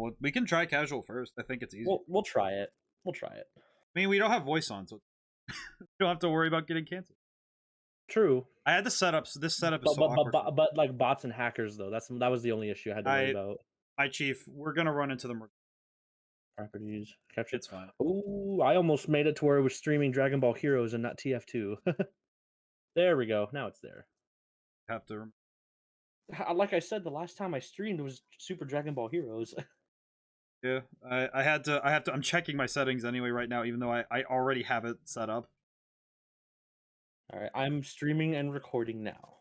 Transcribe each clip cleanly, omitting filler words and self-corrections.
Well, we can try casual first. I think it's easy. We'll try it. We'll try it. I mean, we don't have voice on, so we don't have to worry about getting canceled. True. I had to set up. So this setup is so awkward. But like bots and hackers though, that was the only issue I had to worry about. Hi, Chief. We're gonna run into them. Properties capture. It's fine. Ooh, I almost made it to where it was streaming Dragon Ball Heroes and not TF2. There we go. Now it's there. Have to. Like I said, the last time I streamed was Super Dragon Ball Heroes. Yeah, I had to. I'm checking my settings anyway right now, even though I already have it set up. All right, I'm streaming and recording now.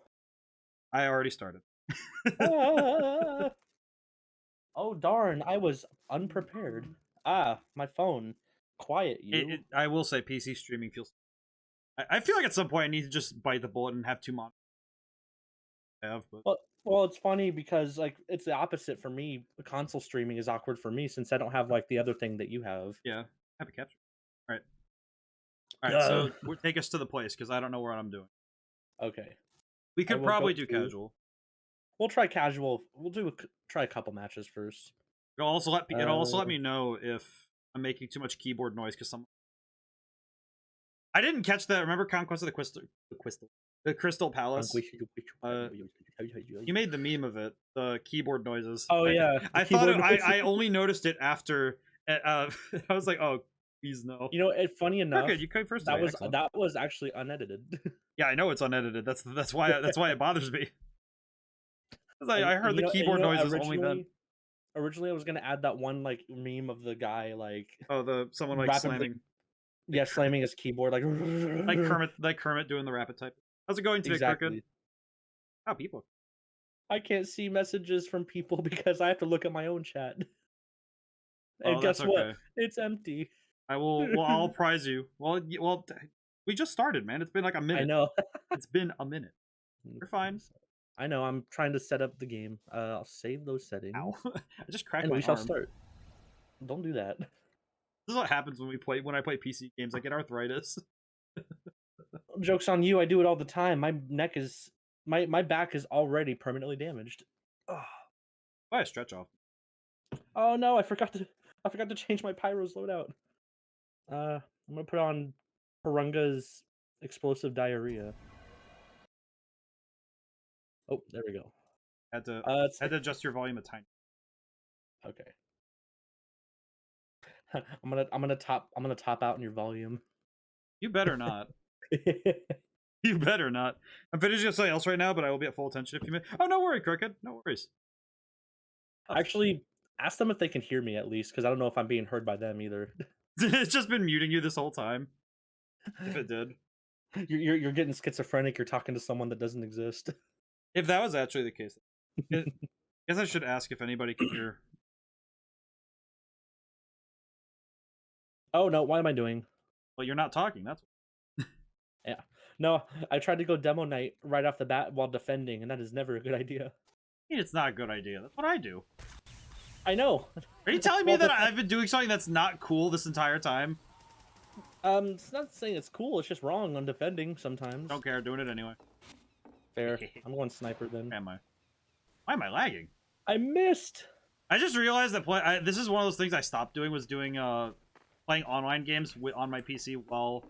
I already started. Ah! Oh darn! I was unprepared. Ah, my phone. Quiet you. I will say, PC streaming feels. I feel like at some point I need to just bite the bullet and have 2 monitors. But Well, it's funny because like it's the opposite for me. Console streaming is awkward for me since I don't have like the other thing that you have. Yeah, have a capture. All right. So take us to the place because I don't know what I'm doing. Okay. We could probably do casual. We'll try casual. We'll try a couple matches first. It'll also let me know if I'm making too much keyboard noise because I didn't catch that. Remember Conquest of the Crystal Palace? You made the meme of it, the keyboard noises. Oh yeah, I thought I only noticed it after. I was like, oh, please no. You know, funny enough, okay, you came first. That was actually unedited. Yeah, I know it's unedited. That's why it bothers me. I heard the keyboard noises only then. Originally, I was gonna add that one like meme of the guy like someone like slamming. Yeah, slamming his keyboard like Kermit doing the rapid type. How's it going today, Crooked? Oh, people. I can't see messages from people because I have to look at my own chat. And guess what? It's empty. I'll prize you. Well, we just started, man. It's been like a minute. I know. It's been a minute. You're fine. I know. I'm trying to set up the game. I'll save those settings. Ow. I just cracked my arm. We shall start. Don't do that. This is what happens when I play PC games. I get arthritis. Joke's on you. I do it all the time. My neck is my back is already permanently damaged. Oh. Why a stretch off? Oh no! I forgot to change my Pyro's loadout. I'm gonna put on Parunga's explosive diarrhea. Oh, there we go. Had to adjust your volume a tiny. Okay. I'm gonna top out in your volume. You better not. You better not. I'm finishing something else right now, but I will be at full attention if you may. Oh, no worry, Crooked. No worries. Actually, ask them if they can hear me at least, because I don't know if I'm being heard by them either. It's just been muting you this whole time. If it did. You're getting schizophrenic. You're talking to someone that doesn't exist. If that was actually the case, I guess I should ask if anybody can hear. Oh no! What am I doing? Well, you're not talking. That's. Yeah. No, I tried to go demo night right off the bat while defending, and that is never a good idea. It's not a good idea. That's what I do. I know. Are you telling me that I've been doing something that's not cool this entire time? It's not saying it's cool. It's just wrong on defending sometimes. Don't care. Doing it anyway. Fair. I'm going sniper then. Am I? Why am I lagging? I missed. I just realized that this is one of those things I stopped doing. Was doing playing online games on my PC while.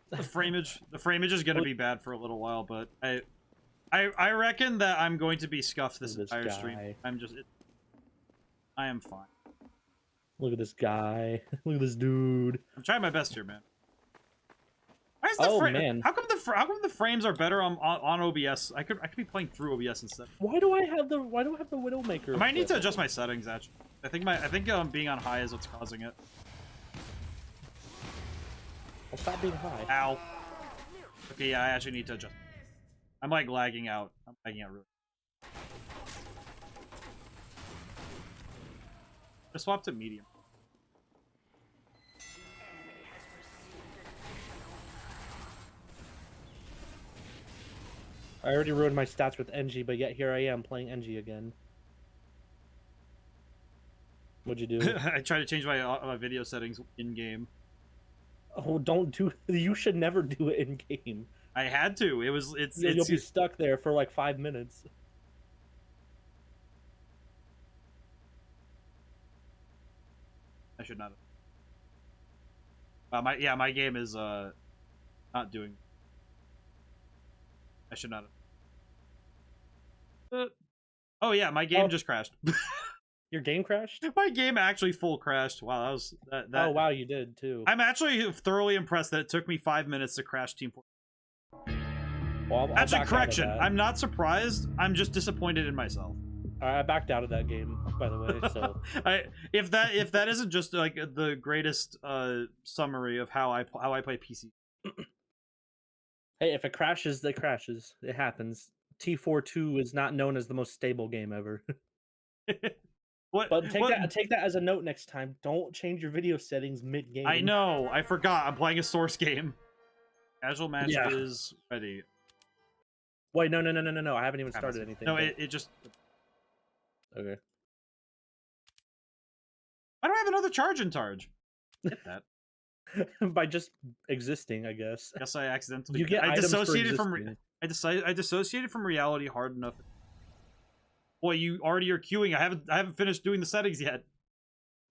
The frameage is gonna be bad for a little while, but I reckon that I'm going to be scuffed this entire stream. I am fine. Look at this guy. Look at this dude. I'm trying my best here, man. Man. How come the frames are better on OBS? I could be playing through OBS instead. Why do I have the Widowmaker? I might need to adjust my settings actually. I think being on high is what's causing it. I'll stop being high. Ow. Okay, yeah, I actually need to adjust. I'm like lagging out. I'm lagging out really. I swapped to medium. I already ruined my stats with NG, but yet here I am playing NG again. What'd you do? I tried to change my video settings in game. Oh, don't do. You should never do it in game. I had to. You'll be stuck there for like 5 minutes. I should not have. My game is not doing. I should not have. Oh yeah, my game just crashed. Your game crashed? My game actually full crashed. Wow, that was that. Oh wow, you did too. I'm actually thoroughly impressed that it took me 5 minutes to crash Team 4. Well, I'll Actually, back correction. out of that. I'm not surprised. I'm just disappointed in myself. I backed out of that game, by the way. So if that isn't just like the greatest summary of how I play PC. Hey, if it crashes, it crashes. It happens. T42 is not known as the most stable game ever. What? But take that as a note next time. Don't change your video settings mid-game. I know. I forgot. I'm playing a source game. Casual match is ready. Wait, no. I haven't even started anything. No, it just. Okay. Why do I have another charge in charge? Get that. By just existing, I guess. Guess I accidentally. You get I items dissociated for from. I dissociated from reality hard enough. Boy, you already are queuing. I haven't finished doing the settings yet.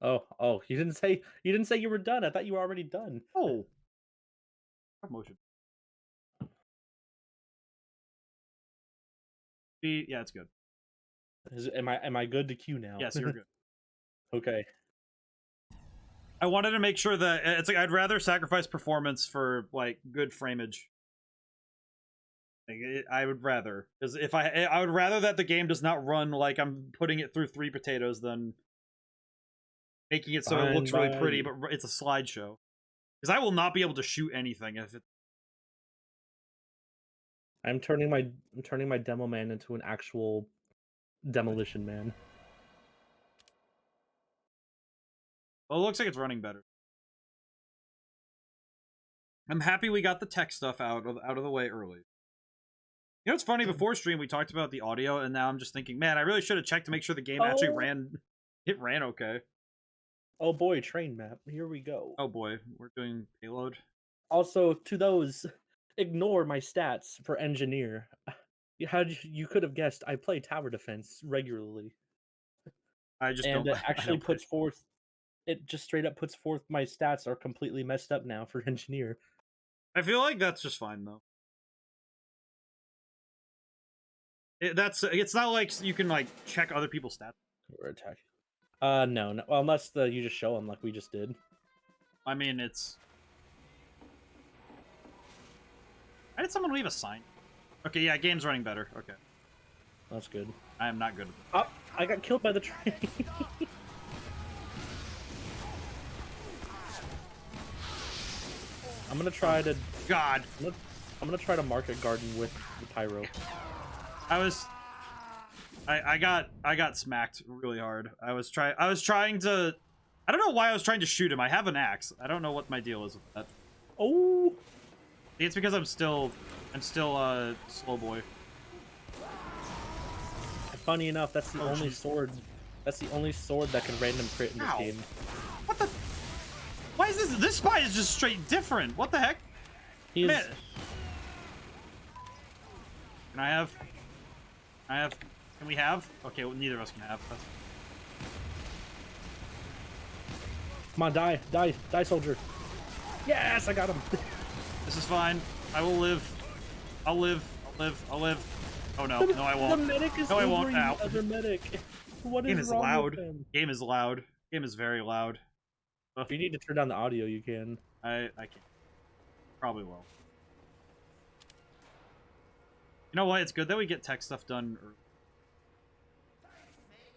Oh, you didn't say you were done. I thought you were already done. Oh. Promotion. Yeah, it's good. Am I good to queue now? Yes, you're good. Okay. I wanted to make sure that it's like I'd rather sacrifice performance for like good frameage. Like, I would rather, because if I would rather that the game does not run like I'm putting it through 3 potatoes than making it so it looks really pretty, but it's a slideshow. Because I will not be able to shoot anything if it. I'm turning my demo man into an actual demolition man. Well, it looks like it's running better. I'm happy we got the tech stuff out of the way early. You know, it's funny, before stream we talked about the audio, and now I'm just thinking, man, I really should have checked to make sure the game actually ran. It ran okay. Oh boy, train map. Here we go. Oh boy, we're doing payload. Also, to those, ignore my stats for engineer. You could have guessed, I play tower defense regularly. I just and don't. it actually puts forth. It just straight up puts forth my stats are completely messed up now for engineer. I feel like that's just fine though. It's not like you can like check other people's stats. We're attacking. No. Well, unless you just show them like we just did. I mean, it's. Why did someone leave a sign? Okay, yeah, game's running better. Okay. That's good. I am not good at this. Oh, I got killed by the train. I'm gonna try to. God. I'm gonna try to market garden with the pyro. I got smacked really hard. I was trying to. I don't know why I was trying to shoot him. I have an axe. I don't know what my deal is with that. Oh. It's because I'm still slow boy. Funny enough, that's the only sword. That's the only sword that can random crit in this game. What the? Why is this? This spy is just straight different. What the heck? He's. Man. Can I have? Can we have? Okay, well, neither of us can have. Come on, die, soldier! Yes, I got him. This is fine. I will live. I'll live. Oh no, no I won't. The medic is no, I won't. Ow. Other medic. What Game is is wrong loud. with him? Game is loud. Game is very loud. If you need to turn down the audio, you can. I can't. Probably will. You know what? It's good that we get tech stuff done early.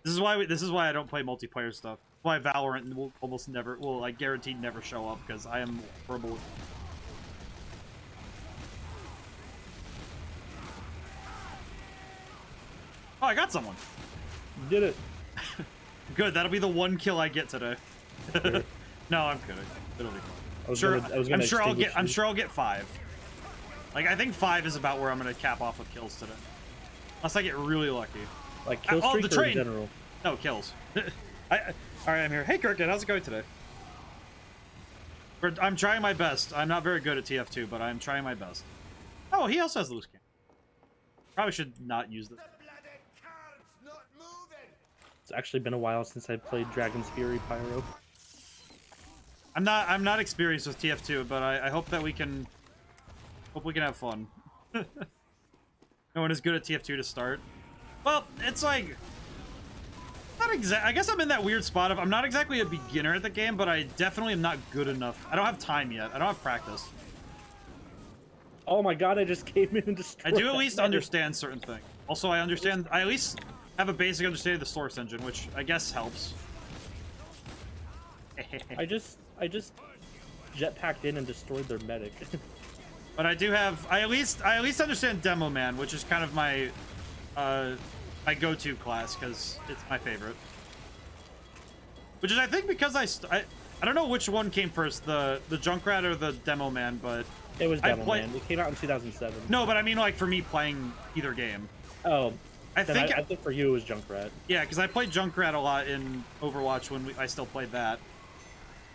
This is why I don't play multiplayer stuff. Why Valorant will almost never, will like guaranteed never show up, because I am horrible with. Oh, I got someone. You did it. Good. That'll be the one kill I get today. Sure. No, I'm kidding. It'll be fun. I'm sure I'll get 5. Like, I think 5 is about where I'm gonna cap off with kills today, unless I get really lucky. Like kill streak the train. Or in general? No, kills. All right, I'm here. Hey, Kirkin, how's it going today? I'm trying my best. I'm not very good at TF2, but I'm trying my best. Oh, he also has loose cannon. Probably should not use this. It's actually been a while since I played Dragon's Fury Pyro. I'm not experienced with TF2, but I hope that we can have fun. No one is good at TF2 to start. Well, it's like not exact. I guess I'm in that weird spot of I'm not exactly a beginner at the game, but I definitely am not good enough. I don't have time yet. I don't have practice. Oh my god, I just came in and destroyed. I do at least understand certain things. Also, I at least have a basic understanding of the source engine, which I guess helps. I just jetpacked in and destroyed their medic. But I at least understand Demo Man, which is kind of my my go-to class because it's my favorite. Which is I think because I don't know which one came first, the Junkrat or the Demo Man, but it was Demo Man. It came out in 2007. No, but I mean like for me playing either game. Oh, I think for you it was Junkrat. Yeah, because I played Junkrat a lot in Overwatch when I still played that.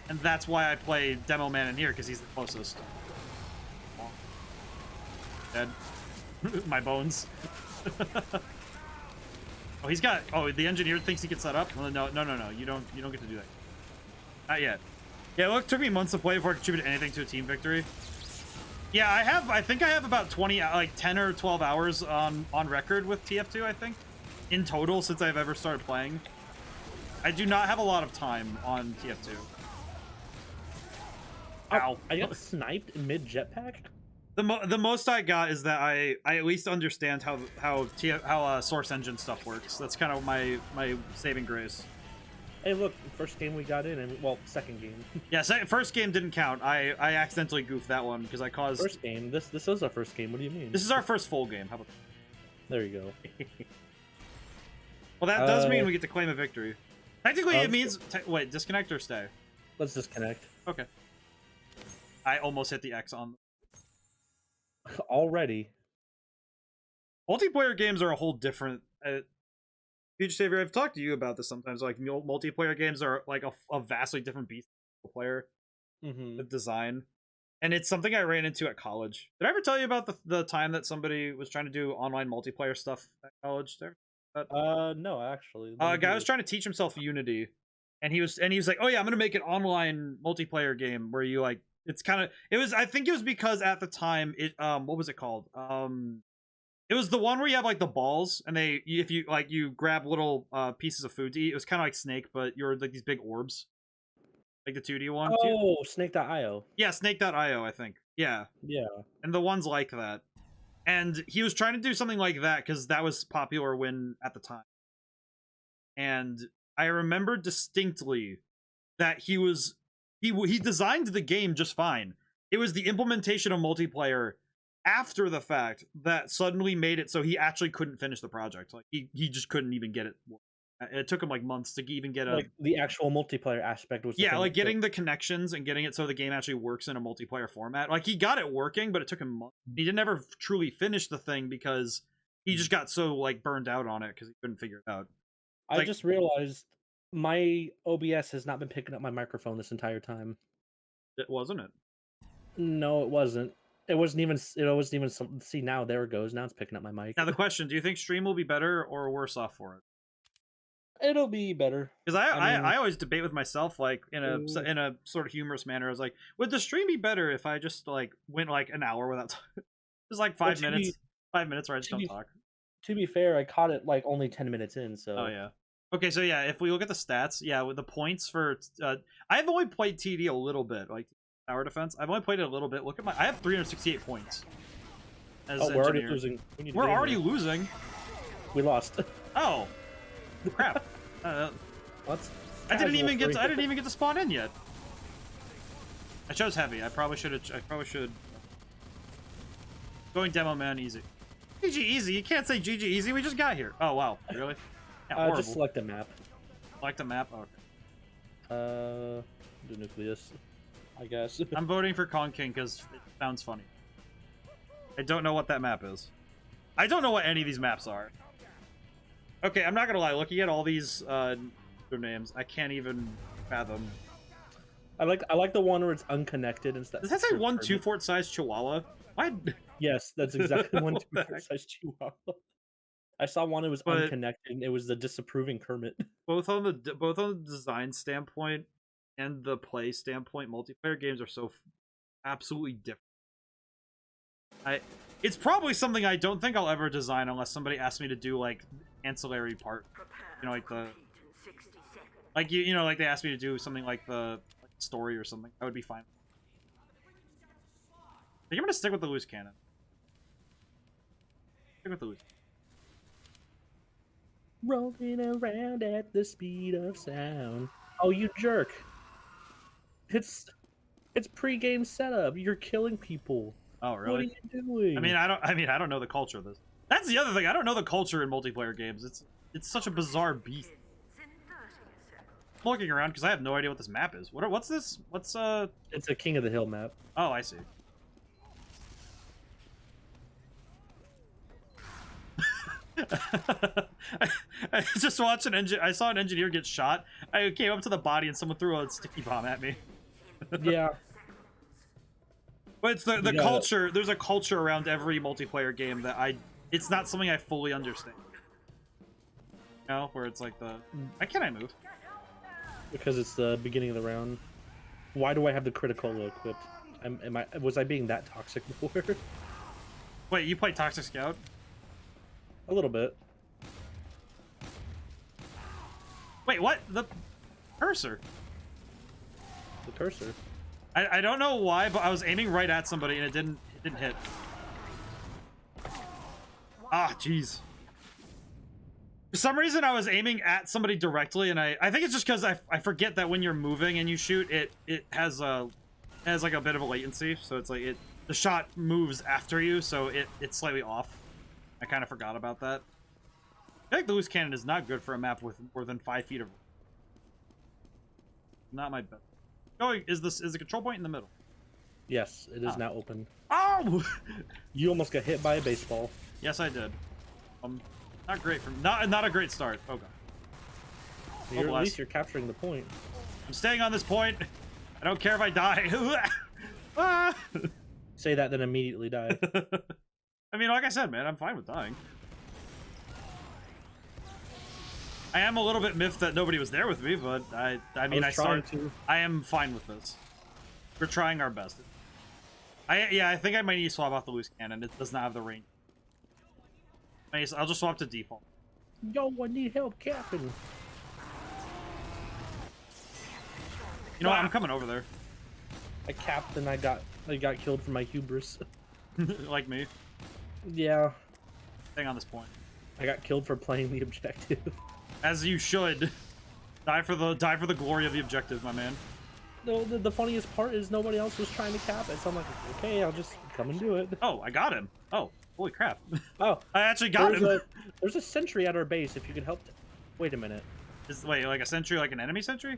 And that's why I play Demo Man in here, because he's the closest. Dead. My bones. Oh, he's got... Oh, the engineer thinks he can set up? Well, no. You don't get to do that. Not yet. Yeah, look, it took me months to play before I contributed anything to a team victory. Yeah, I think I have about 10 or 12 hours on record with TF2, I think. In total, since I've ever started playing. I do not have a lot of time on TF2. Ow. I got sniped mid jetpack? The most I got is that I at least understand how source engine stuff works. That's kind of my saving grace. Hey, look, first game we got in, and well, second game. Yeah, first game didn't count. I accidentally goofed that one because I caused. First game. This is our first game. What do you mean? This is our first full game. How about? There you go. Well, that does mean we get to claim a victory. Technically, it means wait, disconnect or stay. Let's disconnect. Okay. I almost hit the X on. Already. Multiplayer games are a whole different. FutureSavior, I've talked to you about this sometimes. Like multiplayer games are like a vastly different beast of player design, and it's something I ran into at college. Did I ever tell you about the time that somebody was trying to do online multiplayer stuff at college? No, actually. A guy was trying to teach himself Unity, and he was like, "Oh yeah, I'm gonna make an online multiplayer game where you like." It's kind of I think it was because at the time what was it called? It was the one where you have like the balls, and if you grab little pieces of food to eat. It was kind of like Snake, but you're like these big orbs, like the 2D one. Oh, Snake.io. Yeah, Snake.io, I think. Yeah. Yeah. And the ones like that, and he was trying to do something like that because that was popular at the time. And I remember distinctly that he designed the game just fine. It was the implementation of multiplayer after the fact that suddenly made it so he actually couldn't finish the project. Like he just couldn't even get it. It took him like months to even get like the actual multiplayer aspect was like getting the connections and getting it so the game actually works in a multiplayer format. Like he got it working, but it took him months. He didn't ever truly finish the thing because he just got so like burned out on it because he couldn't figure it out. I just realized my OBS has not been picking up my microphone this entire time. It wasn't it? No, it wasn't. It wasn't even. See, now there it goes. Now it's picking up my mic. Now the question: do you think stream will be better or worse off for it? It'll be better. Because I always debate with myself, like in a sort of humorous manner. I was like, would the stream be better if I just like went like an hour without just like 5 minutes, 5 minutes where I just don't talk? To be fair, I caught it like only 10 minutes in. So. Oh yeah. Okay, so yeah, if we look at the stats, yeah, with the points for, I've only played TD a little bit, like tower defense. I've only played it a little bit. Look at I have 368 points. As we're already losing. We're already losing. We lost. Oh, crap! What's? I didn't even get to spawn in yet. I chose heavy. I probably should. Going Demo Man easy. GG easy. You can't say GG easy. We just got here. Oh wow, really? Yeah, just select a map. Select a map? Okay. The nucleus, I guess. I'm voting for Kong King because it sounds funny. I don't know what that map is. I don't know what any of these maps are. Okay, I'm not gonna lie. Looking at all these names, I can't even fathom. I like the one where it's unconnected and stuff. Does that say 1 2-fort size Chihuahua? Why? Yes, that's exactly 1 2-fort size Chihuahua. I saw one that was unconnected, and it was the disapproving Kermit. Both on the design standpoint and the play standpoint, multiplayer games are so absolutely different. It's probably something I don't think I'll ever design unless somebody asks me to do like ancillary part, you know, like the you know, like they asked me to do something like the story or something. I would be fine. I think I'm gonna stick with the loose cannon. Stick with the loose. Rolling around at the speed of sound. Oh, you jerk! It's pre-game setup. You're killing people. Oh, really? What are you doing? I don't know the culture of this. That's the other thing. I don't know the culture in multiplayer games. It's such a bizarre beast. I'm looking around because I have no idea what this map is. What's this? What's It's a King of the Hill map. Oh, I see. I just watched I saw an engineer get shot. I came up to the body and someone threw a sticky bomb at me. Yeah. But it's the culture. There's a culture around every multiplayer game that it's not something I fully understand. You know, where it's like why can't I move? Because it's the beginning of the round. Why do I have the critical equipped? Was I being that toxic before? Wait, you play Toxic Scout? A little bit. Wait, what? The cursor? The cursor. I don't know why, but I was aiming right at somebody and it didn't hit. Ah, jeez. For some reason, I was aiming at somebody directly, and I think it's just because I forget that when you're moving and you shoot, it has like a bit of a latency, so it's like the shot moves after you, so it's slightly off. I kind of forgot about that. I think the loose cannon is not good for a map with more than 5 feet of. Not my best. Oh, is the control point in the middle? Yes, it is now open. Oh! You almost got hit by a baseball. Yes, I did. Not great for not a great start. Oh god. At least you're capturing the point. I'm staying on this point. I don't care if I die. Ah! Say that, then immediately die. I mean, like I said, man, I'm fine with dying. I am a little bit miffed that nobody was there with me, but I am fine with this. We're trying our best. I think I might need to swap out the loose cannon. It does not have the range. I'll just swap to default. Yo, I need help capping. You know what? I'm coming over there. I capped and I got killed for my hubris. Like me. Yeah. Staying on this point. I got killed for playing the objective. As you should. Die for the glory of the objective, my man. No, the funniest part is nobody else was trying to cap it, so I'm like, okay, I'll just come and do it. Oh, I got him. Oh, holy crap. Oh, I actually got him. There's a sentry at our base. If you could help. Wait a minute. Wait, like a sentry, like an enemy sentry?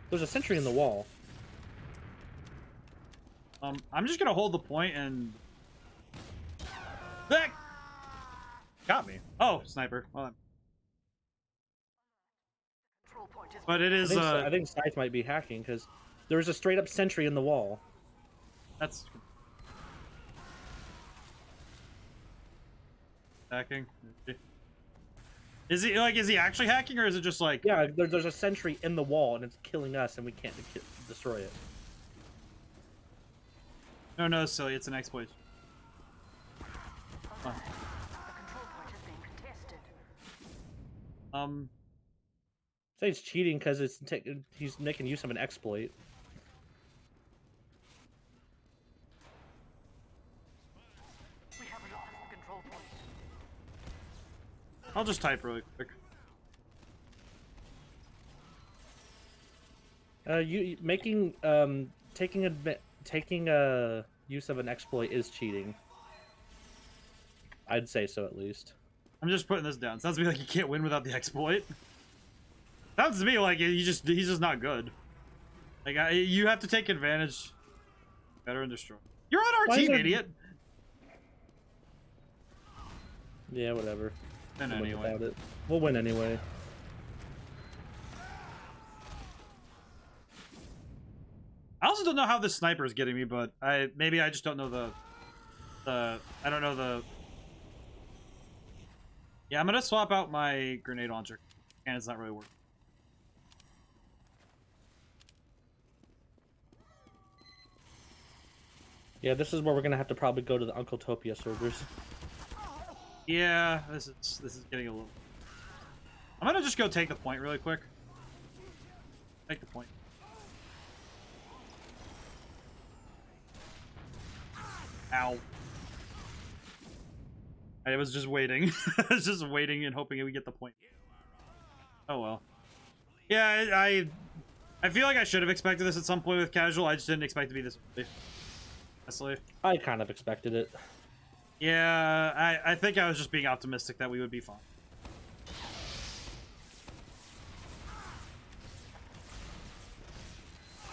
There's a sentry in the wall. I'm just gonna hold the point and. That got me. Oh, sniper. Well then. But it is. I think Scythe might be hacking because there's a straight up sentry in the wall. That's hacking. Is he actually hacking, or is it just like? Yeah, there's a sentry in the wall and it's killing us, and we can't destroy it. No, silly. It's an exploit. Say it's cheating because he's making use of an exploit. I'll just type really quick. Taking use of an exploit is cheating. I'd say so, at least. I'm just putting this down. Sounds to me like you can't win without the exploit. Sounds to me like he's just not good. Like you have to take advantage. Better and destroy. You're on our team, idiot. Yeah, whatever. Then anyway, we'll win anyway. I also don't know how this sniper is getting me, but maybe I just don't know I don't know the. Yeah, I'm gonna swap out my grenade launcher, and it's not really working. Yeah, this is where we're gonna have to probably go to the Uncle Topia servers. Yeah, this is getting a little... I'm gonna just go take the point really quick. Take the point. Ow. I was just waiting. I was just waiting and hoping we get the point. Oh well. Yeah, I feel like I should have expected this at some point with casual. I just didn't expect to be this early. Honestly. I kind of expected it. Yeah, I think I was just being optimistic that we would be fine.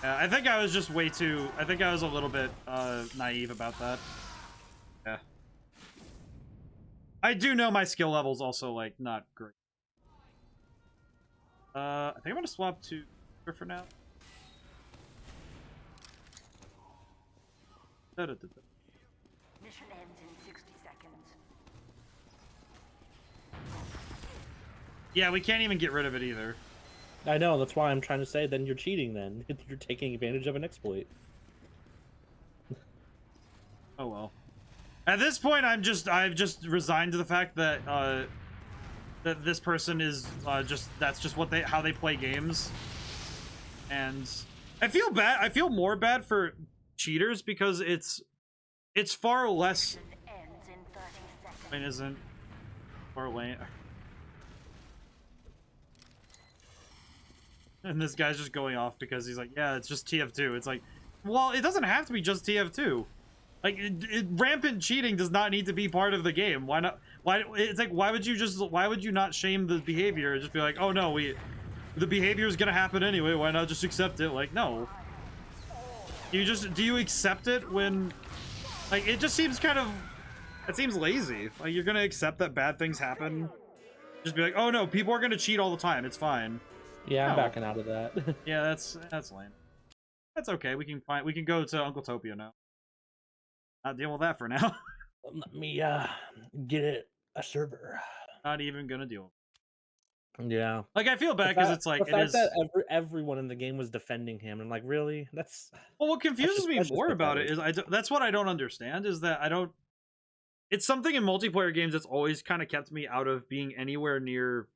I think I was just way too... I think I was a little bit naive about that. Yeah. I do know my skill level's also, like, not great. I think I'm gonna swap to her for now. Mission ends in 60 seconds. Yeah, we can't even get rid of it either. I know, that's why I'm trying to say, then you're cheating then. You're taking advantage of an exploit. Oh well. At this point, I've just resigned to the fact that that this person is that's just how they play games. And I feel bad. I feel more bad for cheaters because it's far less. Mission ends in 30 seconds. Lane isn't far lane. And this guy's just going off because he's like, yeah, it's just TF2. It's like, well, it doesn't have to be just TF2. Like, rampant cheating does not need to be part of the game. Why not? Why? It's like, why would you not shame the behavior and just be like, oh no, the behavior is gonna happen anyway. Why not just accept it? Like, no. Do you accept it when, like, it just seems kind of, it seems lazy. Like, you're gonna accept that bad things happen. Just be like, oh no, people are gonna cheat all the time. It's fine. Yeah, I'm backing out of that. Yeah, that's lame. That's okay. We can go to Uncle Topia now. Not deal with that for now. Let me get a server. Not even gonna deal. Yeah. Like, I feel bad because it's like the fact that everyone in the game was defending him, and like, really, that's. Well, what confuses me more about it pathetic. is that's what I don't understand is that I don't. It's something in multiplayer games that's always kind of kept me out of being anywhere near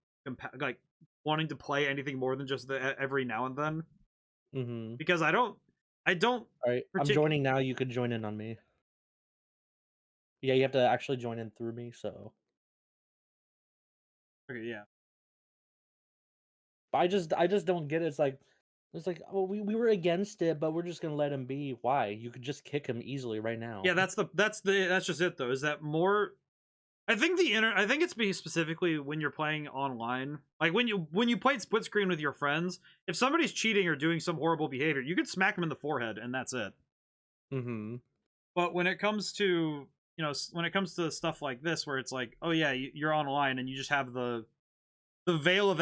like wanting to play anything more than just every now and then. Mm-hmm. Because I don't. All right, I'm joining now. You could join in on me. Yeah, you have to actually join in through me. So. Okay. Yeah. But I just don't get it. It's like, oh, we were against it, but we're just gonna let him be. Why? You could just kick him easily right now. Yeah, that's just it though. Is that more? I think I think it's being specifically when you're playing online. Like when you play split screen with your friends, if somebody's cheating or doing some horrible behavior, you can smack them in the forehead and that's it. Mm-hmm. But when it comes to stuff like this, where it's like, oh yeah, you're online and you just have the veil of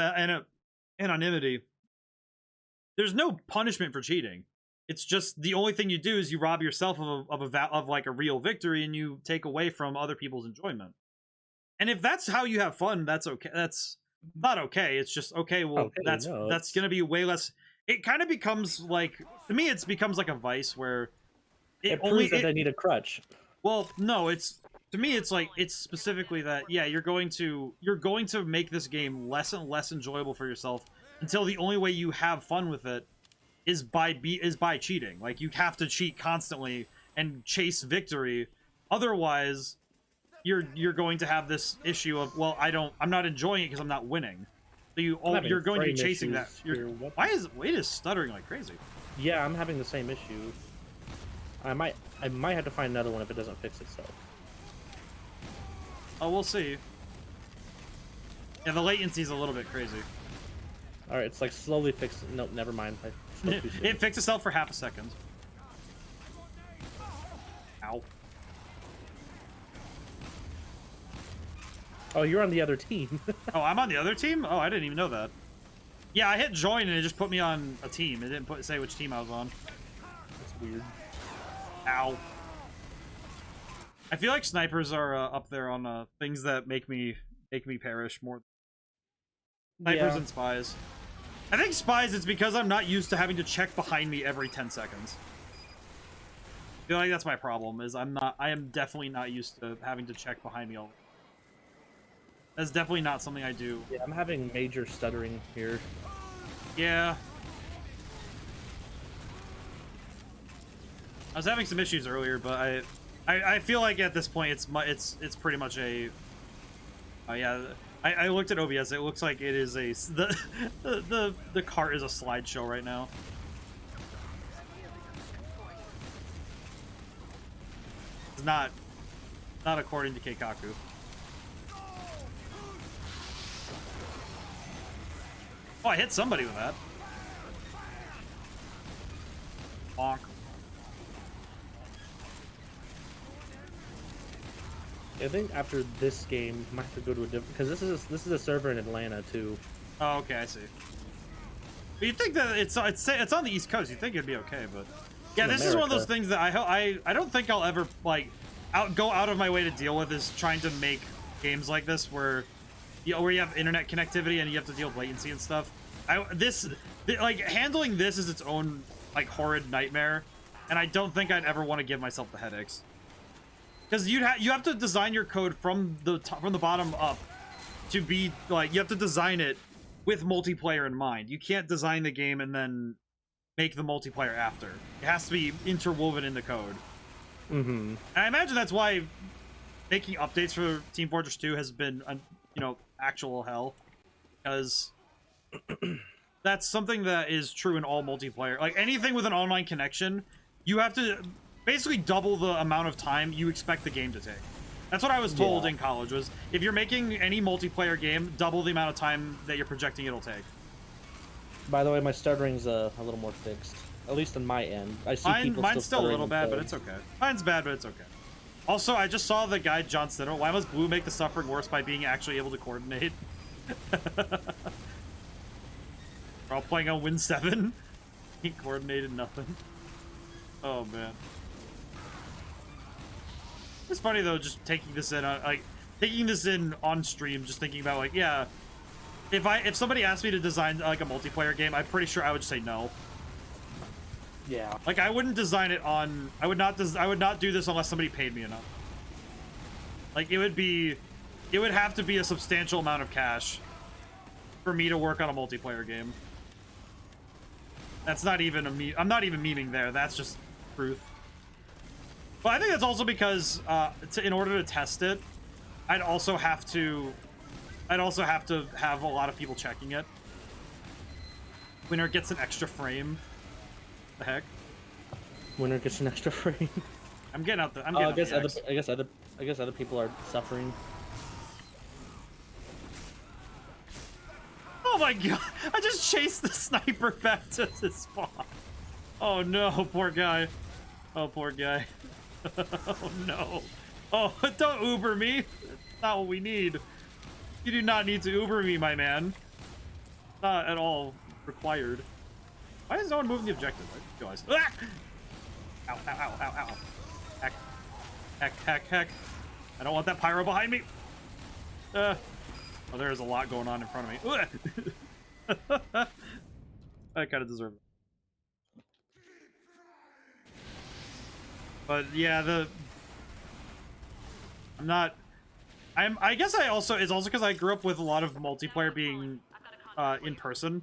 anonymity. There's no punishment for cheating. It's just the only thing you do is you rob yourself of like a real victory and you take away from other people's enjoyment. And if that's how you have fun, that's okay. That's not okay. It's just okay. Well, Okay, that's going to be way less. It kind of becomes like, to me, it becomes like a vice where it proves that they need a crutch. Well, no, to me, it's like, it's specifically that, yeah, you're going to make this game less and less enjoyable for yourself until the only way you have fun with it is by cheating. Like, you have to cheat constantly and chase victory. Otherwise, you're going to have this issue of, well, I'm not enjoying it because I'm not winning. So you're going to be chasing that. Why is stuttering like crazy? Yeah, I'm having the same issue. I might have to find another one if it doesn't fix itself. Oh, we'll see. Yeah, the latency's a little bit crazy. All right, it's like slowly fixed. Nope, never mind. It fixed itself for half a second. Ow. Oh, you're on the other team. Oh, I'm on the other team? Oh, I didn't even know that. Yeah, I hit join and it just put me on a team. It didn't say which team I was on. That's weird. Ow. I feel like snipers are up there on things that make me perish more. Snipers and spies. I think spies, it's because I'm not used to having to check behind me every 10 seconds. feel like that's my problem, is I am definitely not used to having to check behind me all. That's definitely not something I do. Yeah, I'm having major stuttering here. Yeah. I was having some issues earlier, but I feel like at this point it's pretty much a yeah. I looked at OBS. It looks like it is the cart is a slideshow right now. It's not according to Keikaku. Oh, I hit somebody with that. Bonk. I think after this game, I might have to go to a different, because this is a server in Atlanta too. Oh, okay, I see. But you'd think that it's on the East Coast. You'd think it'd be okay, but yeah, this is one of those things that I don't think I'll ever like go out of my way to deal with, is trying to make games like this where you have internet connectivity and you have to deal with latency and stuff. Like handling this is its own like horrid nightmare, and I don't think I'd ever want to give myself the headaches. Because you have to design your code from the bottom up to be like, you have to design it with multiplayer in mind. You can't design the game and then make the multiplayer after. It has to be interwoven in the code. Mm-hmm. And I imagine that's why making updates for Team Fortress 2 has been, actual hell, because that's something that is true in all multiplayer. Like anything with an online connection, you have to basically double the amount of time you expect the game to take. That's what I was told in college, was if you're making any multiplayer game, double the amount of time that you're projecting it'll take. By the way, my stuttering's a little more fixed, at least on my end. I see Mine's still a little bad, but it's okay. Mine's bad, but it's okay. Also, I just saw the guy John Stidham. Why must Blue make the suffering worse by being actually able to coordinate? We're all playing on Win 7. He coordinated nothing. Oh man. It's funny though, just taking this in on stream, just thinking about like, yeah, if somebody asked me to design like a multiplayer game, I'm pretty sure I would just say no. Yeah. Like I wouldn't design it on. I would not do this unless somebody paid me enough. Like it would have to be a substantial amount of cash for me to work on a multiplayer game. That's not even a meme. I'm not even memeing there. That's just truth. But I think that's also because in order to test it, I'd also have to have a lot of people checking it. Winner gets an extra frame. The heck? Winner gets an extra frame. I'm getting out the. I'm getting I guess other people are suffering. Oh my god! I just chased the sniper back to his spawn. Oh no, poor guy. Oh, poor guy. Oh no. Oh, don't Uber me. That's not what we need. You do not need to Uber me, my man. Not at all required. Why is no one moving the objective? I realize. Ah! Ow, ow, ow, ow, ow. Heck. Heck, heck, heck. I don't want that pyro behind me. Oh, there's a lot going on in front of me. I kind of deserve it. But yeah, I guess it's also because I grew up with a lot of multiplayer being in person.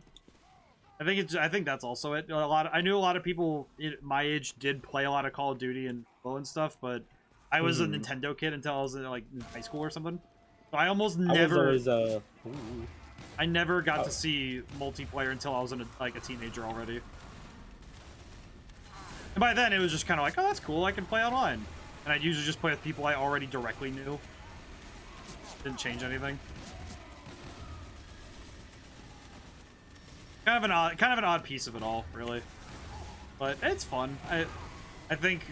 I think that's also it. I knew a lot of people my age did play a lot of Call of Duty and Halo and stuff, but I was a Nintendo kid until I was in high school or something. So I almost never. I never got to see multiplayer until I was a teenager already. And by then, it was just kind of like, oh, that's cool, I can play online. And I'd usually just play with people I already directly knew. Didn't change anything. Kind of an odd piece of it all, really. But it's fun. I think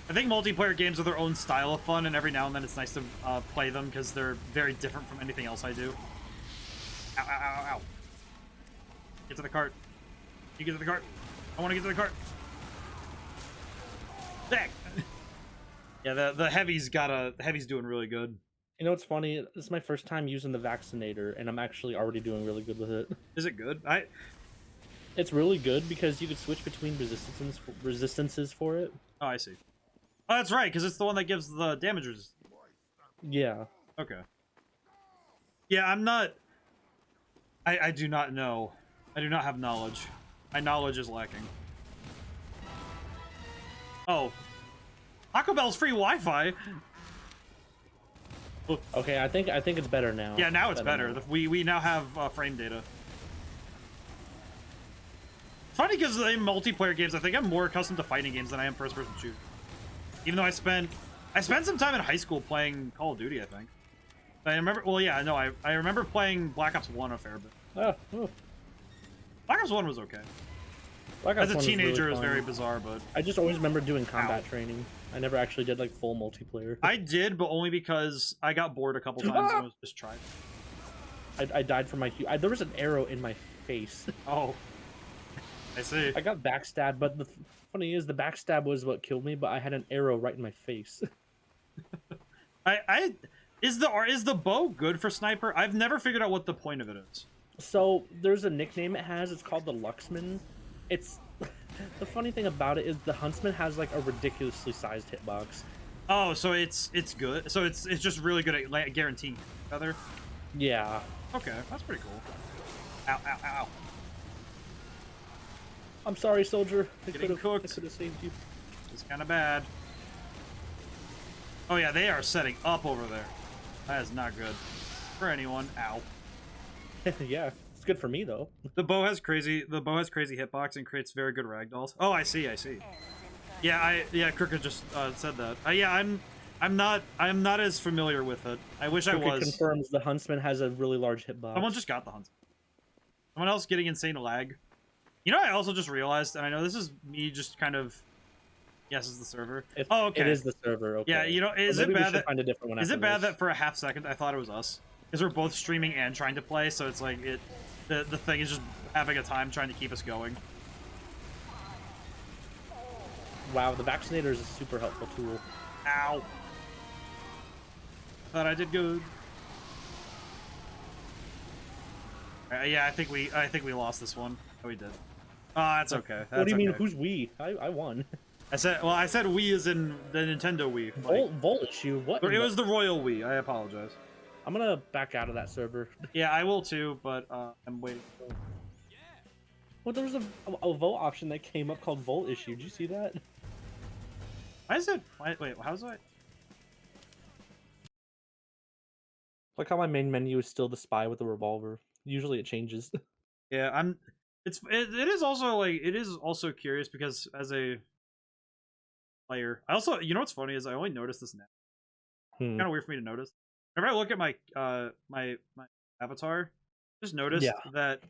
multiplayer games are their own style of fun, and every now and then it's nice to play them because they're very different from anything else I do. Ow, ow, ow, ow. Get to the cart. You get to the cart. I want to get to the cart. Back. Yeah, the heavy's doing really good. You know what's funny? This is my first time using the vaccinator, and I'm actually already doing really good with it. Is it good? It's really good because you could switch between resistances for it. Oh, I see. Oh, that's right, because it's the one that gives the damage resistance. Yeah. Okay. Yeah, I'm not... I do not know. I do not have knowledge. My knowledge is lacking. Oh. Taco Bell's free Wi-Fi! Okay, I think it's better now. Yeah, now it's better. We now have frame data. Funny because in multiplayer games, I think I'm more accustomed to fighting games than I am first-person shooters. Even though I spent some time in high school playing Call of Duty, I think. I remember, well, yeah, no, I remember playing Black Ops 1 a fair bit. Oh. Black Ops 1 was okay. As a teenager, it was very bizarre, but... I just always remember doing combat training. I never actually did, like, full multiplayer. I did, but only because I got bored a couple times and I was just trying. I died from my... there was an arrow in my face. Oh. I see. I got backstabbed, but the funny is, the backstab was what killed me, but I had an arrow right in my face. Is the bow good for sniper? I've never figured out what the point of it is. So, there's a nickname it has. It's called the Luxman. It's... The funny thing about it is the Huntsman has, like, a ridiculously sized hitbox. Oh, so it's good. So it's just really good at, like, guaranteeing feather? Yeah. Okay, that's pretty cool. Ow, ow, ow. I'm sorry, soldier. I Getting cooked. I could have saved you. It's kind of bad. Oh yeah, they are setting up over there. That is not good for anyone. Ow. Yeah, it's good for me though. The bow has crazy hitbox and creates very good ragdolls. Oh, I see. Yeah, Crooked just said that. Yeah, I'm not as familiar with it. I wish Crooked I was. confirms the Huntsman has a really large hitbox. Someone just got the Huntsman. Someone else getting insane lag. You know, I also just realized, and I know this is me just kind of... Yes, it's the server. Oh, okay. It is the server, okay. Yeah, you know, is it bad that... Find a different one is it bad that for a half second I thought it was us? Because we're both streaming and trying to play, so it's like, the thing is just having a time trying to keep us going. Wow, the vaccinator is a super helpful tool. Ow. Thought I did good. Yeah, I think we lost this one. Oh, we did. Oh, that's okay. That's what do you mean? okay. Who's we? I won. I said we as in the Nintendo Wii. Volt issue. What? It was the Royal Wii. I apologize. I'm gonna back out of that server. Yeah, I will too, but I'm waiting. Well, there was a Volt option that came up called Volt issue. Did you see that? Why is it? Wait, how's it? Like how my main menu is still the spy with the revolver. Usually it changes. Yeah, it is also curious because as a player, I also, you know what's funny is I only noticed this now. Kind of weird for me to notice. Whenever I look at my my avatar, just notice that,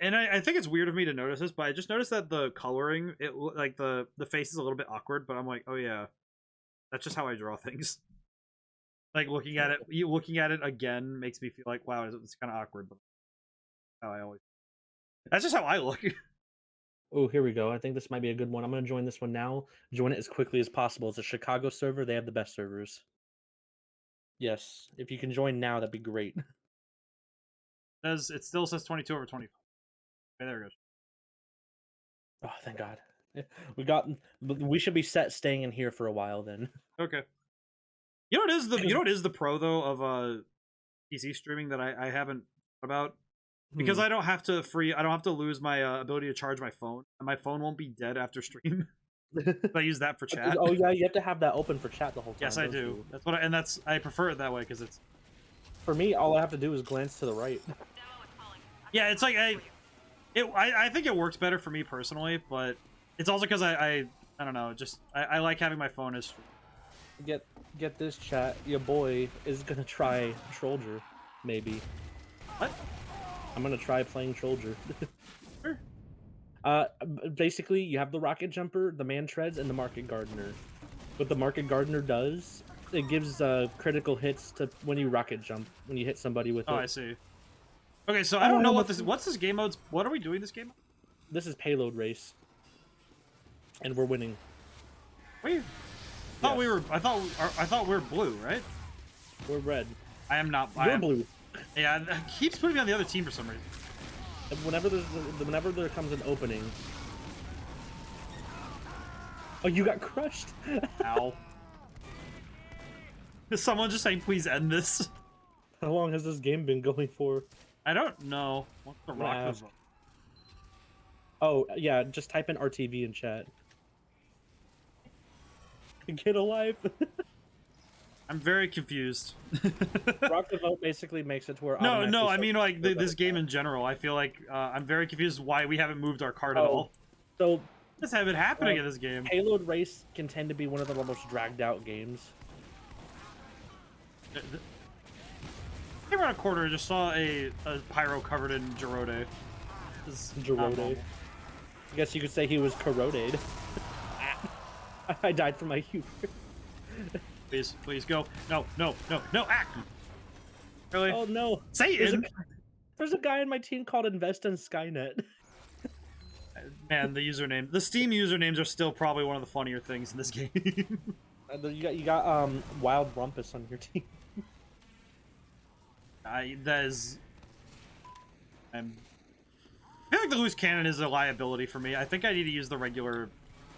and I think it's weird of me to notice this, but I just noticed that the coloring, like the face is a little bit awkward, but I'm like, oh yeah, that's just how I draw things. Like looking at it again makes me feel like, wow, it's kind of awkward, but how I always. That's just how I look. Oh, here we go. I think this might be a good one. I'm going to join this one now. Join it as quickly as possible. It's a Chicago server. They have the best servers. Yes. If you can join now, that'd be great. It still says 22 over 25. Okay, there it goes. Oh, thank God. We should be staying in here for a while then. Okay. You know what is the pro though of PC streaming that I haven't thought about? Because I don't have to lose my ability to charge my phone, and my phone won't be dead after stream. I use that for chat. Oh yeah, you have to have that open for chat the whole time. Yes, I do. That's I prefer it that way because it's. For me, all I have to do is glance to the right. Yeah, it's like I think it works better for me personally, but it's also because I don't know, just I like having my phone as. Get this, chat. Your boy is gonna try Trollger, maybe. What? I'm gonna try playing Trollger. Sure. Basically, you have the rocket jumper, the man treads, and the market gardener. What the market gardener does, it gives critical hits to when you rocket jump, when you hit somebody with it. Oh, I see. Okay, so I don't know what's this game mode. What are we doing this game? This is payload race, and we're winning. Wait. I thought we were blue, right? We're red. I am not. You're blue. Yeah, it keeps putting me on the other team for some reason. Whenever there comes an opening. Oh, you got crushed. Ow. Is someone just saying, please end this? How long has this game been going for? I don't know. What's the rock? Oh, yeah, just type in RTV in chat. Get a life. I'm very confused. Rock the vote basically makes it to where no, I mean like this game in general. I feel like I'm very confused why we haven't moved our card at all. So What's been happening in this game? Payload Race can tend to be one of the most dragged out games. I around a corner and just saw a pyro covered in Gerode. Gerode. I guess you could say he was corroded. I died from my humor. Please go. No, act! Really? Oh no. Satan! There's a guy in my team called Invest in Skynet. Man, the username. The Steam usernames are still probably one of the funnier things in this game. You got Wild Rumpus on your team. That is... I feel like the loose cannon is a liability for me. I think I need to use the regular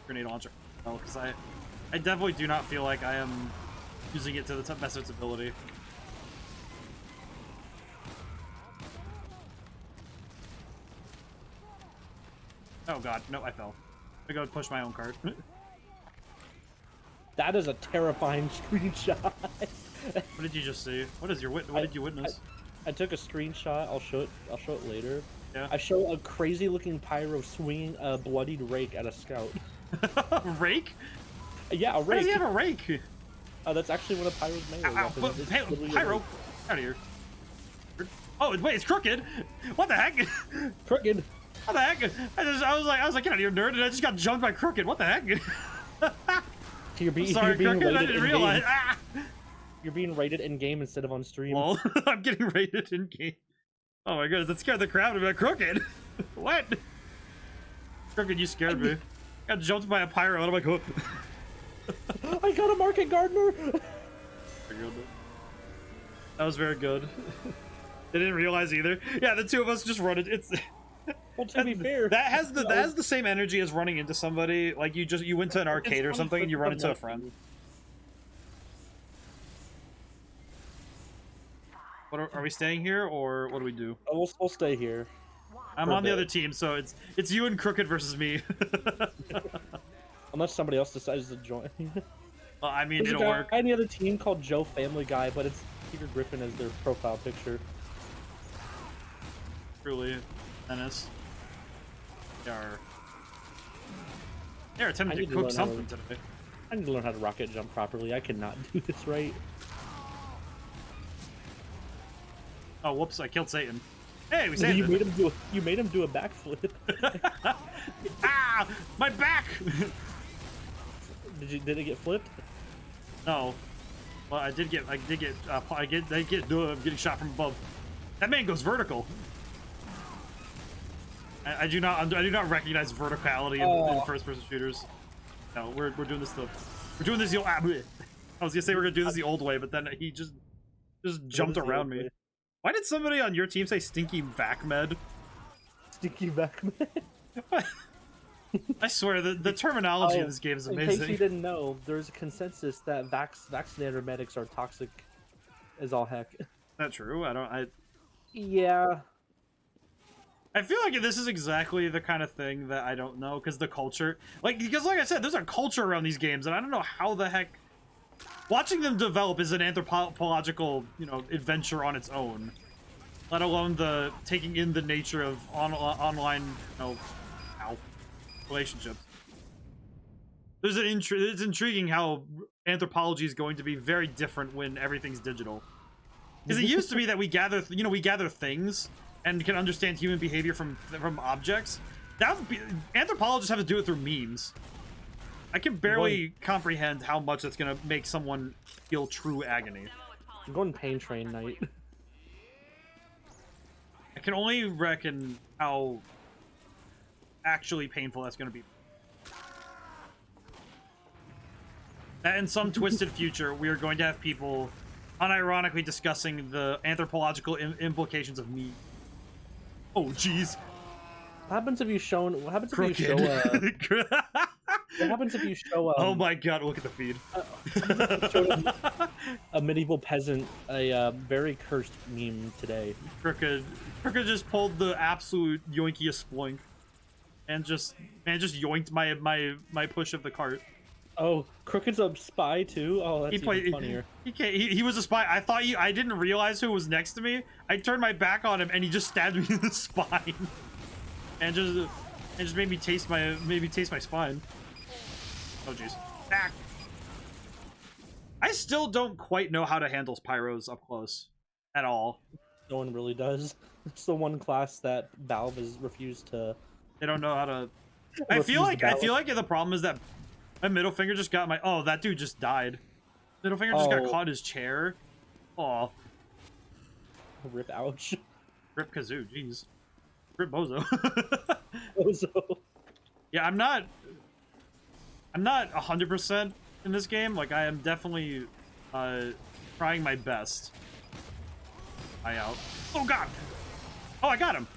grenade launcher. Oh, because I definitely do not feel like I am using it to the best of its ability. Oh god, no, I fell. I go push my own cart. That is a terrifying screenshot. What did you just see? What did you witness? I took a screenshot. I'll show it later. Yeah. I show a crazy looking pyro swinging a bloodied rake at a scout. Rake? Yeah, a rake. Why does he have a rake? That's actually one of Pyro's melee weapons. Pyro, out of here. Oh wait, it's crooked. What the heck? Crooked. What the heck? I was like, get out of here, nerd! And I just got jumped by crooked. What the heck? Sorry, crooked. I didn't realize. Ah! You're being rated in game instead of on stream. Well, I'm getting rated in game. Oh my goodness, that scared the crowd about crooked. What? Crooked, you scared me. Got jumped by a pyro, and I'm like, oh. I got a market gardener. That was very good. They didn't realize either. Yeah, the two of us just run it. It's. Well, to be fair, that has the same energy as running into somebody. Like you went to an arcade or something and you run into a friend. What are we staying here or what do we do? Oh, we'll stay here. I'm on the other team, so it's you and Crooked versus me. Unless somebody else decides to join. Well, I mean, There's it'll work. Any other team called Joe Family Guy, but it's Peter Griffin as their profile picture. Truly, Dennis. They're attempting to cook something today. I need to learn how to rocket jump properly. I cannot do this right. Oh, whoops! I killed Satan. Hey, we saved it. You made him do a backflip. Ah, my back! Did it get flipped? No. Well, I'm getting shot from above. That man goes vertical. I do not recognize verticality in first-person shooters. No, we're doing this we're doing this the old. I was gonna say we're gonna do this the old way, but then he just jumped around me. Why did somebody on your team say Stinky Vacmed? Stinky Vacmed? I swear the terminology of this game is amazing. In case you didn't know, there's a consensus that vaccinator medics are toxic as all heck. Is that true? Yeah. I feel like this is exactly the kind of thing that I don't know, because the culture, because like I said, there's a culture around these games, and I don't know how the heck watching them develop is an anthropological, adventure on its own. Let alone the taking in the nature of online, relationships. It's intriguing how anthropology is going to be very different when everything's digital. Because it used to be that we gather things and can understand human behavior from objects. Anthropologists have to do it through memes. I can barely comprehend how much that's gonna make someone feel true agony. I'm going Pain Train night. I can only reckon how actually painful that's gonna be. That in some twisted future, we are going to have people unironically discussing the anthropological implications of meat. Oh, jeez. What happens if you show? What happens if you Crooked. show? What happens if you show? Oh my god! Look at the feed. Showed a medieval peasant a very cursed meme today. Crooked just pulled the absolute yoinkiest sploink, and just yoinked my push of the cart. Oh, Crooked's a spy too. Oh, that's even funnier. He was a spy. I didn't realize who was next to me. I turned my back on him, and he just stabbed me in the spine, and just made me taste my spine. Oh jeez. Back. I still don't quite know how to handle pyros up close at all. No one really does. It's the one class that Valve has refused to. They don't know how to. I feel like the problem is that my middle finger just got my. Oh, that dude just died. Middle finger just got caught in his chair. Oh. Rip, ouch. Rip kazoo, jeez. Rip bozo. Bozo. Yeah, I'm not 100% in this game. Like, I am definitely trying my best. Eye out. Oh god. Oh, I got him.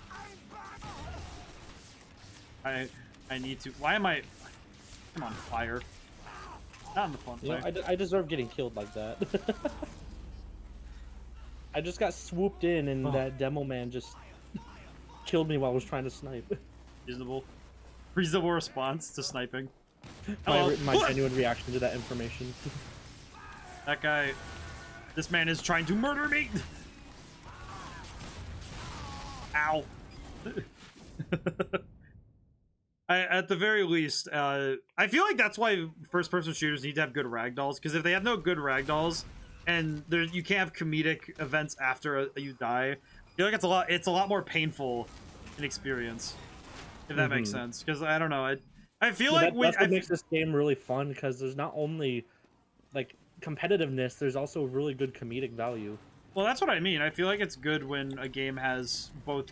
I need to. Why am I? I'm on fire. Not in the fun fire. I deserve getting killed like that. I just got swooped in, and that demo man just killed me while I was trying to snipe. Reasonable response to sniping. My genuine reaction to that information. That guy, this man is trying to murder me. Ow. At the very least, I feel like that's why first-person shooters need to have good ragdolls, because if they have no good ragdolls, and you can't have comedic events after you die, I feel like it's a lot more painful an experience, if that makes sense. Because I don't know, I feel like that's what makes this game really fun, because there's not only like competitiveness, there's also really good comedic value. Well, that's what I mean. I feel like it's good when a game has both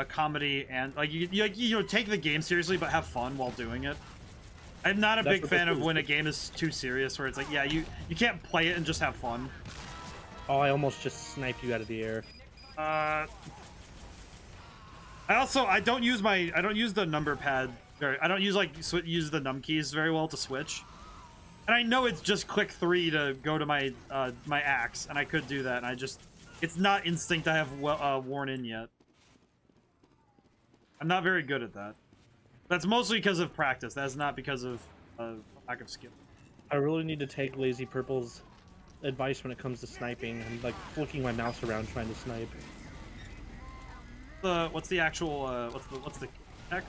comedy and like you take the game seriously but have fun while doing it. I'm not a big fan of when a game is too serious, where it's like, yeah, you can't play it and just have fun. Oh, I almost just sniped you out of the air. I don't use the number pad I don't use use the num keys very well to switch. And I know it's just click 3 to go to my my axe, and I could do that, and it's not instinct I have worn in yet. I'm not very good at that. That's mostly because of practice. That's not because of lack of skill. I really need to take Lazy Purple's advice when it comes to sniping. I'm like flicking my mouse around trying to snipe. What's the actual what's the tech?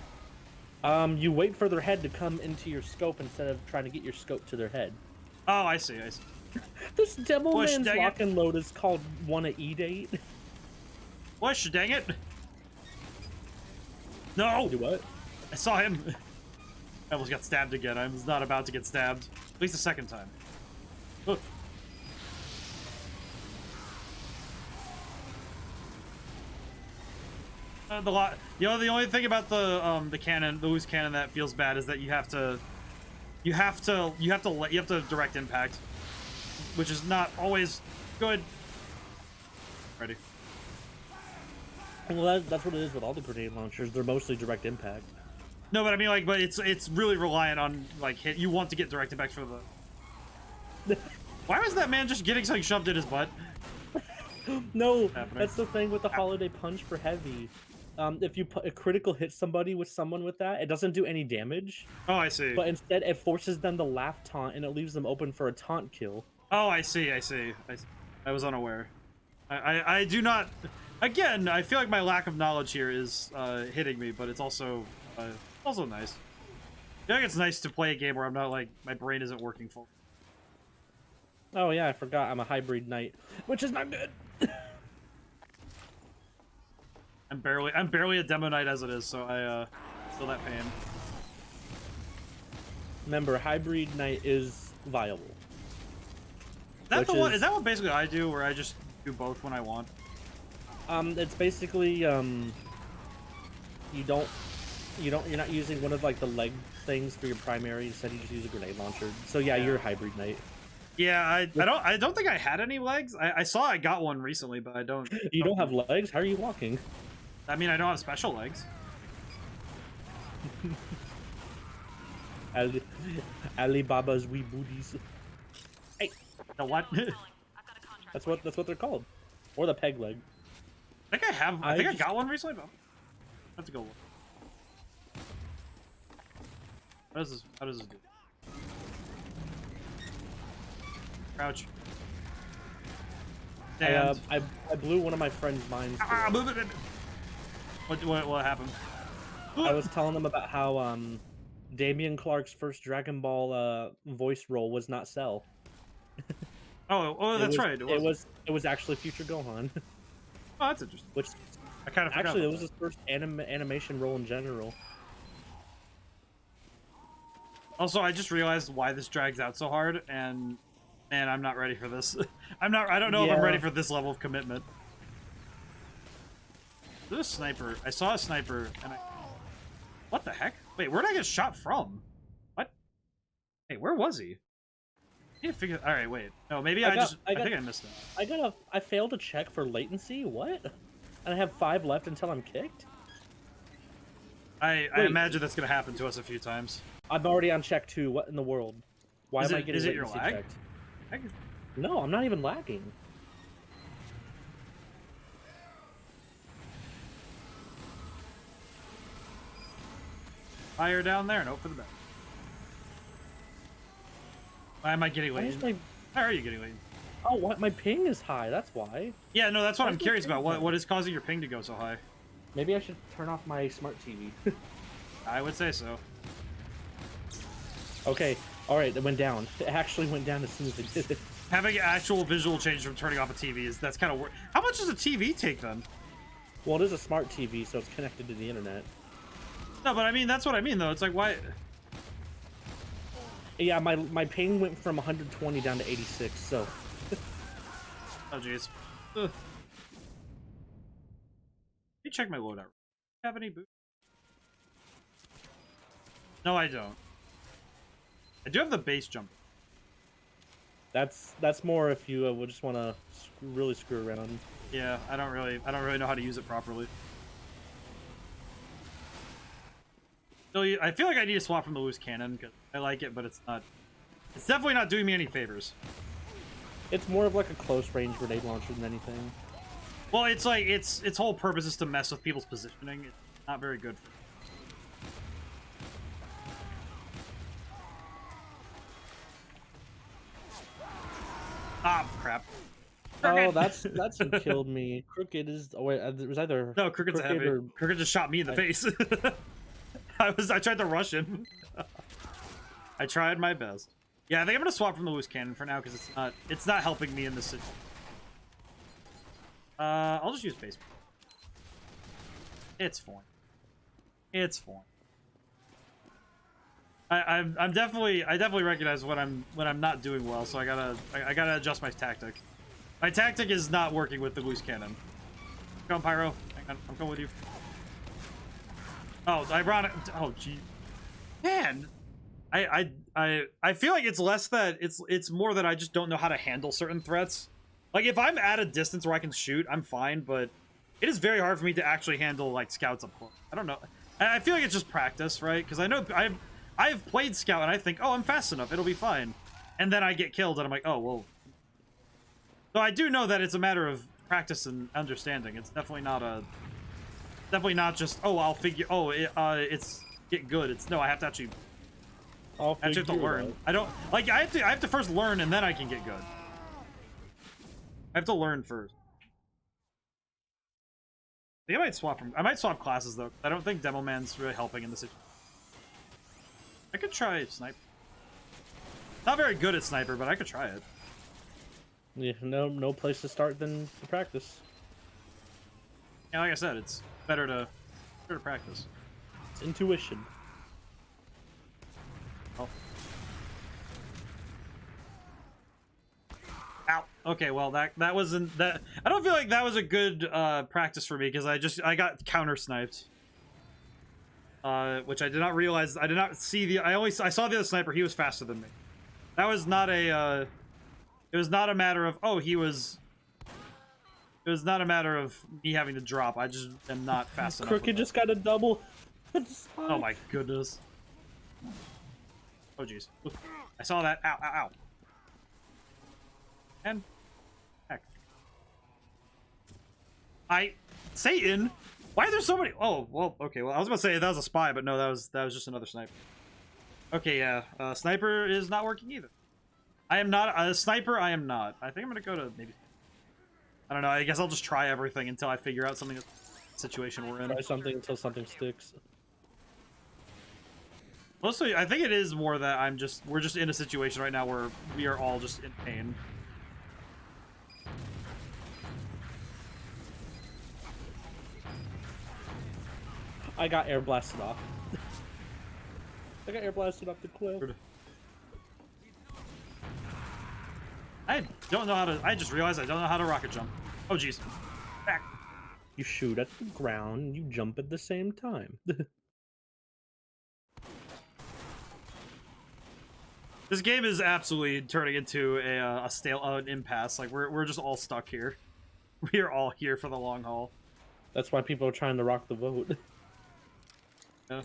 You wait for their head to come into your scope instead of trying to get your scope to their head. Oh, I see. This demo man's lock and load is called Wanna E-Date. Push, dang it! No! Do what? I saw him. I almost got stabbed again. I was not about to get stabbed. At least the second time. Look. The only thing about the cannon, the loose cannon that feels bad is that you have to direct impact, which is not always good. Ready. Well, that's what it is with all the grenade launchers. They're mostly direct impact. No, but I mean, like, but it's really reliant on like hit. You want to get direct impact for the. Why was that man just getting something shoved in his butt? No, that's the thing with the holiday punch for heavy. If you put a critical hit somebody with someone with that, it doesn't do any damage. Oh, I see. But instead, it forces them to laugh taunt, and it leaves them open for a taunt kill. Oh, I see. I was unaware. I do not. Again, I feel like my lack of knowledge here is hitting me, but it's also nice. I feel like it's nice to play a game where I'm not like my brain isn't working full. Oh yeah, I forgot I'm a hybrid knight, which is not good. I'm barely a demo knight as it is, so I feel that pain. Remember, hybrid knight is viable. Is that what basically I do, where I just do both when I want? It's basically you're not using one of like the leg things for your primary. Instead, you just use a grenade launcher. So yeah, you're a hybrid knight. Yeah, I don't think I had any legs. I saw I got one recently, but I don't. You don't have legs? How are you walking? I mean, I don't have special legs. Alibaba's wee booties. Hey, The what? that's what they're called, or the peg leg. I think I got one recently, but that's a good one. How does this do? Crouch. Stand. I blew one of my friend's minds. What happened? I was telling them about how Damian Clark's first Dragon Ball voice role was not Cell. Oh, that's right. It was actually Future Gohan. Oh, that's interesting. Which I kind of forgot. Actually, it was his first animation role in general. Also, I just realized why this drags out so hard, and man, I'm not ready for this. I don't know if I'm ready for this level of commitment. There's a sniper. I saw a sniper, and what the heck? Wait, where did I get shot from? What? Hey, where was he? I can't figure. All right, wait. No, maybe I think I missed him. I failed to check for latency. What? And I have 5 left until I'm kicked. I imagine that's gonna happen to us a few times. I'm already on check 2. What in the world? Why am I getting latency your lag? checked? No, I'm not even lagging. Fire down there and hope for the best. Why am I getting late? How are you getting late? Oh, what? My ping is high. That's why. Yeah, no, that's what I'm curious about. What is causing your ping to go so high? Maybe I should turn off my smart TV. I would say so. Okay, all right, it went down. It actually went down as soon as it did it. Having actual visual change from turning off a TV that's kind of weird. How much does a TV take then? Well, it is a smart TV, so it's connected to the internet. No, but I mean, that's what I mean, though. It's like, why? Yeah, my ping went from 120 down to 86, so... Oh, jeez. Let me check my loadout. Have any boots? No, I don't. I do have the base jump. That's more if you would just want to really screw around. Yeah, I don't really know how to use it properly. So I feel like I need to swap from the loose cannon because I like it, but it's not. It's definitely not doing me any favors. It's more of like a close range grenade launcher than anything. Well, it's like its whole purpose is to mess with people's positioning. It's not very good for. Ah, crap. Oh, that's who killed me. Crooked is. Oh wait, it was either. No, Crooked's a heavy. Crooked just shot me in the face. I tried to rush him. I tried my best. Yeah, I think I'm gonna swap from the loose cannon for now because it's not helping me in this situation. I'll just use base. It's fine. It's fine. I definitely recognize when I'm not doing well, so I gotta adjust my tactic. My tactic is not working with the loose cannon. Come on, Pyro. Hang on, I'm going with you. Oh, ironic. Oh, gee, man. I feel like it's less that it's more that I just don't know how to handle certain threats. Like if I'm at a distance where I can shoot, I'm fine, but it is very hard for me to actually handle like scouts up close. I don't know. I feel like it's just practice, right? Because I know I've played scout and I think, oh, I'm fast enough, it'll be fine, and then I get killed and I'm like, oh well. So I do know that it's a matter of practice and understanding. It's definitely not just I'll figure it's get good. It's no, I have to actually have to learn. I don't like I have to first learn and then I can get good. I have to learn first. I think I might swap classes though. I don't think Demo Man's really helping in this situation. I could try sniper. Not very good at sniper, but I could try it. Yeah, no place to start than to practice. Yeah, like I said, it's better to practice. It's intuition. Oh. Ow. Okay, well that wasn't that. I don't feel like that was a good practice for me because I got counter sniped. Which I did not realize. I did not see the. I saw the other sniper. He was faster than me. That was not a. It was not a matter of it It was not a matter of me having to drop. I just am not fast enough. Crooked just got a double. Oh my goodness. Oh jeez. I saw that. Ow, ow, ow. And heck. Satan? Why are there so many? Oh, well, okay. Well, I was about to say that was a spy, but no, that was just another sniper. Okay, yeah. Sniper is not working either. I am not a sniper. I am not. I think I'm gonna go to maybe. I don't know. I guess I'll just try everything until I figure out something. Situation we're in. Try something until something sticks. Mostly, I think it is more that we're just in a situation right now where we are all just in pain. I got air blasted off. I got air blasted off the cliff. I don't know how to. I just realized I don't know how to rocket jump. Oh jeez. Back. You shoot at the ground and you jump at the same time. This game is absolutely turning into a an impasse. Like we're just all stuck here. We are all here for the long haul. That's why people are trying to rock the vote. Yeah.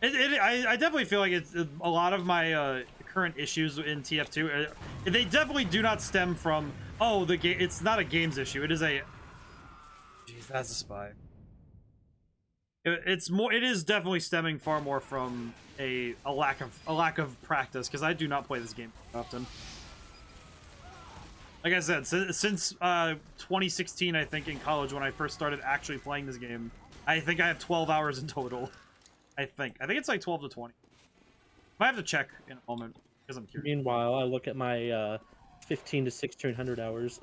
I definitely feel like it's a lot of my current issues in TF2. They definitely do not stem from the game. It's not a games issue. It is a. Jeez, that's a spy. It's more. It is definitely stemming far more from a lack of practice, because I do not play this game often. Like I said, since 2016, I think in college when I first started actually playing this game, I think I have 12 hours in total. I think it's like 12 to 20. I have to check in a moment because I'm curious. Meanwhile, I look at my 15 to 1600 hours.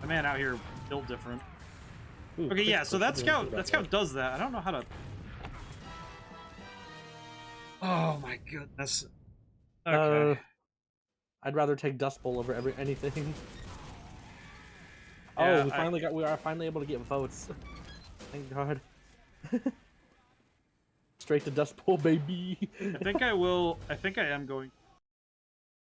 My man out here built different. Ooh, Okay, yeah, so that scout does that. I don't know how to. Oh my goodness. Okay. I'd rather take Dust Bowl over anything. Yeah, we are finally able to get votes. Thank God. Straight to Dust Bowl, baby. I think I am going.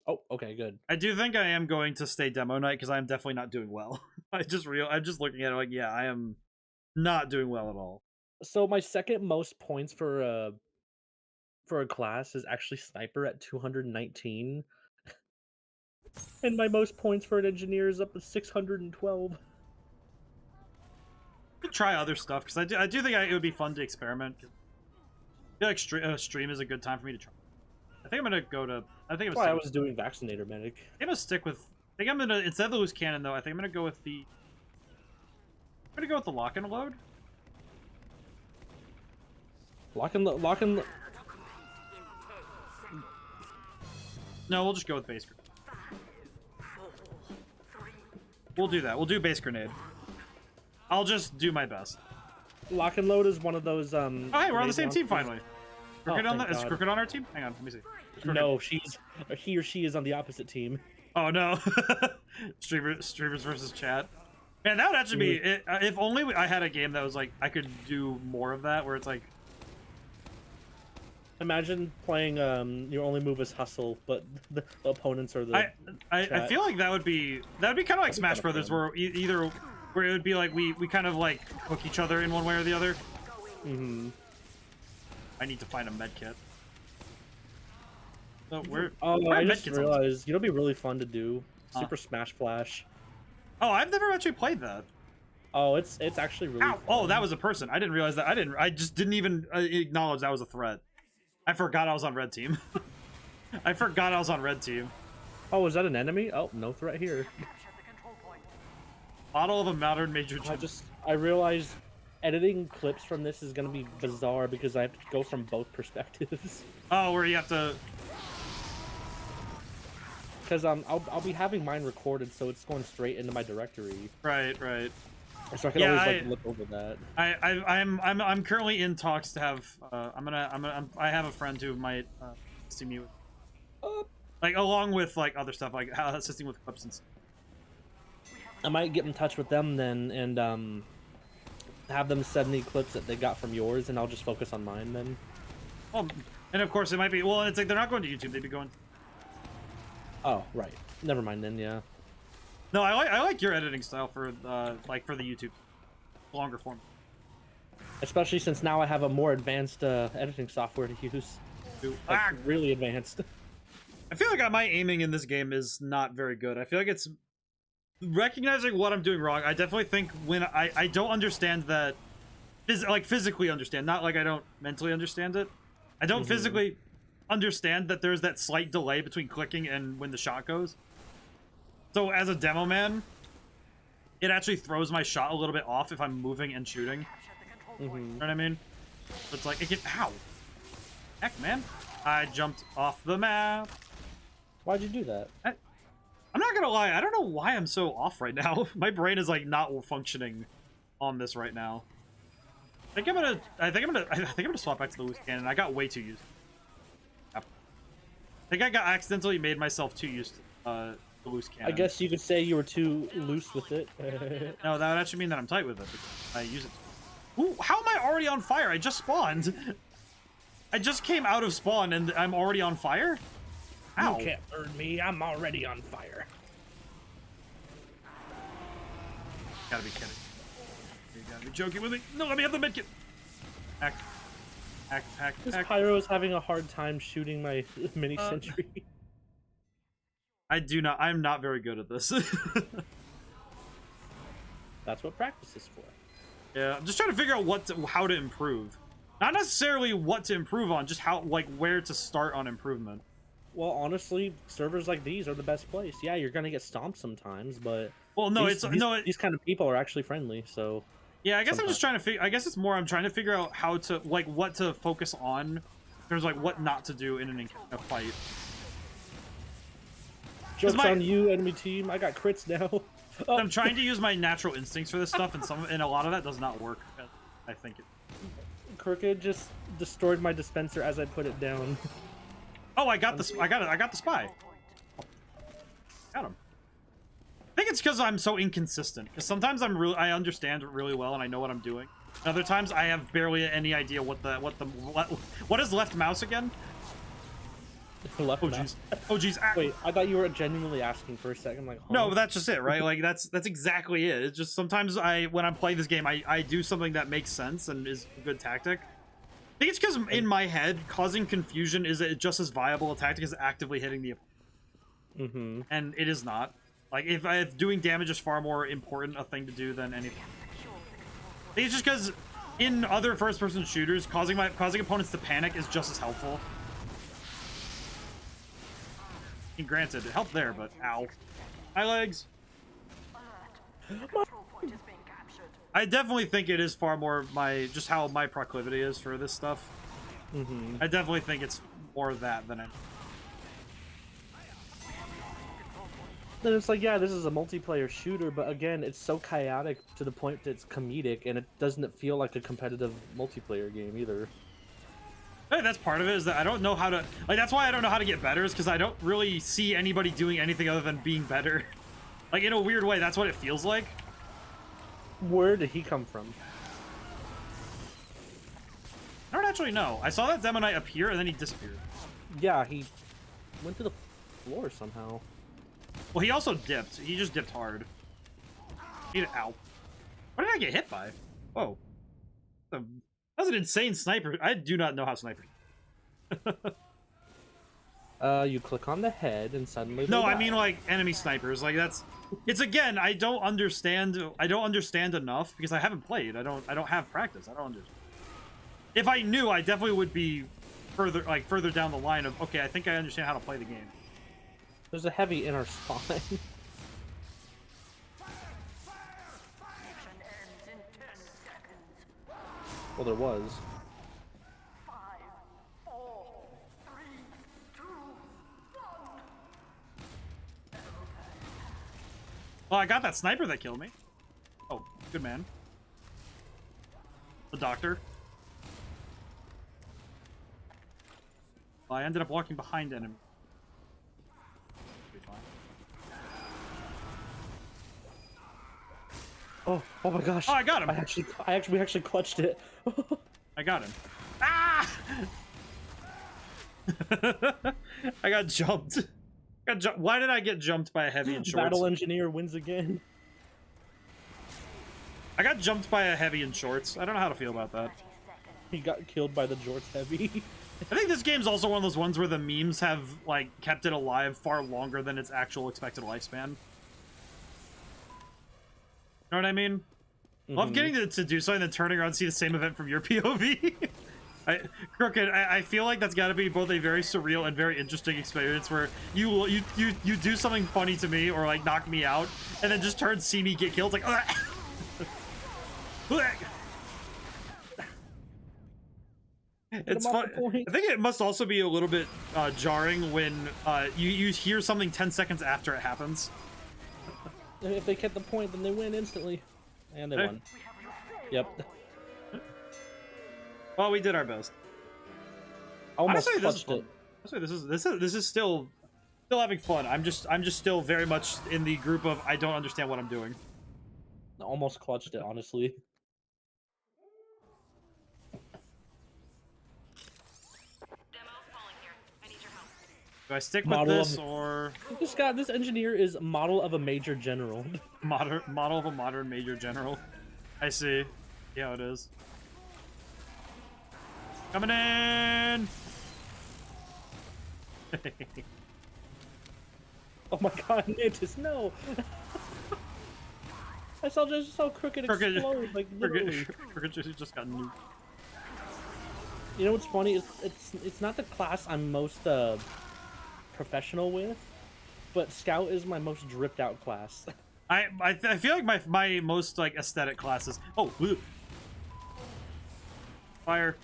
Oh, okay, good. I do think I am going to stay demo night because I am definitely not doing well. I'm just looking at it like, yeah, I am not doing well at all. So my second most points for a class is actually Sniper at 219. And my most points for an engineer is up to 612. I could try other stuff because I do think it would be fun to experiment. I feel like stream is a good time for me to try. I think I'm gonna go to. That's why I was doing Vaccinator Medic. I'm gonna stick with. I think I'm gonna, instead of the loose cannon though, I think I'm gonna go with the. I'm gonna go with the lock and load. Lock and. No, we'll just go with base grenade. We'll do that. We'll do base grenade. I'll just do my best. Lock and load is one of those. Oh, hey, we're on the same team finally. Crooked Oh, on thank is God. Crooked on our team? Hang on, let me see. No, he or she is on the opposite team. Oh no. Streamers versus chat. Man, that would actually be it. If only I had a game that was like I could do more of that, where it's like. Imagine playing your only move is hustle, but the opponents are the. I feel like that would be kind of like Smash Brothers, where either where it would be like we kind of like hook each other in one way or the other. Mm-hmm. I need to find a med kit. So where? I just realized, be really fun to do Super Smash Flash. Oh, I've never actually played that. Oh, it's actually really. Ow! Fun. Oh, that was a person. I didn't realize that. I just didn't even acknowledge that was a threat. I forgot I was on red team. I forgot I was on red team. Oh, is that an enemy? Oh, no threat here. Model of a modern major. I realized editing clips from this is gonna be bizarre because I have to go from both perspectives. Oh, where you have to. Because I'll be having mine recorded, so it's going straight into my directory. Right. So I can always look over that. I'm currently in talks to have. I have a friend who might see me with, like, along with like other stuff, like assisting with clips and stuff. I might get in touch with them then and have them send me clips that they got from yours, and I'll just focus on mine then. Well, and of course it might be. Well, it's like they're not going to YouTube; they'd be going. Oh, right. Never mind then. Yeah. No, I like your editing style for like for the YouTube longer form. Especially since now I have a more advanced editing software to use. Like, really advanced. I feel like my aiming in this game is not very good. I feel like it's recognizing what I'm doing wrong. I definitely think when I don't understand that, like physically understand, not like I don't mentally understand it. I don't physically understand that there's that slight delay between clicking and when the shot goes. So as a demo man, it actually throws my shot a little bit off if I'm moving and shooting. You know what I mean? So it's like, it can, ow. Heck, man. I jumped off the map. Why'd you do that? I'm not gonna lie, I don't know why I'm so off right now. My brain is like not functioning on this right now. I think I'm gonna swap back to the loose cannon. I got way too used. Yep. I think I accidentally made myself too used to the loose cannon. I guess you could say you were too loose with it. No, that would actually mean that I'm tight with it because I use it. Ooh, how am I already on fire? I just spawned. I just came out of spawn and I'm already on fire? Ow. You can't burn me. I'm already on fire. Gotta be kidding. You gotta be joking with me. No, let me have the medkit. Hack. Hack, hack, This hack. pyro is having a hard time shooting my mini sentry. I'm not very good at this. That's what practice is for. Yeah, I'm just trying to figure out how to improve. Not necessarily what to improve on, just how, like, where to start on improvement. Well, honestly, servers like these are the best place. Yeah, you're gonna get stomped sometimes, but Well, no, these kind of people are actually friendly. So yeah, I guess I'm just trying to figure. I guess it's more I'm trying to figure out how to, like, what to focus on. There's like what not to do in a fight. Joke's on you, enemy team. I got crits now. Oh. I'm trying to use my natural instincts for this stuff, and a lot of that does not work. I think. Crooked just destroyed my dispenser as I put it down. Oh, I got the spy. Got him. I think it's because I'm so inconsistent. Because sometimes I understand it really well and I know what I'm doing. And other times I have barely any idea what is left mouse again? Left Oh mouse. jeez. Oh jeez. Wait, I thought you were genuinely asking for a second. Like, huh? No, but that's just it, right? Like that's exactly it. It's just sometimes when I'm playing this game, I do something that makes sense and is a good tactic. I think it's because in my head, causing confusion is just as viable a tactic as actively hitting the opponent. And it is not. Like, if doing damage is far more important a thing to do than anything. I think it's just because in other first-person shooters, causing opponents to panic is just as helpful. And granted, it helped there, but ow. My legs. I definitely think it is far more just how my proclivity is for this stuff. I definitely think it's more of that than anything. Then it's like, yeah, this is a multiplayer shooter, but again, it's so chaotic to the point that it's comedic, and it doesn't feel like a competitive multiplayer game either. I think that's part of it, is that I don't know how to... Like, that's why I don't know how to get better, is because I don't really see anybody doing anything other than being better. Like, in a weird way, that's what it feels like. Where did he come from? I don't actually know. I saw that Demo Knight appear, and then he disappeared. Yeah, he went to the floor somehow. Well, he also dipped. He just dipped hard. Ow. What did I get hit by? Whoa. That was an insane sniper. I do not know how snipers... You click on the head and suddenly... No, I mean, like, enemy snipers. Like, that's... It's, again, I don't understand enough because I haven't played. I don't have practice. I don't understand. If I knew, I definitely would be further down the line of, okay, I think I understand how to play the game. There's a heavy in our spawn. Well, there was. 5, 4, 3, 2, 1. Well, I got that sniper that killed me. Oh, good man. The doctor. Well, I ended up walking behind enemy. Oh my gosh! Oh, I got him. We actually clutched it. I got him. Ah! I got jumped. Why did I get jumped by a heavy in shorts? Battle engineer wins again. I got jumped by a heavy in shorts. I don't know how to feel about that. He got killed by the jorts heavy. I think this game's also one of those ones where the memes have, like, kept it alive far longer than its actual expected lifespan. You know what I mean? Love getting to do something and then turning around and see the same event from your POV. Crooked, I feel like that's got to be both a very surreal and very interesting experience where you do something funny to me or like knock me out and then just turn see me get killed like it's fun. I think it must also be a little bit jarring when you hear something 10 seconds after it happens. If they get the point, then they win instantly. And they won. Yep. Well, we did our best. Almost Honestly, clutched it. This is still having fun. I'm just still very much in the group of I don't understand what I'm doing. Almost clutched it, honestly. Do I stick with this or This engineer is model of a major general. model of a modern major general? I see. Yeah, it is. Coming in. Oh my god, Mantis, no! I saw Crooked explode, like literally. Crooked just got nuked. You know what's funny? It's not the class I'm most professional with, but Scout is my most dripped out class. I feel like my most like aesthetic classes. Oh, blue. Fire.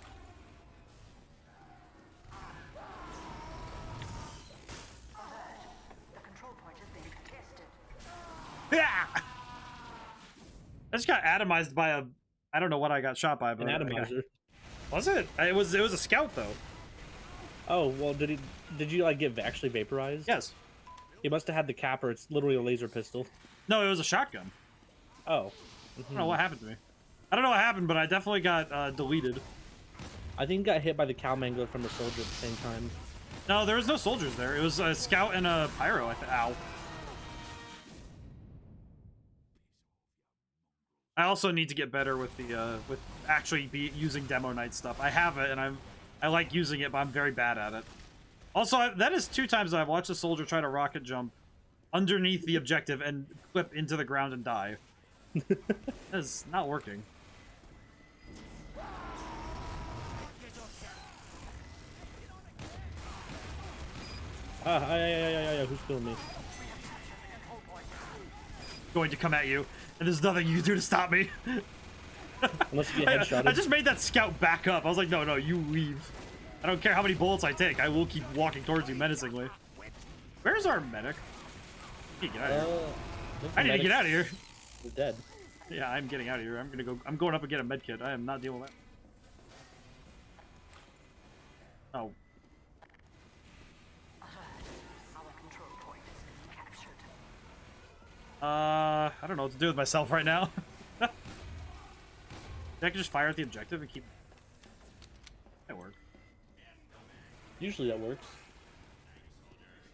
Yeah. I just got atomized by a. I don't know what I got shot by, but an atomizer. Was it? It was a scout though. Oh well, did you like get actually vaporized? Yes. He must have had the capper. It's literally a laser pistol. No, it was a shotgun. Oh. I don't know what happened to me. I don't know what happened, but I definitely got deleted. I think he got hit by the cow mangler from the soldier at the same time. No, there was no soldiers there. It was a scout and a pyro. Ow. I also need to get better with the with actually using demo night stuff. I have it and I like using it, but I'm very bad at it. Also, that is 2 times that I've watched a soldier try to rocket jump underneath the objective and flip into the ground and die. That is not working. Who's killing me? Going to come at you, and there's nothing you can do to stop me. Unless you get headshotted. I just made that scout back up. I was like, no, you leave. I don't care how many bullets I take. I will keep walking towards you menacingly. Where's our medic? I need to get out of here. I need to get out of here. You're dead. Yeah, I'm getting out of here. I'm going up and get a med kit. I am not dealing with that. Oh. I don't know what to do with myself right now. I can just fire at the objective and keep. That work. Usually that works.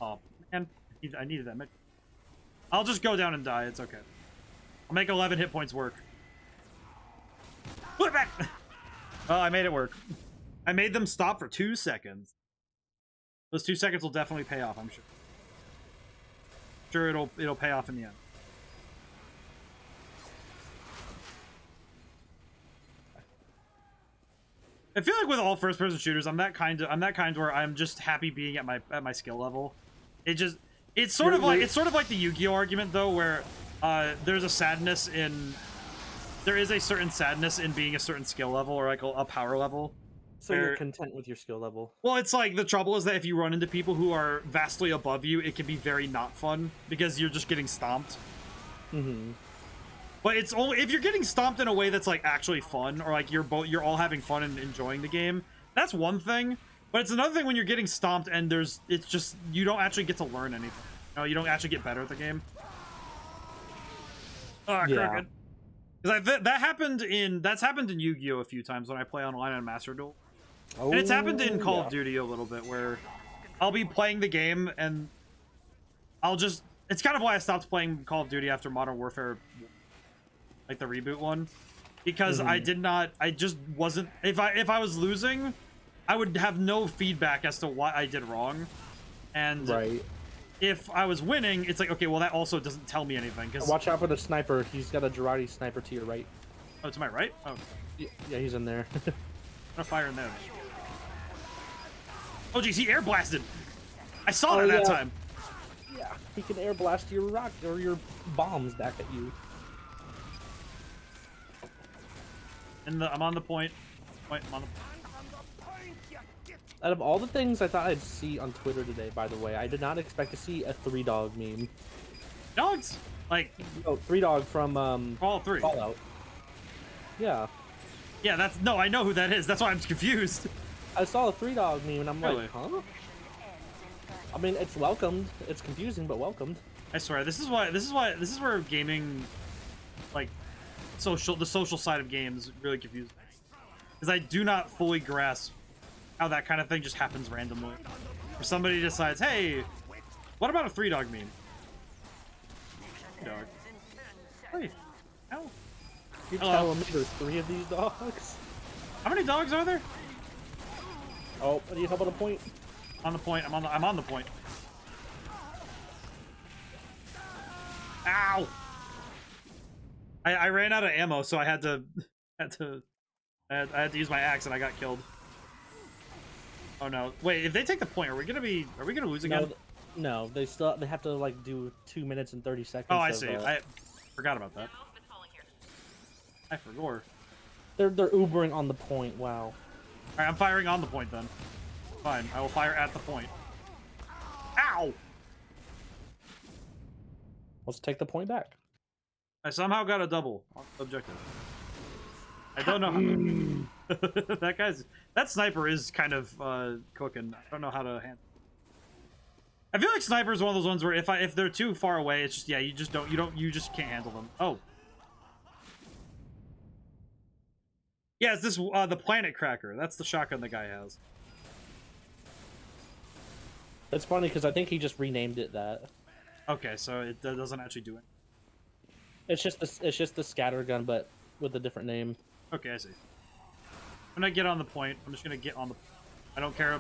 Oh man, I needed that med. I'll just go down and die. It's okay. I'll make 11 hit points work. Put it back. Oh, I made it work. I made them stop for 2 seconds. Those 2 seconds will definitely pay off. I'm sure. Sure, it'll pay off in the end. I feel like with all first-person shooters, I'm that kind where I'm just happy being at my skill level. It's sort of like the Yu-Gi-Oh argument though, where there is a certain sadness in being a certain skill level or like a power level. So you're content with your skill level. Well, it's like the trouble is that if you run into people who are vastly above you, it can be very not fun because you're just getting stomped. Mm-hmm. But it's only if you're getting stomped in a way that's like actually fun, or like you're all having fun and enjoying the game. That's one thing. But it's another thing when you're getting stomped and it's just you don't actually get to learn anything. You don't actually get better at the game. Oh, yeah. Because that's happened in Yu-Gi-Oh a few times when I play online on Master Duel. Oh, and it's happened in Call of Duty a little bit where I'll be playing the game and I'll just. It's kind of why I stopped playing Call of Duty after Modern Warfare, like the reboot one, because I just wasn't. If I was losing, I would have no feedback as to what I did wrong, and if I was winning, it's like, okay, well that also doesn't tell me anything. Cause watch out for the sniper. He's got a Girardi sniper to your right. Oh, to my right? Oh, yeah, he's in there. I'm gonna fire in there. Oh geez, he air blasted. I saw it that time. Yeah, he can air blast your rock or your bombs back at you. And I'm on the point. Wait, I'm on the point. Out of all the things I thought I'd see on Twitter today, by the way, I did not expect to see a 3-dog meme. Dogs? Like... Oh, 3-dog from, All 3. Fallout. Yeah. Yeah, that's... No, I know who that is. That's why I'm confused. I saw a 3-dog meme and I'm Really? like, huh? I mean, it's welcomed. It's confusing, but welcomed. I swear, this is where gaming, like, the social side of games really confuses me. Because I do not fully grasp how that kind of thing just happens randomly. Or somebody decides, hey, what about a 3-dog meme? 3-dog. Hey, ow. You're telling me there's 3 of these dogs? How many dogs are there? Oh, I need help on the point. On the point. I'm on the point. Ow! I ran out of ammo, so I had to use my axe, and I got killed. Oh no! Wait, if they take the point, are we gonna lose again? No, they have to like do 2 minutes and 30 seconds. Oh, I see. I forgot about that. I forgot. They're Ubering on the point. Wow. All right, I'm firing on the point then. Fine, I will fire at the point. Ow! Let's take the point back. I somehow got a double objective. I don't know how that sniper is kind of cooking. I don't know how to handle. I feel like sniper is one of those ones where if they're too far away, it's just you just can't handle them. Oh. Yeah, it's this the Planet Cracker. That's the shotgun the guy has. It's funny because I think he just renamed it that. Okay, so it doesn't actually do it. It's just the scatter gun, but with a different name. Okay, I see. I'm gonna get on the point. I'm just gonna get on the. I don't care.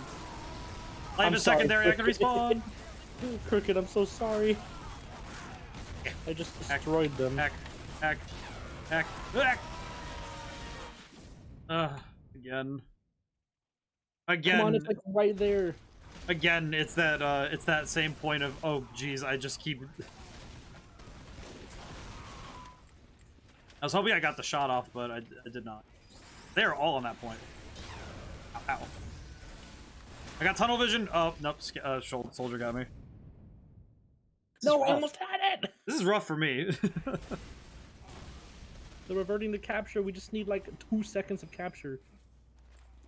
Life is secondary. I can respawn. Crooked, I'm so sorry. I just destroyed them. Hack. Again. Come on, it's like right there. Again, it's that same point of, oh geez, I just keep. I was hoping I got the shot off, but I did not. They are all on that point. Ow, ow. I got tunnel vision. Oh nope, soldier got me. No, I almost had it. This is rough for me. They're reverting to capture. We just need like 2 seconds of capture.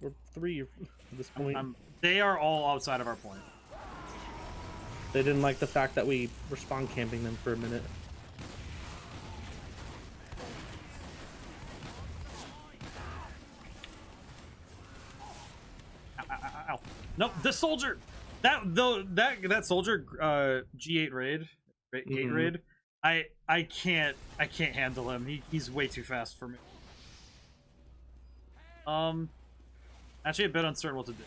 Or 3 at this point. They are all outside of our point. They didn't like the fact that we were spawn camping them for a minute. Ow. Nope, this soldier. That soldier G8 raid, gate raid. I can't handle him. He's way too fast for me. Actually a bit uncertain what to do.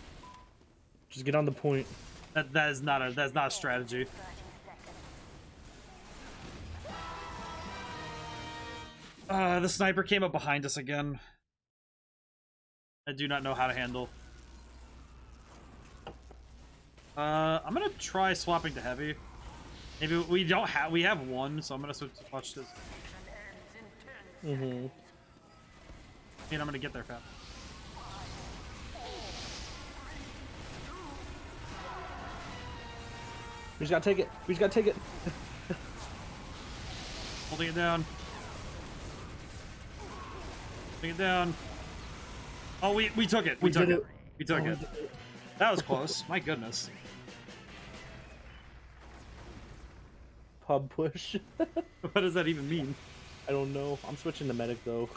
Just get on the point. That's not a strategy. The sniper came up behind us again. I do not know how to handle. I'm gonna try swapping to heavy. Maybe we have one, so I'm gonna watch this. Mm-hmm. And I'm gonna get there fast. We just gotta take it. We just gotta take it. Holding it down. Holding it down. Oh, we took it. We took it. We took it. That was close. My goodness. Pub push. What does that even mean? I don't know. I'm switching to medic though.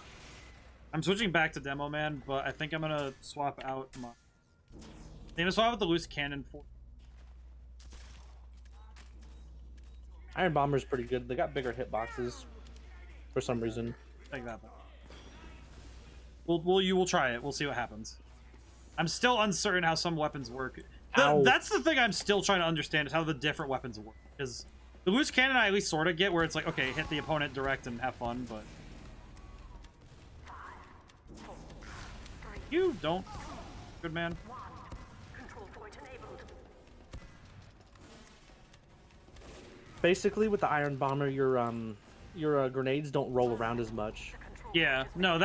I'm switching back to demo man, but I think I'm gonna swap out my. I'm gonna swap out the loose cannon for. Iron Bomber's pretty good. They got bigger hitboxes for some reason. Take that. You will try it. We'll see what happens. I'm still uncertain how some weapons work. That's the thing I'm still trying to understand is how the different weapons work. Because the loose cannon I at least sort of get where it's like, okay, hit the opponent direct and have fun, but... You don't. Good man. Basically, with the Iron Bomber, your grenades don't roll around as much. Yeah, no,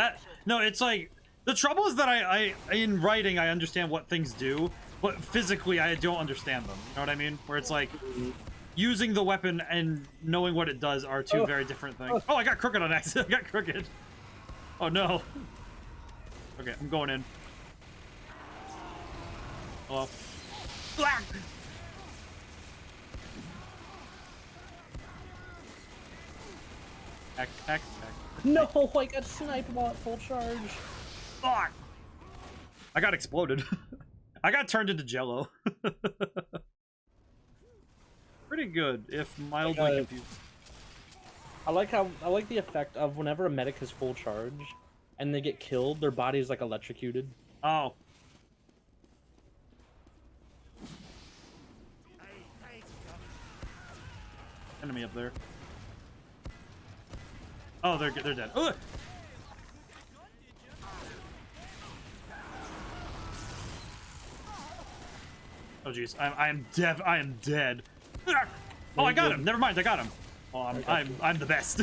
it's like, the trouble is that I in writing, I understand what things do, but physically, I don't understand them. You know what I mean? Where it's like, using the weapon and knowing what it does are two very different things. Oh, I got crooked on accident. I got crooked. Oh, no. Okay, I'm going in. Hello. Black! Heck. No, I got sniped while at full charge. Fuck! I got exploded. I got turned into jello. Pretty good, if mildly confused. I like the effect of whenever a medic has full charge and they get killed, their body is like electrocuted. Oh. Enemy up there. Oh, they're dead. Ugh! Oh jeez, I am dead. Oh, I got him. Never mind, I got him. Oh, I'm the best.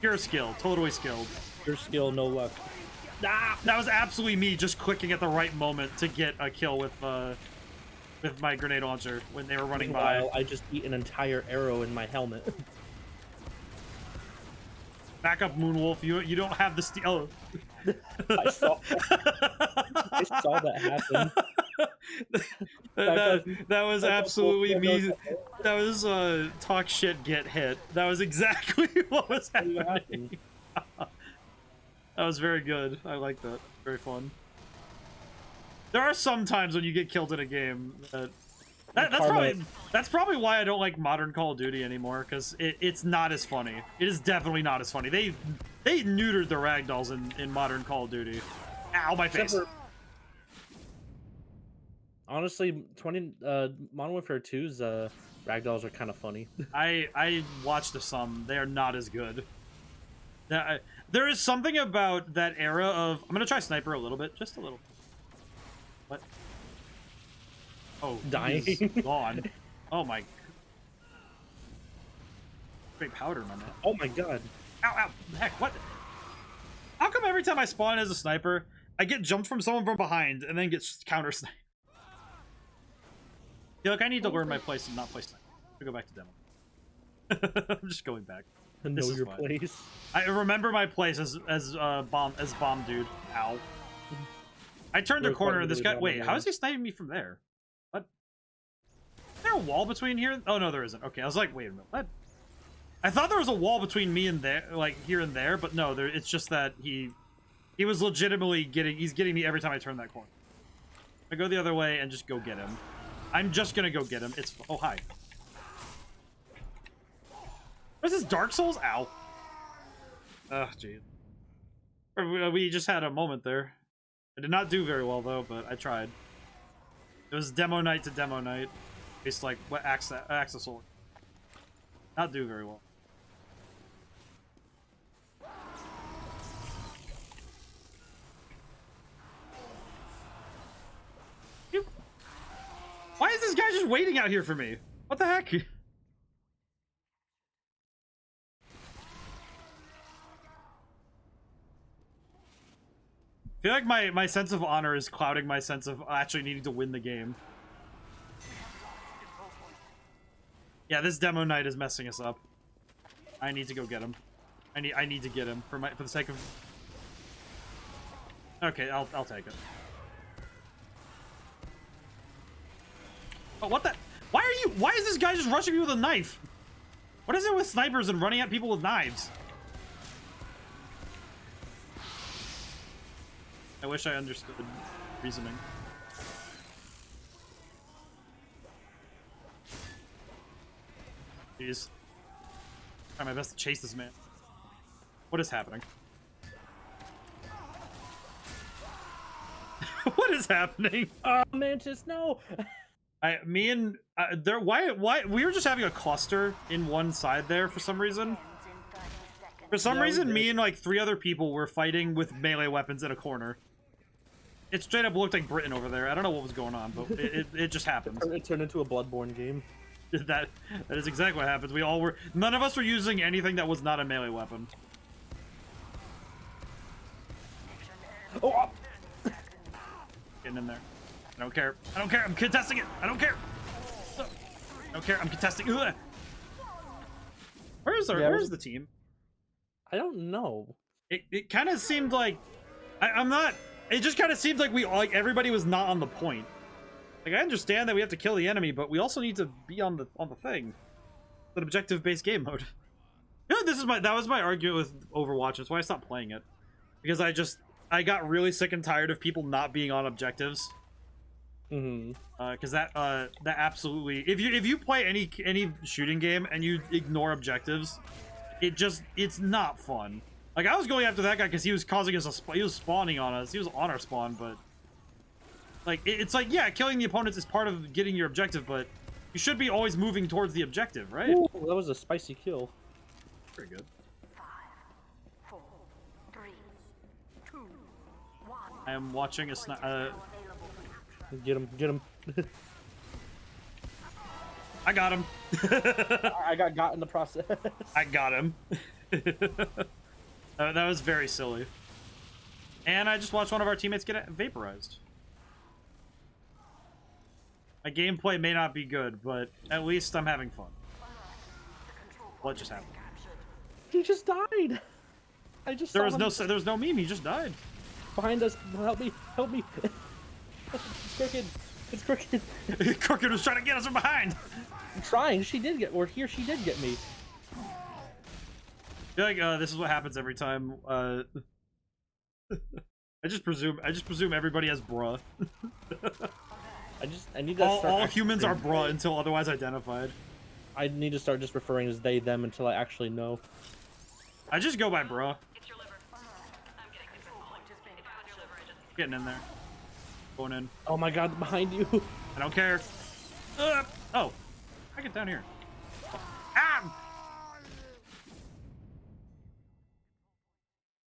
Pure skill, totally skilled. Pure skill, no luck. Ah, that was absolutely me just clicking at the right moment to get a kill with my grenade launcher when they were running by. I just eat an entire arrow in my helmet. Back up, Moonwolf. You don't have the steel. Oh. I saw that happen. that was absolutely me. That was talk shit, get hit. That was exactly what was happening. That was very good. I like that. Very fun. There are some times when you get killed in a game that's probably why I don't like modern Call of Duty anymore, because it's not as funny. It is definitely not as funny. They neutered the ragdolls in modern Call of Duty. Ow, my face. Honestly, Modern Warfare 2's ragdolls are kind of funny. I watched some. They are not as good. There is something about that era of... I'm gonna try sniper a little bit, just a little. What? Oh, dying. Gone. Oh my. Great powder, my man. Oh my god. Ow, heck, what? How come every time I spawn as a sniper, I get jumped from someone from behind and then get counter sniped? I feel like I need to learn my place and not play sniper. I go back to demo. I'm just going back. Know your place. I remember my place as bomb dude. Ow. I turned a corner and this guy. Wait, how is he sniping me from there? What? Is there a wall between here? Oh no, there isn't. Okay, I was like, wait a minute. What? I thought there was a wall between me and there, like here and there, but no, it's just that he was legitimately getting me every time I turn that corner. I go the other way and just go get him. I'm just gonna go get him. It's oh hi. What is this, Dark Souls? Ow. Ugh, jeez. We just had a moment there. I did not do very well though, but I tried. It was demo night to demo night. It's like what axe sword. Not do very well. Why is this guy just waiting out here for me? What the heck? I feel like my sense of honor is clouding my sense of actually needing to win the game. Yeah, this demo night is messing us up. I need to go get him. I need to get him for the sake of... Okay, I'll take it. Oh, what the... Why is this guy just rushing me with a knife? What is it with snipers and running at people with knives? I wish I understood reasoning. Jeez. Try my best to chase this man. What is happening? What is happening? Mantis, no! Why we were just having a cluster in one side there for some reason. For some reason, me and like 3 other people were fighting with melee weapons in a corner. It straight up looked like Britain over there. I don't know what was going on, but it just happened. It turned into a Bloodborne game. That is exactly what happens. None of us were using anything that was not a melee weapon. Oh! Getting in there. I don't care. I don't care. I'm contesting it. I don't care. I don't care. I'm contesting. Ugh. Where's the team? I don't know. It kind of seemed like I'm not. It just kind of seemed like everybody was not on the point. Like I understand that we have to kill the enemy, but we also need to be on the thing. An objective-based game mode. You know, that was my argument with Overwatch. That's why I stopped playing it, because I got really sick and tired of people not being on objectives. Because that absolutely, if you play any shooting game and you ignore objectives, it's not fun. Like I was going after that guy because he was causing us he was spawning on us. He was on our spawn, but like it's like, yeah, killing the opponents is part of getting your objective, but you should be always moving towards the objective, right? Ooh, that was a spicy kill. Pretty good. 5, 4, 3, 2, 1. I am watching a Get him. I got him. I got in the process. I got him. That was very silly. And I just watched one of our teammates get vaporized. My gameplay may not be good, but at least I'm having fun. What just happened? He just died. There was no meme. He just died. Behind us. Help me. It's crooked. It's crooked. Crooked was trying to get us from behind. I'm trying. She did get me. I feel like this is what happens every time. I just presume everybody has bruh. I need to all humans are bruh until otherwise identified. I need to start just referring as they them until I actually know. I just go by bruh. Getting in there. Going in. Oh my god, behind you. I don't care. Oh, I get down here. Ah!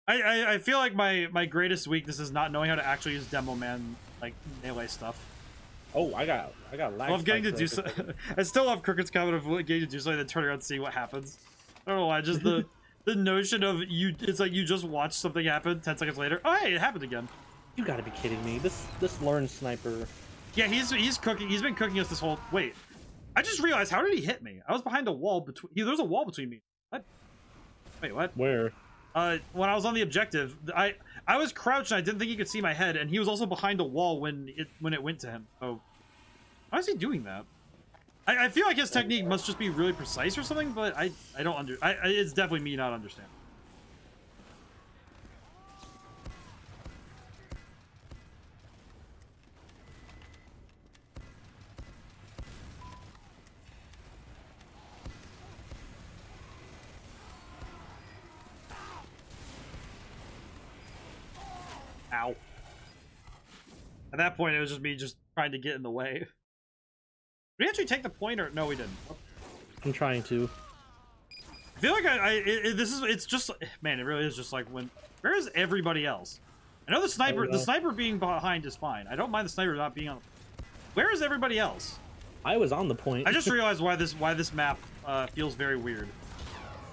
I feel like my greatest weakness is not knowing how to actually use Demo Man like melee stuff. Oh, I got lag. I love getting to do so. I still love Crooked's comment of getting to do something and then turn around and see what happens. I don't know why. Just the notion of it's like you just watch something happen 10 seconds later. Oh hey, it happened again. You gotta be kidding me. This learned sniper. Yeah, he's cooking. He's been cooking us this whole. Wait, I just realized, how did he hit me? I was behind a wall between. There's a wall between me. What? Wait, what? Where? When I was on the objective, I was crouched and I didn't think he could see my head, and he was also behind a wall when it went to him. Oh, how is he doing that? I feel like his technique must just be really precise or something, but I don't it's definitely me not understanding. Ow. At that point, it was just me trying to get in the way. Did we actually take the point, or no, we didn't? I'm trying to. I feel like it's just, man, it really is just like where is everybody else? I know the sniper being behind is fine. I don't mind the sniper not being on. Where is everybody else? I was on the point. I just realized why this map feels very weird.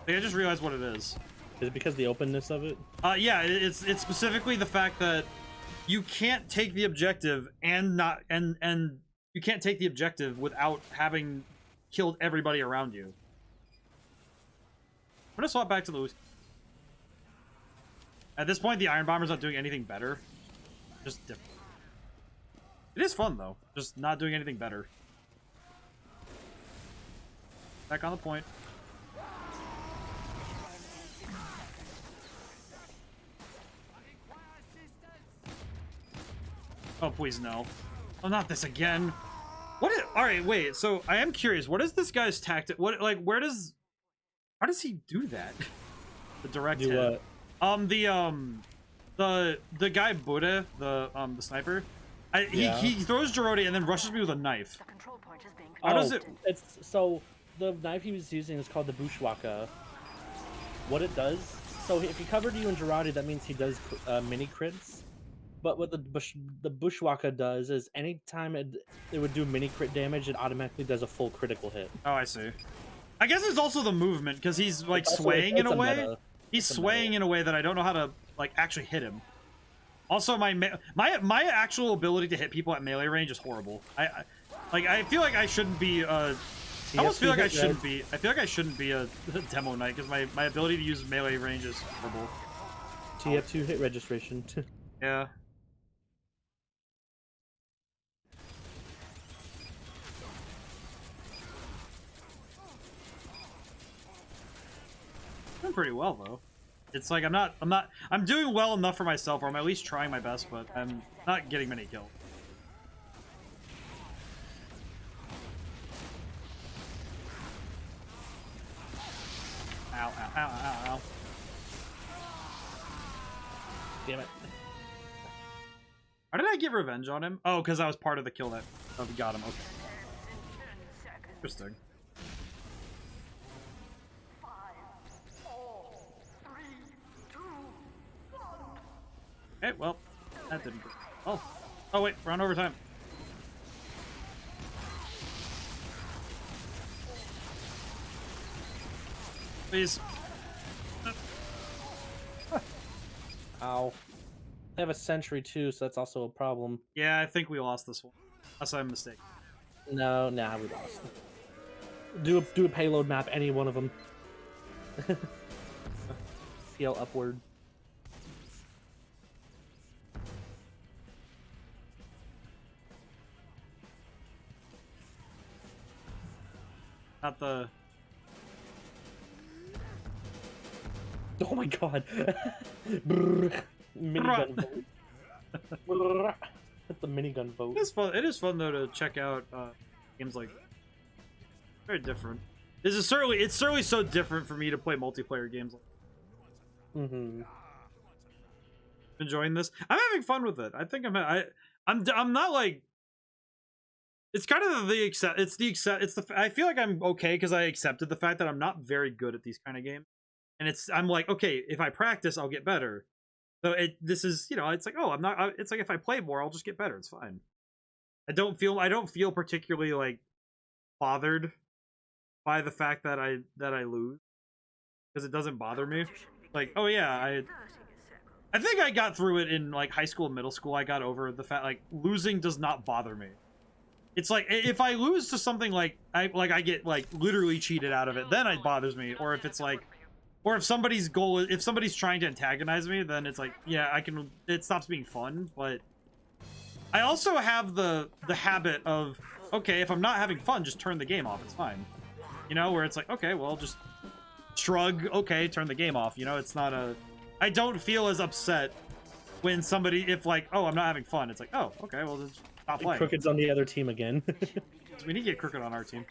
Like, I just realized what it is. Is it because of the openness of it? Yeah, it's specifically the fact that you can't take the objective and you can't take the objective without having killed everybody around you. I'm gonna swap back to Louis. At this point, the Iron Bomber's not doing anything better. Just different. It is fun though, just not doing anything better. Back on the point. Oh, please no. Oh, not this again. All right, wait. So I am curious. What is this guy's tactic? What like? How does he do that? The direct hit. What? The guy Buddha, the sniper. He throws Jirodi and then rushes me with a knife. The control point is being How does it? It's so the knife he was using is called the Bushwaka. What it does, so if he covered you in Jirodi, that means he does mini crits. But what the Bushwaka does is anytime it would do mini crit damage, it automatically does a full critical hit. Oh, I see. I guess it's also the movement because he's like swaying in a way. Meta. He's swaying in a way that I don't know how to like actually hit him. Also, my actual ability to hit people at melee range is horrible. I feel like I shouldn't be. I almost feel like I shouldn't be. I feel like I shouldn't be a demo knight because my ability to use melee range is horrible. TF2 hit registration. Yeah. Doing pretty well though. It's like I'm doing well enough for myself, or I'm at least trying my best, but I'm not getting many kills. Ow, ow, ow, ow, ow. Damn it. How did I get revenge on him? Oh, because I was part of the kill that got him. Okay. Interesting. 5, 4, 3, 2, 1. Okay, well, that didn't go. Oh wait, we're on overtime. Please. Ow. They have a sentry too, so that's also a problem. Yeah, I think we lost this one. Unless I'm mistaken. No, nah, we lost. Do a payload map, any one of them. Scale upward. Not the... Oh my god. Minigun vote. That's the minigun vote. It is fun. It is fun though to check out games like very different. It's certainly so different for me to play multiplayer games. Enjoying this. I'm having fun with it. I think I'm not like. It's kind of I feel like I'm okay because I accepted the fact that I'm not very good at these kind of games, and I'm like, okay, if I practice, I'll get better. So this is, you know, it's like, oh, it's like if I play more, I'll just get better. It's fine. I don't feel particularly like bothered by the fact that I lose, because it doesn't bother me. Like, oh yeah, I think I got through it in like high school and middle school. I got over the fact like losing does not bother me. It's like if I lose to something like I get like literally cheated out of it, then it bothers me. Or if it's like, or if somebody's trying to antagonize me, then it's like, yeah, it stops being fun. But I also have the habit of, okay, if I'm not having fun, just turn the game off. It's fine. You know, where it's like, okay, well, just shrug. Okay, turn the game off. You know, it's not I don't feel as upset when if like, oh, I'm not having fun. It's like, oh, okay, well, just stop playing. Crooked's on the other team again. We need to get Crooked on our team.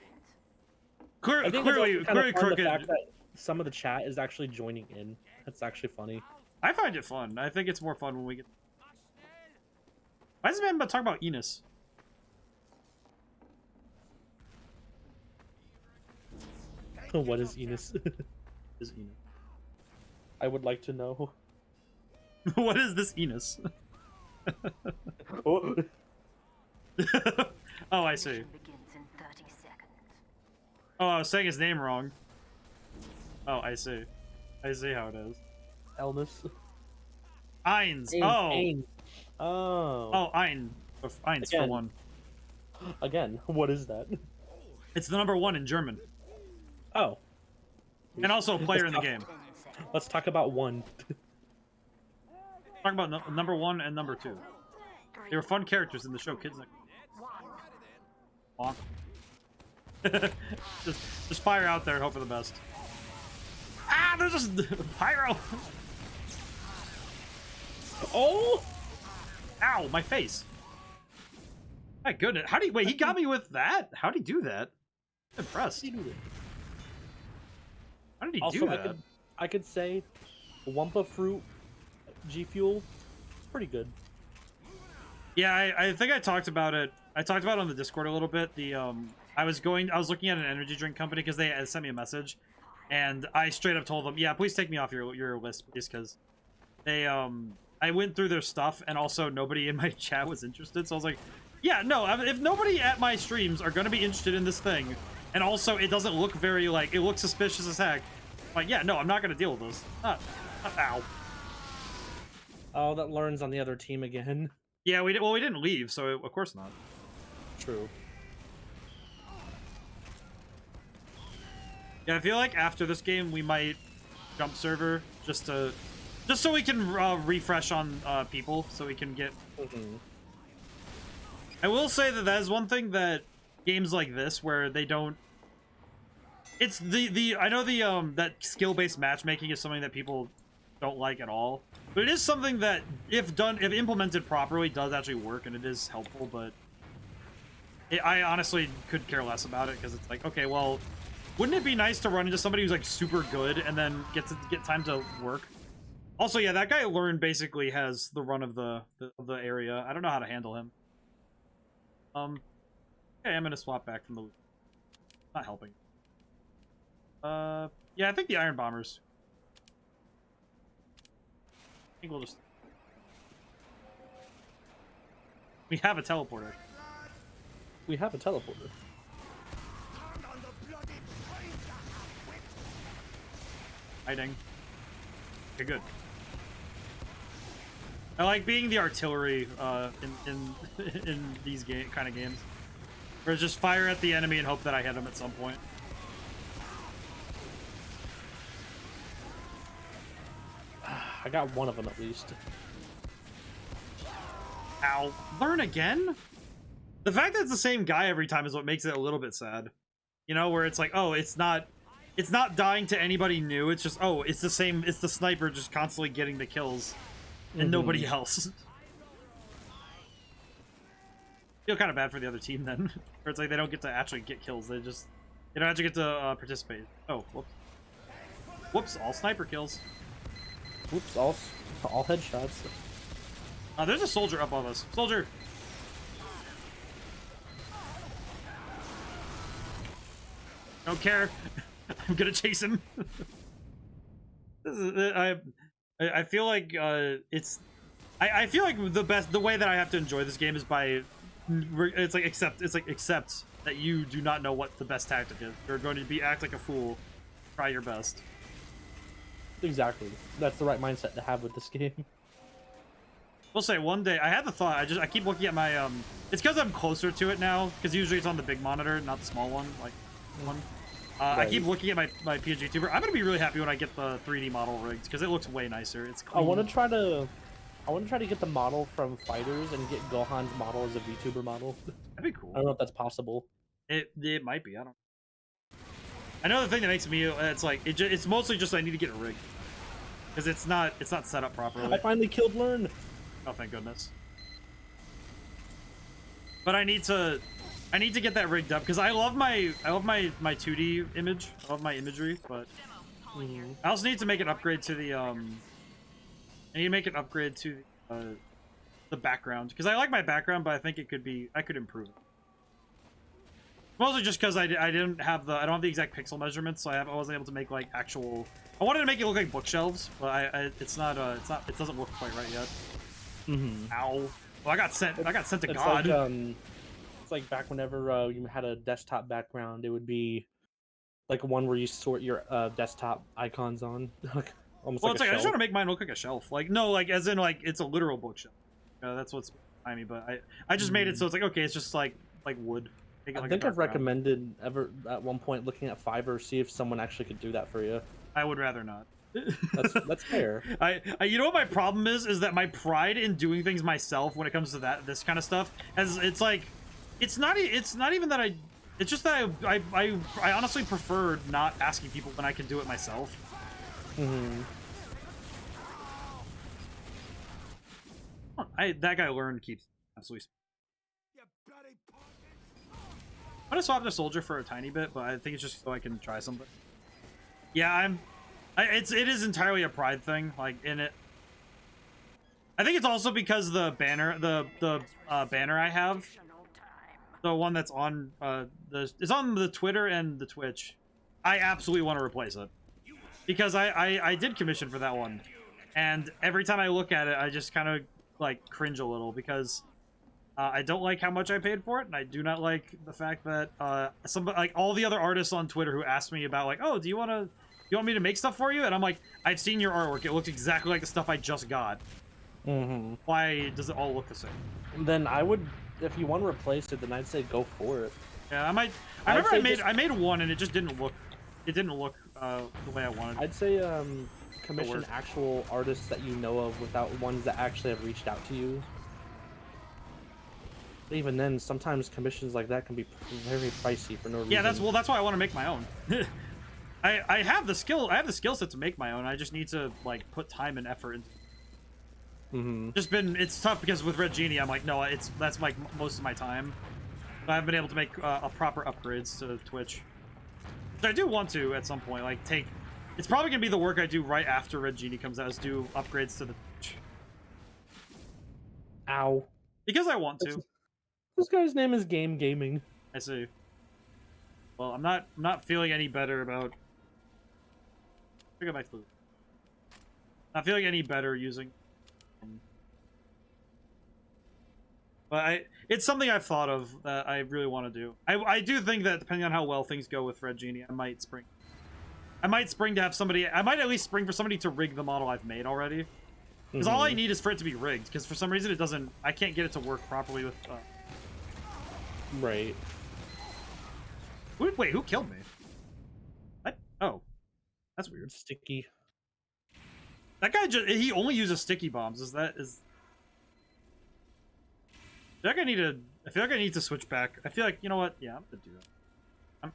Clearly, Crooked. The fact that some of the chat is actually joining in. That's actually funny. I find it fun. I think it's more fun when we get... Why is this man talking about Enos? What is Enos? Is Enos? I would like to know. What is this Enos? Oh. Oh, I see. Oh, I was saying his name wrong. Oh, I see. I see how it is. Elnis. Eins. Ein. Oh. Oh. Oh, Ein. Eins for one. Again, what is that? It's the number 1 in German. Oh. And also a player in the game. Let's talk about one. Talk about number 1 and number 2. They were fun characters in the show Kids Next Door. just fire out there and hope for the best. Ah, there's just pyro. Oh! Ow, my face. My goodness, how do you wait? He got me with that. How did he do that? I'm impressed. How did he do that? I could say, Wumpa Fruit, G Fuel, pretty good. Yeah, I think I talked about it. I talked about it on the Discord a little bit. I was looking at an energy drink company because they sent me a message, and I straight up told them, yeah, please take me off your list, please, because they I went through their stuff, and also nobody in my chat was interested. So I was like, yeah, no, if nobody at my streams are gonna be interested in this thing, and also it doesn't look very like it looks suspicious as heck. Like, yeah, no, I'm not gonna deal with this. Ow. Oh, that learns on the other team again. Yeah, we didn't leave, so of course not. True. Yeah, I feel like after this game we might jump server just so we can refresh on people, so we can get. I will say that is one thing that games like this where they don't. It's I know that skill-based matchmaking is something that people don't like at all, but it is something that if implemented properly does actually work, and it is helpful. But I honestly could care less about it because it's like, okay, well, wouldn't it be nice to run into somebody who's like super good and then get time to work? Also, yeah, that guy Learn basically has the run of the area. I don't know how to handle him. Okay, I'm gonna swap back from the. Not helping. Yeah, I think the Iron Bombers. I think we'll just. We have a teleporter. We have a teleporter. Hiding. Okay, good. I like being the artillery in these kind of games. Where it's just fire at the enemy and hope that I hit him at some point. I got one of them at least. Ow. Learn again? The fact that it's the same guy every time is what makes it a little bit sad. You know, where it's like, oh, it's not dying to anybody new. It's just, oh, it's the same. It's the sniper just constantly getting the kills and nobody else. Feel kind of bad for the other team then. Where it's like they don't get to actually get kills. They don't actually get to participate. Oh, whoops. Whoops, all sniper kills. Whoops, all headshots. There's a soldier up on us. Soldier! Don't care. I'm gonna chase him. I feel like it's. I feel like the way that I have to enjoy this game is by. It's like accept that you do not know what the best tactic is. You're going to act like a fool. Try your best. Exactly. That's the right mindset to have with this game. We'll say one day I had the thought. I keep looking at my It's because I'm closer to it now. Because usually it's on the big monitor, not the small one. Like one. Right. I keep looking at my PNG tuber. I'm gonna be really happy when I get the 3D model rigged because it looks way nicer. It's clean. I want to try to get the model from Fighters and get Gohan's model as a VTuber model. That'd be cool. I don't know if that's possible. It might be. I don't know. I know the thing that makes me it's mostly just I need to get it rigged because it's not set up properly. I finally killed Learn. Oh, thank goodness. But I need to get that rigged up because I love my 2D image. I love my imagery, but I also need to make an upgrade to the I need to make an upgrade to the background because I like my background, but I think I could improve it. Mostly just because I don't have the exact pixel measurements, so I wasn't able to make like actual. I wanted to make it look like bookshelves, but it doesn't look quite right yet. Ow! Well, I got sent to God. It's like back whenever you had a desktop background, it would be like one where you sort your desktop icons on. Almost well, like it's like I just want to make mine look like a shelf. Like no, like as in like it's a literal bookshelf. That's what's behind me. But I just made it so it's like okay, it's just like wood. I think I've recommended ever at one point looking at Fiverr, see if someone actually could do that for you. I would rather not. That's fair. You know what my problem is that my pride in doing things myself when it comes to this kind of stuff, it's like it's not even that it's just that I honestly prefer not asking people when I can do it myself. Mm-hmm. That guy Learn keeps absolutely. You bloody I'm gonna swap the soldier for a tiny bit, but I think it's just so I can try something. Yeah, it is entirely a pride thing. Like in it, I think it's also because the banner, the banner I have, the one that's on is on the Twitter and the Twitch. I absolutely want to replace it because I did commission for that one, and every time I look at it, I just kind of like cringe a little because. I don't like how much I paid for it, and I do not like the fact that like all the other artists on Twitter who asked me about like, oh, do you want me to make stuff for you? And I'm like, I've seen your artwork; it looks exactly like the stuff I just got. Mm-hmm. Why does it all look the same? Then I would, if you want to replace it, then I'd say go for it. Yeah, I might. I remember I made one, and it just didn't look. It didn't look the way I wanted. I'd say commission actual artists that you know of without ones that actually have reached out to you. Even then, sometimes commissions like that can be very pricey for no reason. Yeah, that's why I want to make my own. I have the skill. I have the skill set to make my own. I just need to like put time and effort into. It's tough because with Red Genie, I'm like, no, that's like most of my time. But I've been able to make a proper upgrades to Twitch. Which I do want to at some point. Like it's probably gonna be the work I do right after Red Genie comes out is do upgrades to the Twitch. Ow. Because I want to. This guy's name is Gaming. I see. Well, I'm not feeling any better about. Pick up my food. Not feeling any better using. But it's something I've thought of that I really want to do. I do think that depending on how well things go with Red Genie, I might spring to have somebody. I might at least spring for somebody to rig the model I've made already. Because all I need is for it to be rigged. Because for some reason it doesn't. I can't get it to work properly with. Right. Wait, who killed me? What? Oh, that's weird. Sticky. That guy he only uses sticky bombs. I feel like I need to switch back. I feel like, you know what? Yeah, I'm gonna do that.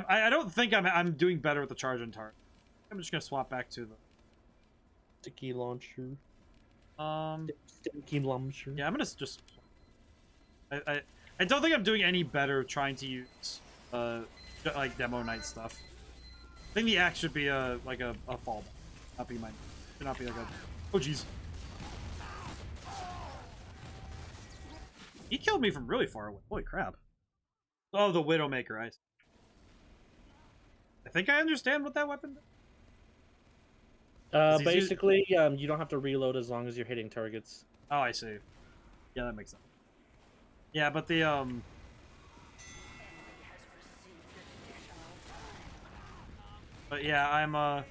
I don't think I'm doing better with the charge and target. I'm just gonna swap back to the sticky launcher. Sticky launcher. Yeah, I'm gonna just. I don't think I'm doing any better trying to use like demo night stuff. I think the axe should be like a fallback. Should not be like a. Oh jeez. He killed me from really far away. Holy crap. Oh, the Widowmaker. I think I understand what that weapon does. Basically, you don't have to reload as long as you're hitting targets. Oh, I see. Yeah, that makes sense. Yeah, but the But yeah,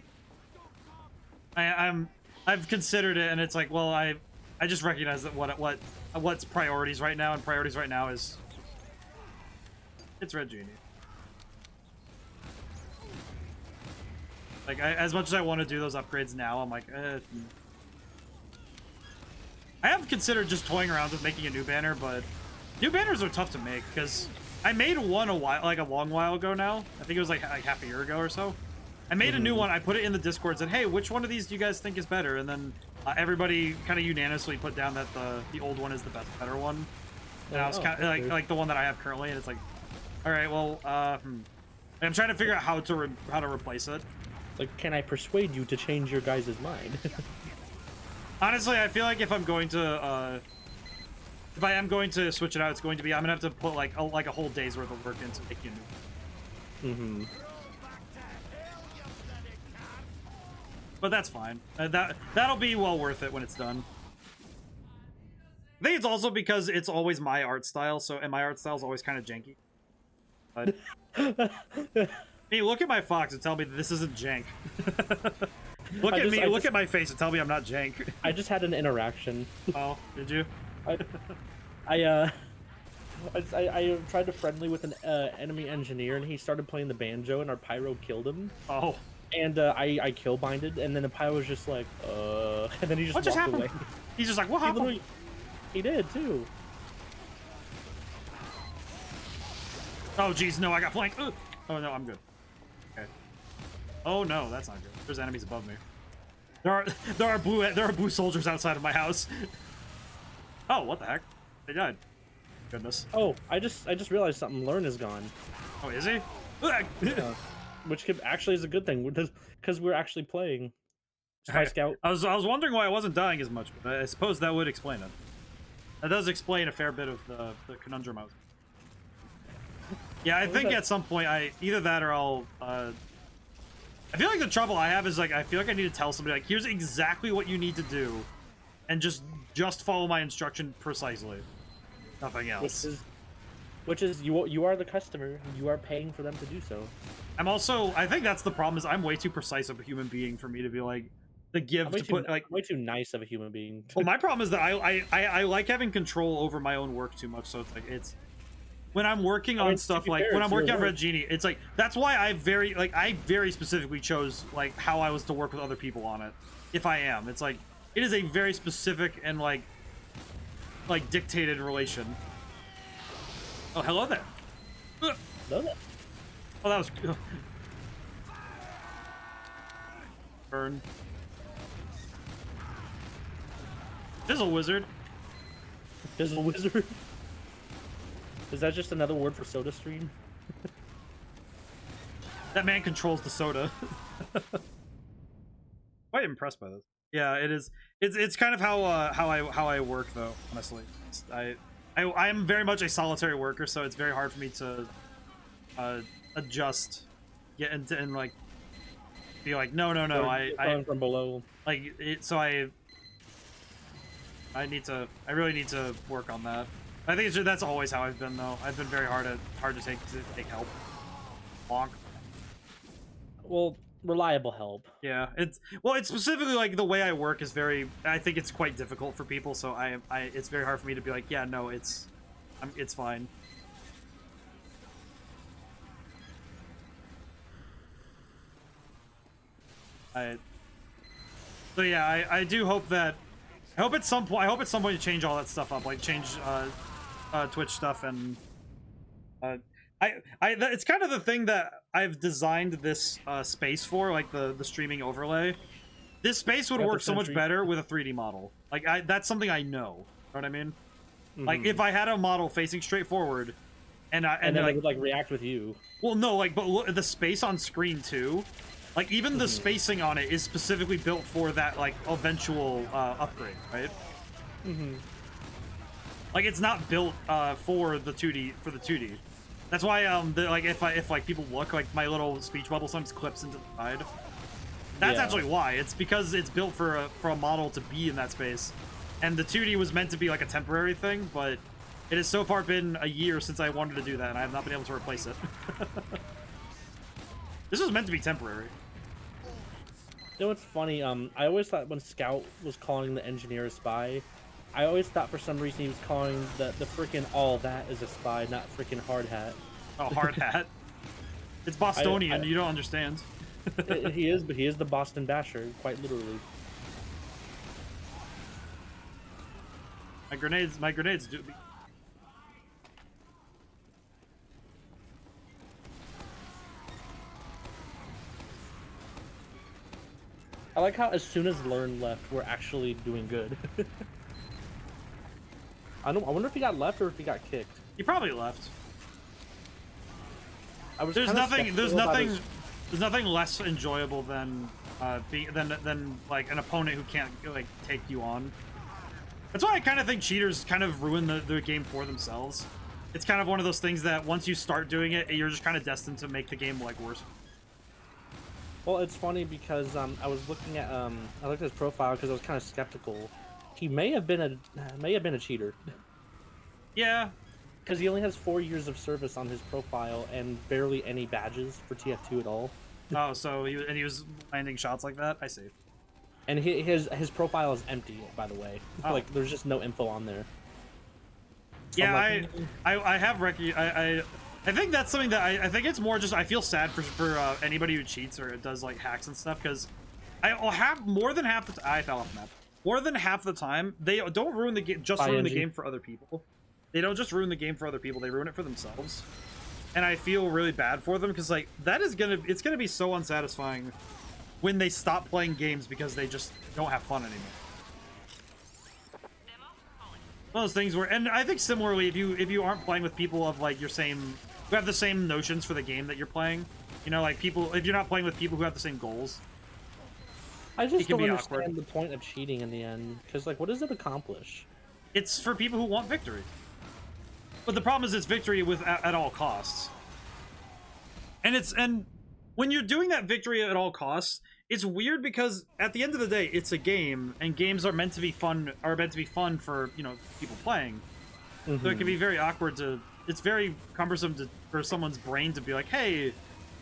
I've considered it, and it's like, well, I just recognize that what's priorities right now, and priorities right now is it's Red Genie. Like, as much as I want to do those upgrades now, I'm like, I have considered just toying around with making a new banner, but new banners are tough to make because I made one a long while ago now. I think it was like half a year ago or so. I made a new one. I put it in the Discord. Said, "Hey, which one of these do you guys think is better?" And then everybody kind of unanimously put down that the old one is the better one. And I was kind of like the one that I have currently. And it's like, all right, well, I'm trying to figure out how to replace it. Like, can I persuade you to change your guys' mind? Honestly, I feel like if I am going to switch it out, it's going to be I'm gonna have to put like a whole day's worth of work into making a new one. But that's fine. That'll be well worth it when it's done. I think it's also because it's always my art style, and my art style is always kind of janky. But hey, look at my fox and tell me that this isn't jank. Look at me. Look at my face and tell me I'm not jank. I just had an interaction. Oh, did you? I tried to friendly with an enemy engineer, and he started playing the banjo, and our pyro killed him. Oh. And I kill binded, and then the pyro was just like, and then he just what just walked happened? away. He's just like, what happened? He did too. Oh jeez, no, I got flanked. Ugh. Oh no, I'm good. Okay. Oh no, that's not good. There's enemies above me. There are blue soldiers outside of my house. Oh, what the heck? They died. Goodness. Oh, I just realized something. Learn is gone. Oh, is he? Yeah. Which could actually is a good thing because we're actually playing Spy Scout. I was wondering why I wasn't dying as much, but I suppose that would explain it. That does explain a fair bit of the conundrum I was. Yeah, I think at some point either that or I'll. I feel like the trouble I have is like I feel like I need to tell somebody like here's exactly what you need to do, and just follow my instruction precisely. Nothing else. Which is you are the customer. You are paying for them to do so. I think that's the problem is I'm way too precise of a human being for me to be like the give to put like way too nice of a human being. Well, my problem is that I like having control over my own work too much, so it's like it's when I'm working on stuff like when I'm working on Red Genie, it's like that's why I very specifically chose like how I was to work with other people on it. If I am, it's like it is a very specific and like dictated relation. Oh, hello there. Hello there. Oh, that was burn. Fizzle wizard. Fizzle wizard. Is that just another word for soda stream? That man controls the soda. Quite impressed by this. Yeah, it is. It's kind of how I work though. Honestly, I am very much a solitary worker, so it's very hard for me to adjust, get into and like be like no. I from below. Like it. So I really need to work on that. I think that's always how I've been though. I've been very hard to take help. Bonk. Well, reliable help. Yeah, it's specifically like the way I work is very. I think it's quite difficult for people, so it's very hard for me to be like, yeah, no, it's fine. So yeah, I do hope that. I hope at some point you change all that stuff up, like change Twitch stuff and it's kind of the thing that I've designed this space for, like the streaming overlay. This space would work so much better with a 3D model. Like that's something I know. Know what I mean? Mm-hmm. Like if I had a model facing straight forward, and then like, it would like react with you. Well, no, like but look, the space on screen too. Like even the spacing on it is specifically built for that like eventual upgrade, right? Mm-hmm. Like it's not built for the 2D. That's why if people look, like my little speech bubble sometimes clips into the side. That's actually why. It's because it's built for a model to be in that space, and the 2D was meant to be like a temporary thing, but it has so far been a year since I wanted to do that, and I have not been able to replace it. This was meant to be temporary. You know what's funny? I always thought when Scout was calling the engineer a spy, I always thought for some reason he was calling the freaking all that is a spy, not freaking hard hat. Oh, hard hat. It's Bostonian. You don't understand. He is, but he is the Boston Basher, quite literally. My grenades do. I like how as soon as Learn left, we're actually doing good. I wonder if he got left or if he got kicked. He probably left. There's nothing less enjoyable than than like an opponent who can't like take you on. That's why I kind of think cheaters kind of ruin the game for themselves. It's kind of one of those things that once you start doing it, you're just kind of destined to make the game like worse. Well, it's funny because I was looking at I looked at his profile because I was kind of skeptical. He may have been a cheater. Yeah, because he only has 4 years of service on his profile and barely any badges for TF2 at all. Oh, so he was landing shots like that. I see. And his profile is empty, by the way. Oh. Like there's just no info on there. So yeah, I have I think that's something that I think it's more just I feel sad for anybody who cheats or does like hacks and stuff, because I have more than half the I fell off the map. More than half the time they don't ruin the game, ruin the game for other people. They don't just ruin the game for other people, they ruin it for themselves. And I feel really bad for them because like it's gonna be so unsatisfying when they stop playing games because they just don't have fun anymore. one of those things where, and I think similarly, if you aren't playing with people of like your same, who have the same notions for the game that you're playing, you know, like people, if you're not playing with people who have the same goals, I just don't awkward. understand the point of cheating in the end, because like, what does it accomplish? It's for people who want victory. But the problem is it's victory at all costs. And when you're doing that victory at all costs, it's weird because at the end of the day, it's a game, and games are meant to be fun. For, you know, people playing. So it can be very awkward to. It's very cumbersome for someone's brain to be like, "Hey,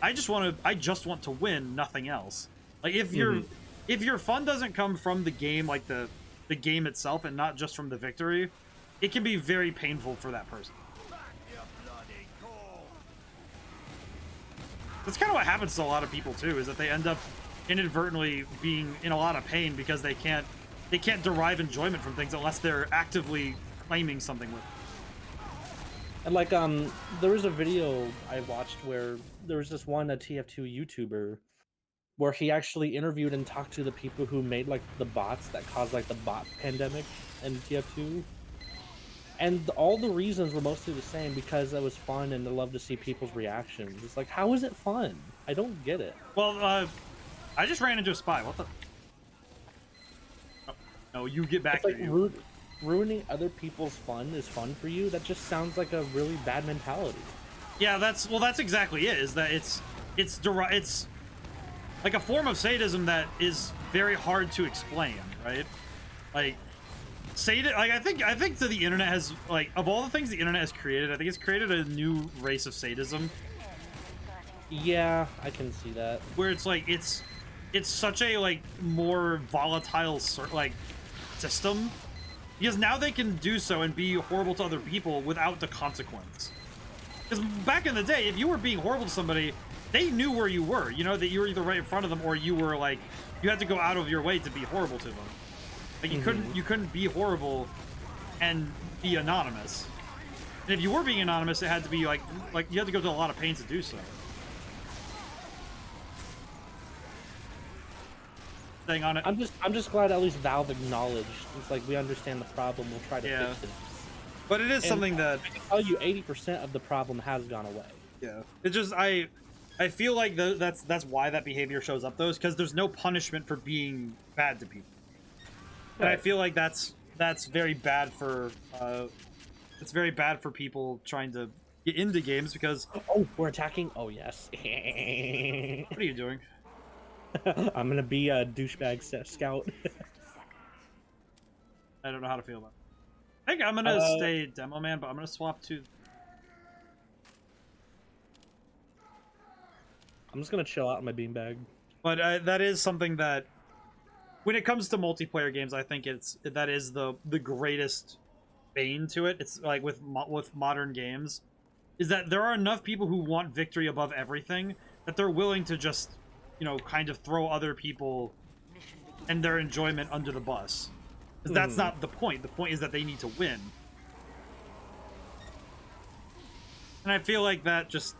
I just want to win, nothing else." Like if your fun doesn't come from the game, like the game itself, and not just from the victory, it can be very painful for that person. That's kind of what happens to a lot of people too, is that they end up inadvertently being in a lot of pain because they can't derive enjoyment from things unless they're actively claiming something with it. And like there was a video I watched where there was this one, a TF2 YouTuber, where he actually interviewed and talked to the people who made like the bots that caused like the bot pandemic in TF2. And all the reasons were mostly the same, because it was fun and they love to see people's reactions. It's like, how is it fun? I don't get it. Well, I just ran into a spy. What the? Oh, no, you get back It's here. like ruining other people's fun is fun for you. That just sounds like a really bad mentality. Yeah, that's exactly it. Is that it's like a form of sadism that is very hard to explain, right? Like. I think that the internet has, like, of all the things the internet has created, I think it's created a new race of sadism. Yeah, I can see that. Where it's like it's such a like more volatile like system, because now they can do so and be horrible to other people without the consequence. Because back in the day, if you were being horrible to somebody, they knew where you were. You know that you were either right in front of them or you were like you had to go out of your way to be horrible to them. Like you couldn't be horrible and be anonymous. And if you were being anonymous, it had to be like you had to go to a lot of pains to do so. Staying on it. I'm just glad at least Valve acknowledged. It's like, we understand the problem. We'll try to fix it. But it is something that I can tell you 80% of the problem has gone away. Yeah. It just I feel like that's why that behavior shows up, though, is because there's no punishment for being bad to people. And I feel like that's very bad for it's very bad for people trying to get into games, because oh, we're attacking. Oh yes. What are you doing? I'm gonna be a douchebag scout. I don't know how to feel about it. I think I'm gonna stay demo man, but I'm gonna swap to. I'm just gonna chill out in my beanbag. But that is something that, when it comes to multiplayer games, I think that is the greatest bane to it. It's like with modern games, is that there are enough people who want victory above everything that they're willing to just, you know, kind of throw other people and their enjoyment under the bus. Because that's not the point. The point is that they need to win. And I feel like that just...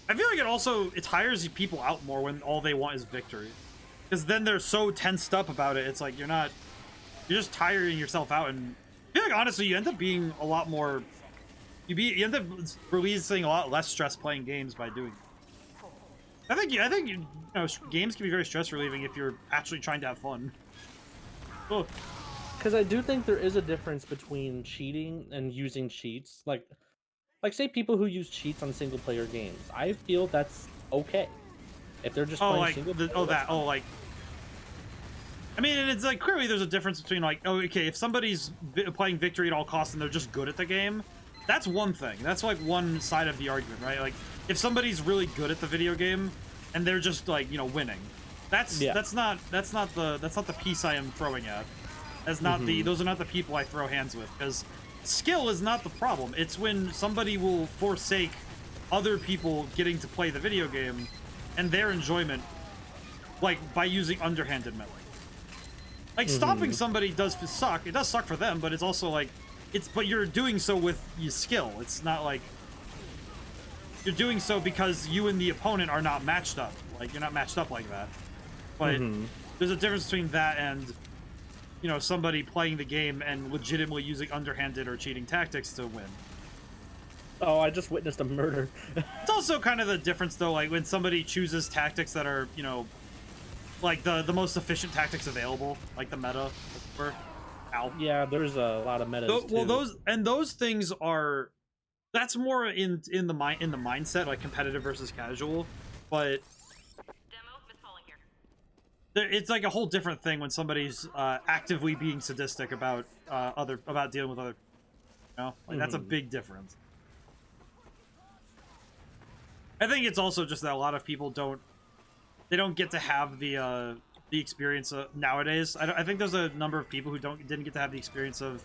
I feel like it tires people out more when all they want is victory. Because then they're so tensed up about it. It's like you're just tiring yourself out, and I feel like honestly you end up being a lot more. You end up releasing a lot less stress playing games by doing it. I think you know, games can be very stress relieving if you're actually trying to have fun. Oh. Because I do think there is a difference between cheating and using cheats. Like say people who use cheats on single player games. I feel that's okay. If they're just playing single player, I mean, and it's like, clearly there's a difference between like, oh, okay, if somebody's playing victory at all costs and they're just good at the game, that's one thing. That's like one side of the argument, right? Like, if somebody's really good at the video game and they're just like, you know, winning, that's not the piece I am throwing at. That's not those are not the people I throw hands with, because skill is not the problem. It's when somebody will forsake other people getting to play the video game and their enjoyment, like, by using underhanded melee. Like, stopping somebody does suck. It does suck for them, but it's also like, but you're doing so with your skill. It's not like you're doing so because you and the opponent are not matched up. Like, you're not matched up like that. But there's a difference between that and you know, somebody playing the game and legitimately using underhanded or cheating tactics to win. Oh, I just witnessed a murder. It's also kind of the difference, though, like when somebody chooses tactics that are, you know, like the most efficient tactics available, like the meta. Ow. Yeah, there's a lot of metas. Well, those things are, that's more in the mindset, like competitive versus casual, but it's like a whole different thing when somebody's actively being sadistic about dealing with other, you know, like that's a big difference. I think it's also just that a lot of people don't get to have the experience nowadays. I think there's a number of people who didn't get to have the experience of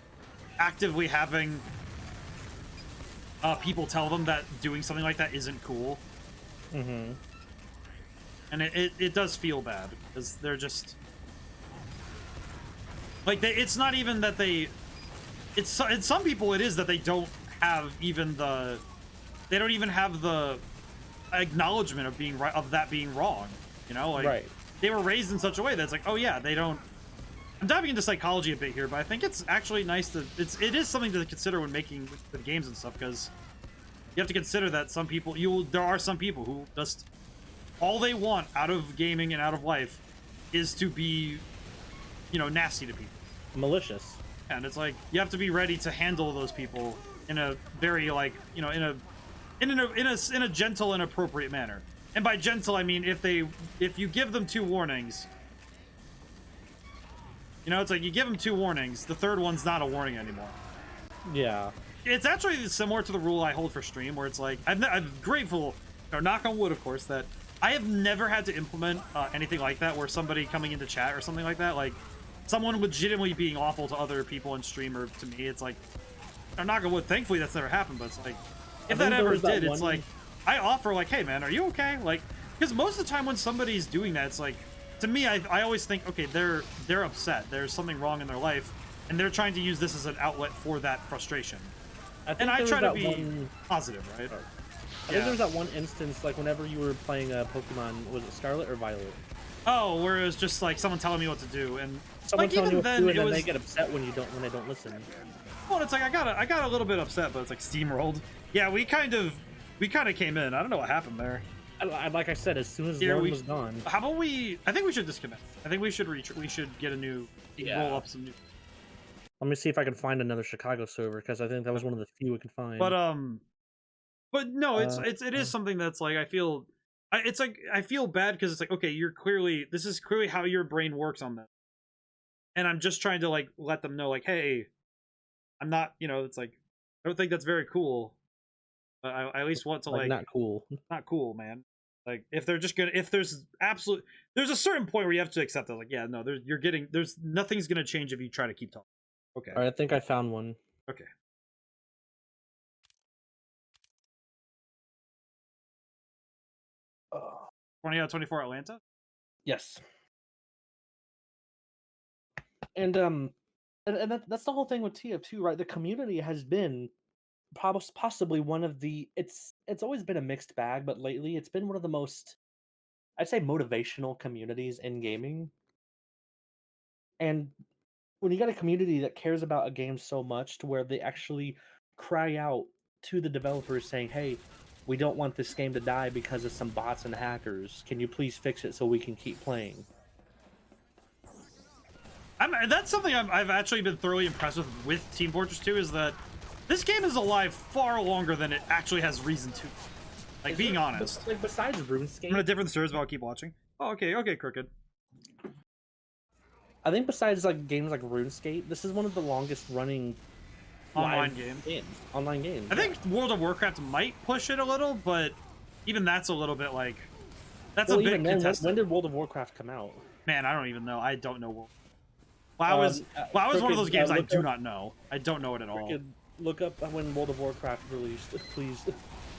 actively having people tell them that doing something like that isn't cool. Mm-hmm. And it does feel bad because they're just like it's not even that it's some people it is that they don't even have the acknowledgement of being right, of that being wrong, you know, like right. They were raised in such a way that's like, oh yeah, they don't. I'm diving into psychology a bit here, but I think it's actually nice to it is something to consider when making the games and stuff, because you have to consider that some people there are some people who just all they want out of gaming and out of life is to be, you know, nasty to people, malicious, and it's like you have to be ready to handle those people in a very, like, you know, in a gentle and appropriate manner. And by gentle, I mean if you give them 2 warnings, you know, it's like you give them 2 warnings, the third one's not a warning anymore. Yeah. It's actually similar to the rule I hold for stream, where it's like I'm grateful, or knock on wood, of course, that I have never had to implement anything like that, where somebody coming into chat or something like that, like someone legitimately being awful to other people in stream or to me. It's like, or knock on wood, thankfully that's never happened, but it's like, if that ever did, it's like, I offer, like, hey man, are you okay? Like, because most of the time when somebody's doing that, it's like, to me, I always think, okay, they're upset, there's something wrong in their life, and they're trying to use this as an outlet for that frustration. And I try to be positive, right? I think there was that one instance, like whenever you were playing Pokemon, was it Scarlet or Violet? Oh, where it was just like someone telling me what to do, and someone like, telling even you what then, to do, and it then was... they get upset when they don't listen. Well, it's like I got a little bit upset, but it's like steamrolled. Yeah, we kind of came in. I don't know what happened there. Like I said, as soon as Lauren was gone. How about I think we should disconnect. I think we should get a new, roll up some new. Let me see if I can find another Chicago server, because I think that was one of the few we could find. But no, it is something that's like, I feel bad, because it's like, okay, this is clearly how your brain works on that, and I'm just trying to like let them know, like, hey, I'm not, you know, it's like, I don't think that's very cool, but I at least want to, like not cool, man. Like, if they're just gonna, if there's a certain point where you have to accept that, like, yeah, no, there's nothing's gonna change if you try to keep talking. Okay. All right, I think I found one. Okay. 20 out of 24 Atlanta? Yes. And that's the whole thing with TF2, right? The community has been possibly one of the it's always been a mixed bag, but lately it's been one of the most, I'd say, motivational communities in gaming. And when you got a community that cares about a game so much to where they actually cry out to the developers saying, hey, we don't want this game to die because of some bots and hackers. Can you please fix it so we can keep playing? That's something I've actually been thoroughly impressed with Team Fortress 2, is that this game is alive far longer than it actually has reason to. Like, being honest. Like, besides RuneScape, I'm gonna differ the servers, but I'll keep watching. Oh, okay, Crooked. I think besides like games like RuneScape, this is one of the longest running online games. I think World of Warcraft might push it a little, but even that's a little bit like, that's a bit contested. When did World of Warcraft come out? Man, I don't even know. I don't know. WoW is one of those games I do not know. I don't know it at all. Look up when World of Warcraft released, please.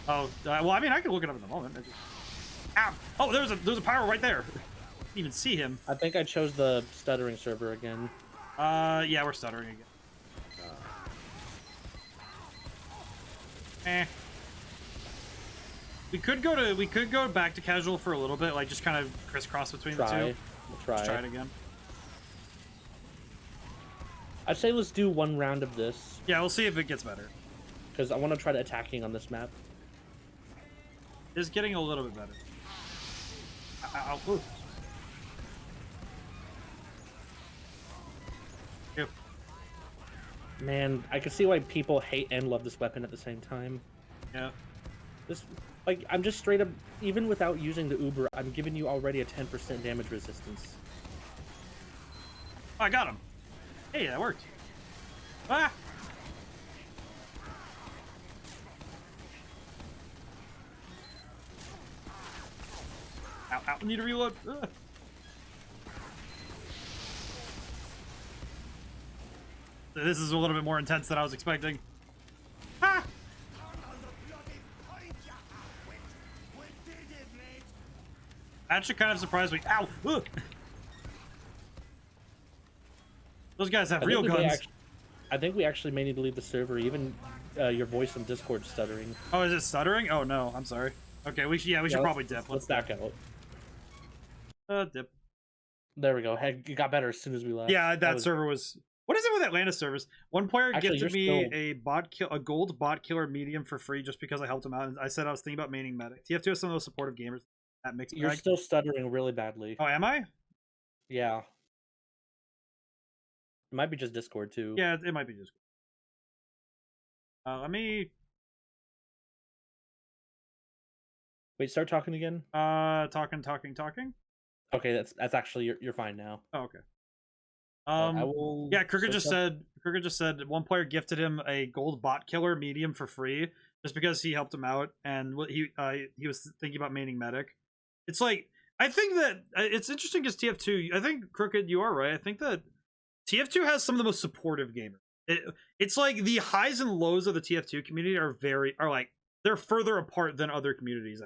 Oh, well, I mean, I can look it up in the moment. Ow! Oh, there's a pyro right there. Didn't even see him. I think I chose the stuttering server again. Yeah, we're stuttering again. We could go back to casual for a little bit, like just kind of crisscross between the two. We'll try. Let's try it again. I'd say let's do one round of this. Yeah, we'll see if it gets better. Because I want to try to attacking on this map. It's getting a little bit better. Ow, ow, ooh. Ew. Man, I can see why people hate and love this weapon at the same time. Yeah. This, like, I'm just straight up, even without using the Uber, I'm giving you already a 10% damage resistance. Oh, I got him. Hey, that worked. Ah! Ow, ow, need to reload. Ugh. This is a little bit more intense than I was expecting. Ah! Actually kind of surprised me. Ow! Ugh. Those guys have real guns. I think we actually may need to leave the server. Even your voice in Discord stuttering. Oh, is it stuttering? Oh no, I'm sorry. Okay, we should probably dip. Let's back out. Dip. There we go. Hey, it got better as soon as we left. Yeah, that server was. What is it with Atlanta servers? One player gifted me a gold bot killer medium for free just because I helped him out. And I said I was thinking about maining medic. TF2 has some of those supportive gamers. That makes You're still stuttering really badly. Oh, am I? Yeah. It might be just Discord too. Yeah, it might be Discord. Let me. Wait, start talking again. Talking. Okay, that's actually you're fine now. Oh, okay. I will. Yeah, Crooked just said one player gifted him a gold bot killer medium for free just because he helped him out and he was thinking about maining medic. It's like I think that it's interesting because TF2. I think Crooked, you are right. I think that TF2 has some of the most supportive gamers. It's like the highs and lows of the TF2 community are like they're further apart than other communities.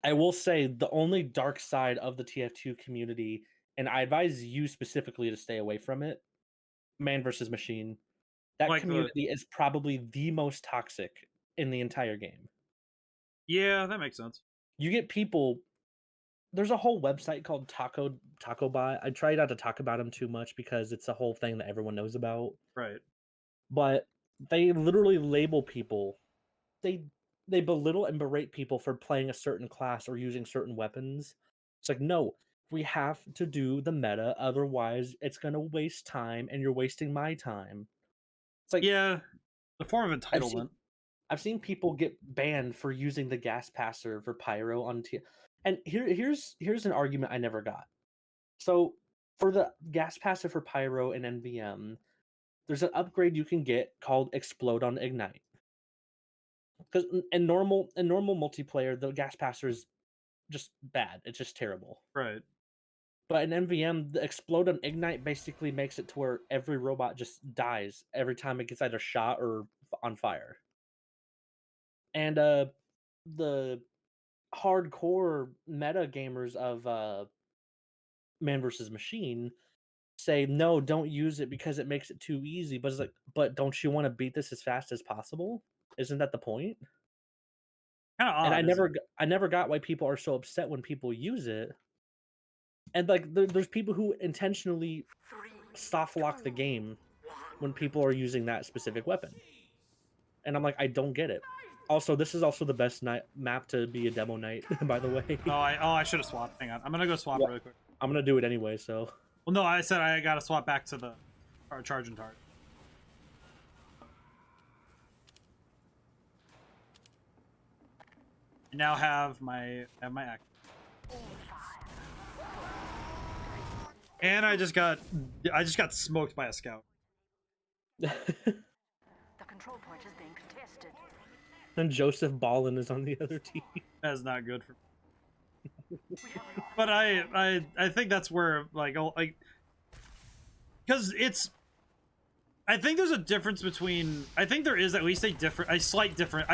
I will say the only dark side of the TF2 community, and I advise you specifically to stay away from it, man versus machine. That like community is probably the most toxic in the entire game. Yeah, that makes sense. You get people. There's a whole website called Taco Bot. I try not to talk about them too much because it's a whole thing that everyone knows about. Right. But they literally label people. They belittle and berate people for playing a certain class or using certain weapons. It's like, no, we have to do the meta, otherwise it's gonna waste time and you're wasting my time. It's like, yeah, the form of entitlement. I've seen people get banned for using the gas passer for pyro on and here's an argument I never got. So for the gas passer for pyro and NVM, there's an upgrade you can get called Explode on Ignite. Because in normal multiplayer, the gas passer is just bad. It's just terrible. Right. But in MVM, the Explode on Ignite basically makes it to where every robot just dies every time it gets either shot or on fire. And the hardcore meta gamers of Man vs. Machine say, no, don't use it because it makes it too easy. But it's like, but don't you want to beat this as fast as possible? Isn't that the point? Kind of odd. And I never got why people are so upset when people use it. And like, there's people who intentionally soft lock the game when people are using that specific weapon. And I'm like, I don't get it. Also, this is also the best map to be a demo night, by the way. I should have swapped. Hang on, I'm gonna go swap really quick. I'm gonna do it anyway. So. Well, no, I said I gotta swap back to the charging target. I now have my act. And I just got smoked by a scout. The control point is being contested. And Joseph Ballin is on the other team. That's not good for me. But I think that's where because it's I think there's a difference between I think there is at least a slight difference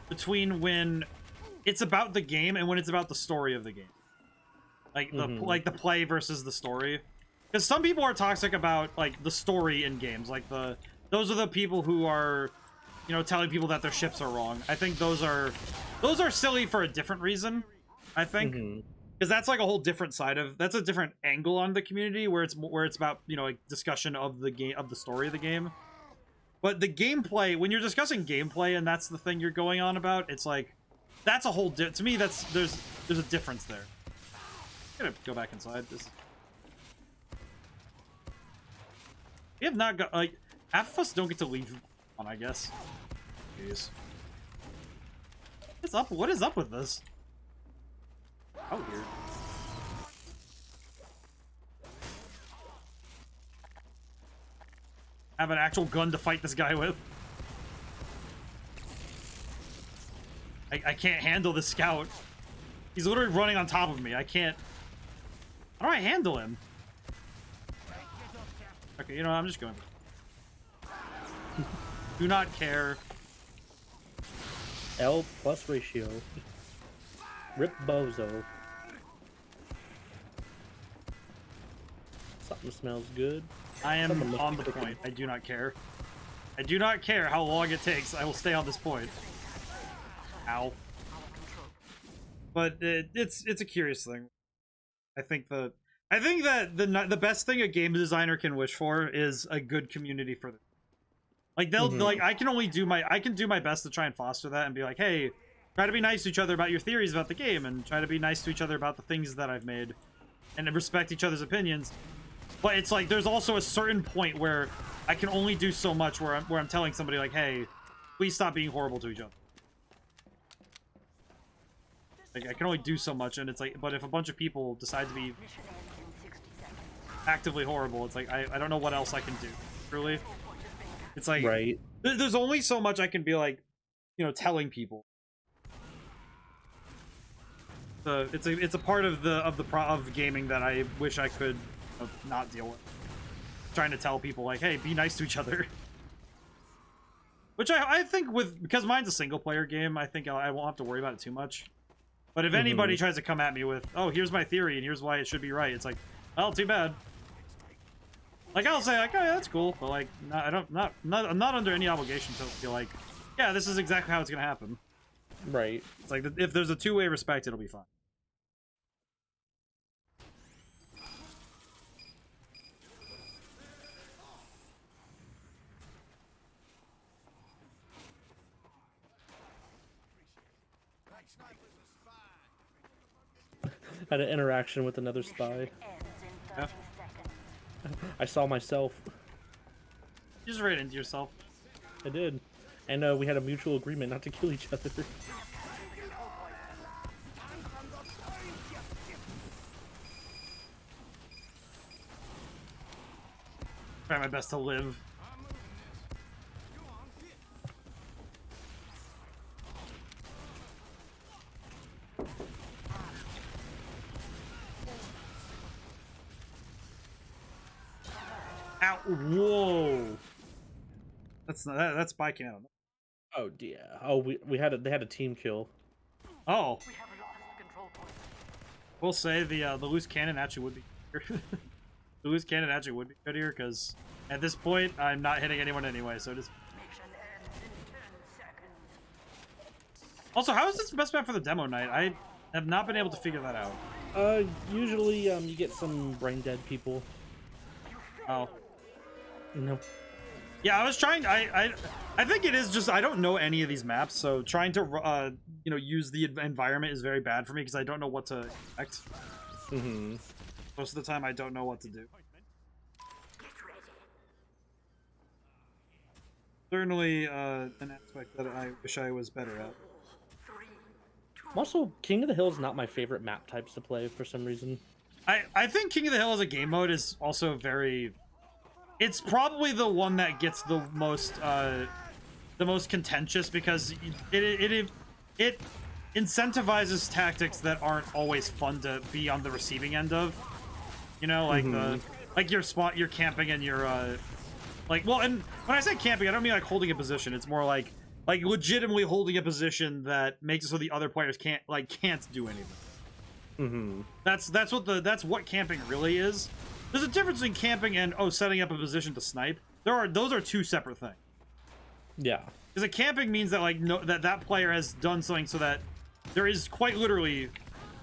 between when it's about the game and when it's about the story of the game. Like the play versus the story. Because some people are toxic about like the story in games. Like those are the people who are, you know, telling people that their ships are wrong. I think those are silly for a different reason. I think because that's like a whole different side of that's a different angle on the community where it's about, you know, like discussion of the game, of the story of the game. But the gameplay, when you're discussing gameplay and that's the thing you're going on about, it's like that's a whole to me that's there's a difference there. I'm gonna go back inside. We have not got, like, half of us don't get to leave on, I guess. Jeez. What's up? What is up with this? Oh, weird. Have an actual gun to fight this guy with. I can't handle this scout. He's literally running on top of me. I can't. How do I handle him? Okay, you know, I'm just going. Do not care. L plus ratio. Rip Bozo. Something smells good. I am on the point. I do not care. I do not care how long it takes. I will stay on this point. Ow. But it's a curious thing. I think that the best thing a game designer can wish for is a good community for them. Like they'll like I can do my best to try and foster that and be like, hey, try to be nice to each other about your theories about the game and try to be nice to each other about the things that I've made and respect each other's opinions. But it's like there's also a certain point where I can only do so much where I'm telling somebody like, hey, please stop being horrible to each other. Like I can only do so much, and it's like, but if a bunch of people decide to be actively horrible, it's like I don't know what else I can do. Truly, it's like right. There's only so much I can be like, you know, telling people. So it's a part of gaming that I wish I could not deal with. Trying to tell people like, hey, be nice to each other. Which I think because mine's a single player game, I think I won't have to worry about it too much. But if anybody tries to come at me with, oh, here's my theory and here's why it should be right, it's like, well, too bad. Like I'll say like, oh yeah, that's cool, but like, I'm not under any obligation to feel like, yeah, this is exactly how it's gonna happen. Right. It's like if there's a two-way respect, it'll be fine. Had an interaction with another spy. Yeah. I saw myself. You just ran into yourself. I did. And we had a mutual agreement not to kill each other. Try my best to live. Ow! Whoa! That's spiking out. Oh dear. Oh, they had a team kill. Oh. We have lost the control point. We'll say the loose cannon actually would be here. The loose cannon actually would be good here because at this point I'm not hitting anyone anyway, so just. Mission ends in 10 seconds. Also, how is this the best map for the demo night? I have not been able to figure that out. Usually you get some brain dead people. Oh. No. Yeah, I was trying. I think it is just I don't know any of these maps, so trying to you know, use the environment is very bad for me because I don't know what to expect. Most of the time, I don't know what to do. Certainly, an aspect that I wish I was better at. Also, King of the Hill is not my favorite map types to play for some reason. I think King of the Hill as a game mode is also very. It's probably the one that gets the most contentious because it incentivizes tactics that aren't always fun to be on the receiving end of. You know, like your camping and your like, well, and when I say camping, I don't mean like holding a position. It's more like legitimately holding a position that makes it so the other players can't do anything. That's what camping really is. There's a difference in camping and setting up a position to snipe. Those are two separate things. Yeah. Because camping means that that player has done something so that there is quite literally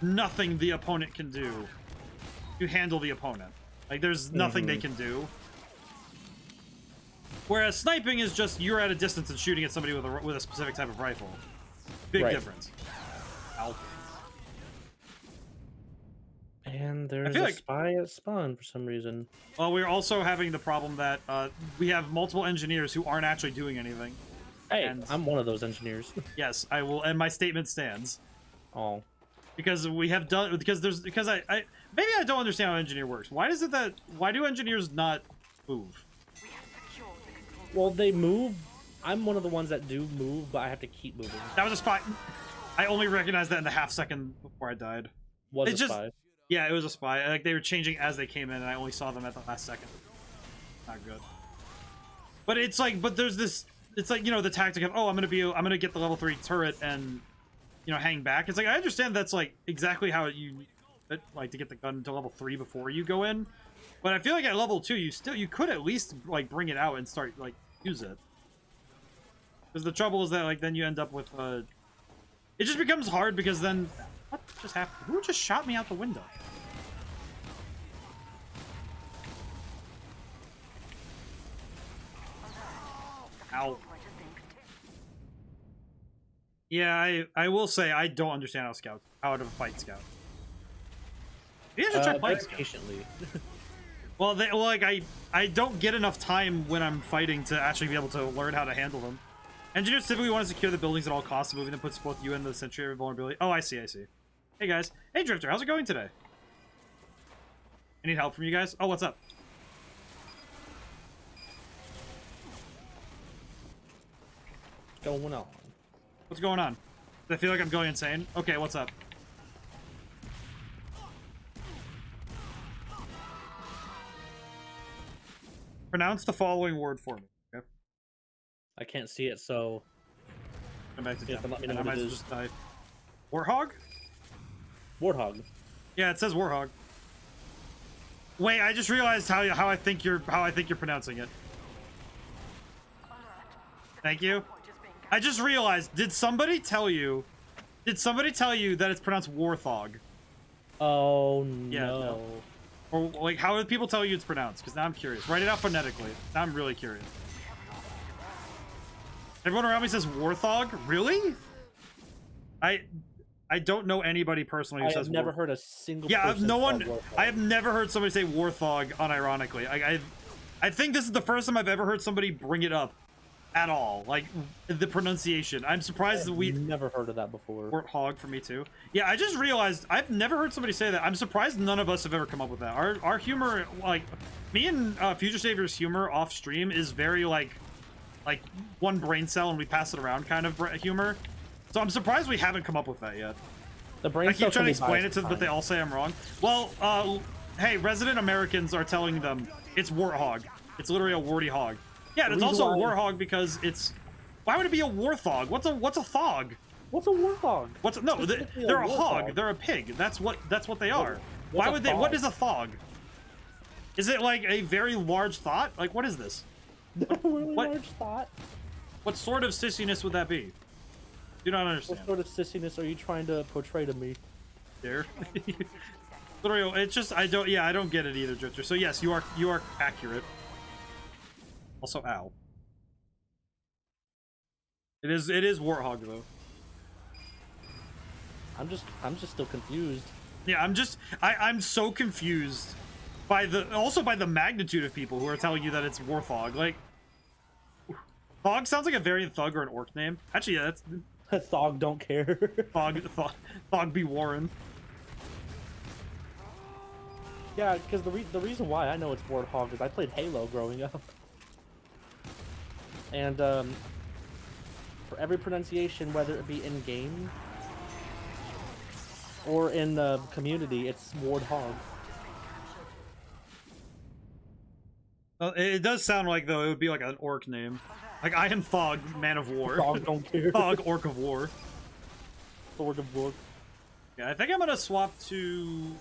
nothing the opponent can do to handle the opponent. Like, there's nothing they can do. Whereas sniping is just you're at a distance and shooting at somebody with a specific type of rifle. Big difference. Ow. And there's a spy at spawn for some reason. Well, we're also having the problem that we have multiple engineers who aren't actually doing anything. Hey, I'm one of those engineers. Yes, I will, and my statement stands. Oh. Because we have done because I maybe I don't understand how engineer works. Why do engineers not move? Well, they move. I'm one of the ones that do move, but I have to keep moving. That was a spy. I only recognized that in the half second before I died. Was a spy? Yeah, it was a spy. Like, they were changing as they came in, and I only saw them at the last second. Not good. But it's like, there's this. It's like, you know, the tactic of, oh, I'm gonna get the level 3 turret and, you know, hang back. It's like, I understand that's like exactly how you like to get the gun to level 3 before you go in. But I feel like at level 2, you could at least like bring it out and start like use it. Because the trouble is that like then you end up with it just becomes hard because then what just happened? Who just shot me out the window? Ow. Yeah, I will say I don't understand how to fight scout. You have to try playing scout. Patiently. Well, like I don't get enough time when I'm fighting to actually be able to learn how to handle them. Engineers typically want to secure the buildings at all costs, moving them puts both you and the sentry at vulnerability. Oh, I see. Hey guys. Hey Drifter, how's it going today? I need help from you guys. Oh, what's up? Going on. What's going on? I feel like I'm going insane. Okay, what's up? Pronounce the following word for me. Okay. I can't see it, so Come back to yeah, let me know I what might it is. just die. Warthog? Warthog. Yeah, it says Warthog. Wait, I just realized how I think you're pronouncing it. Thank you. I just realized. Did somebody tell you that it's pronounced Warthog? Oh Yeah, no. Or like, how do people tell you it's pronounced? Because now I'm curious. Write it out phonetically. Now I'm really curious. Everyone around me says Warthog. Really? I don't know anybody personally who says. I've never heard a single. Yeah, person no one. Warthog. I have never heard somebody say Warthog unironically. I think this is the first time I've ever heard somebody bring it up at all. Like the pronunciation. I'm surprised that we never heard of that before. Warthog for me too. Yeah, I just realized I've never heard somebody say that. I'm surprised none of us have ever come up with that. Our humor, like me and FutureSavier's humor off stream is very like one brain cell and we pass it around kind of humor. So I'm surprised we haven't come up with that yet. The brain I keep trying to cell explain it to them, but they all say I'm wrong. Well, hey, resident Americans are telling them it's warthog. It's literally a warty hog. Yeah, and it's also a warthog because it's. Why would it be a warthog? What's a thog? What's a warthog? No, they're a hog. They're a pig. That's what they are. Why would they? What is a thog? Is it like a very large thought? Like what is this? Really large thought. What sort of sissiness would that be? Do not understand. What sort of sissiness are you trying to portray to me? There. Literally, it's just I don't get it either, Drifter. So yes, you are accurate. Also, ow. It is warthog though. I'm just still confused. Yeah, I'm so confused by the magnitude of people who are telling you that it's warthog. Like, Thog sounds like a variant thug or an orc name. Actually, yeah, that's Thog don't care. Thog be Warren. Yeah, because the reason why I know it's warthog is I played Halo growing up, and for every pronunciation, whether it be in game or in the community, it's warthog. It does sound like though it would be like an orc name. Like I am Thog, man of war. Thog don't care. Thog, orc of war. Orc of war. Yeah, I think I'm gonna swap to.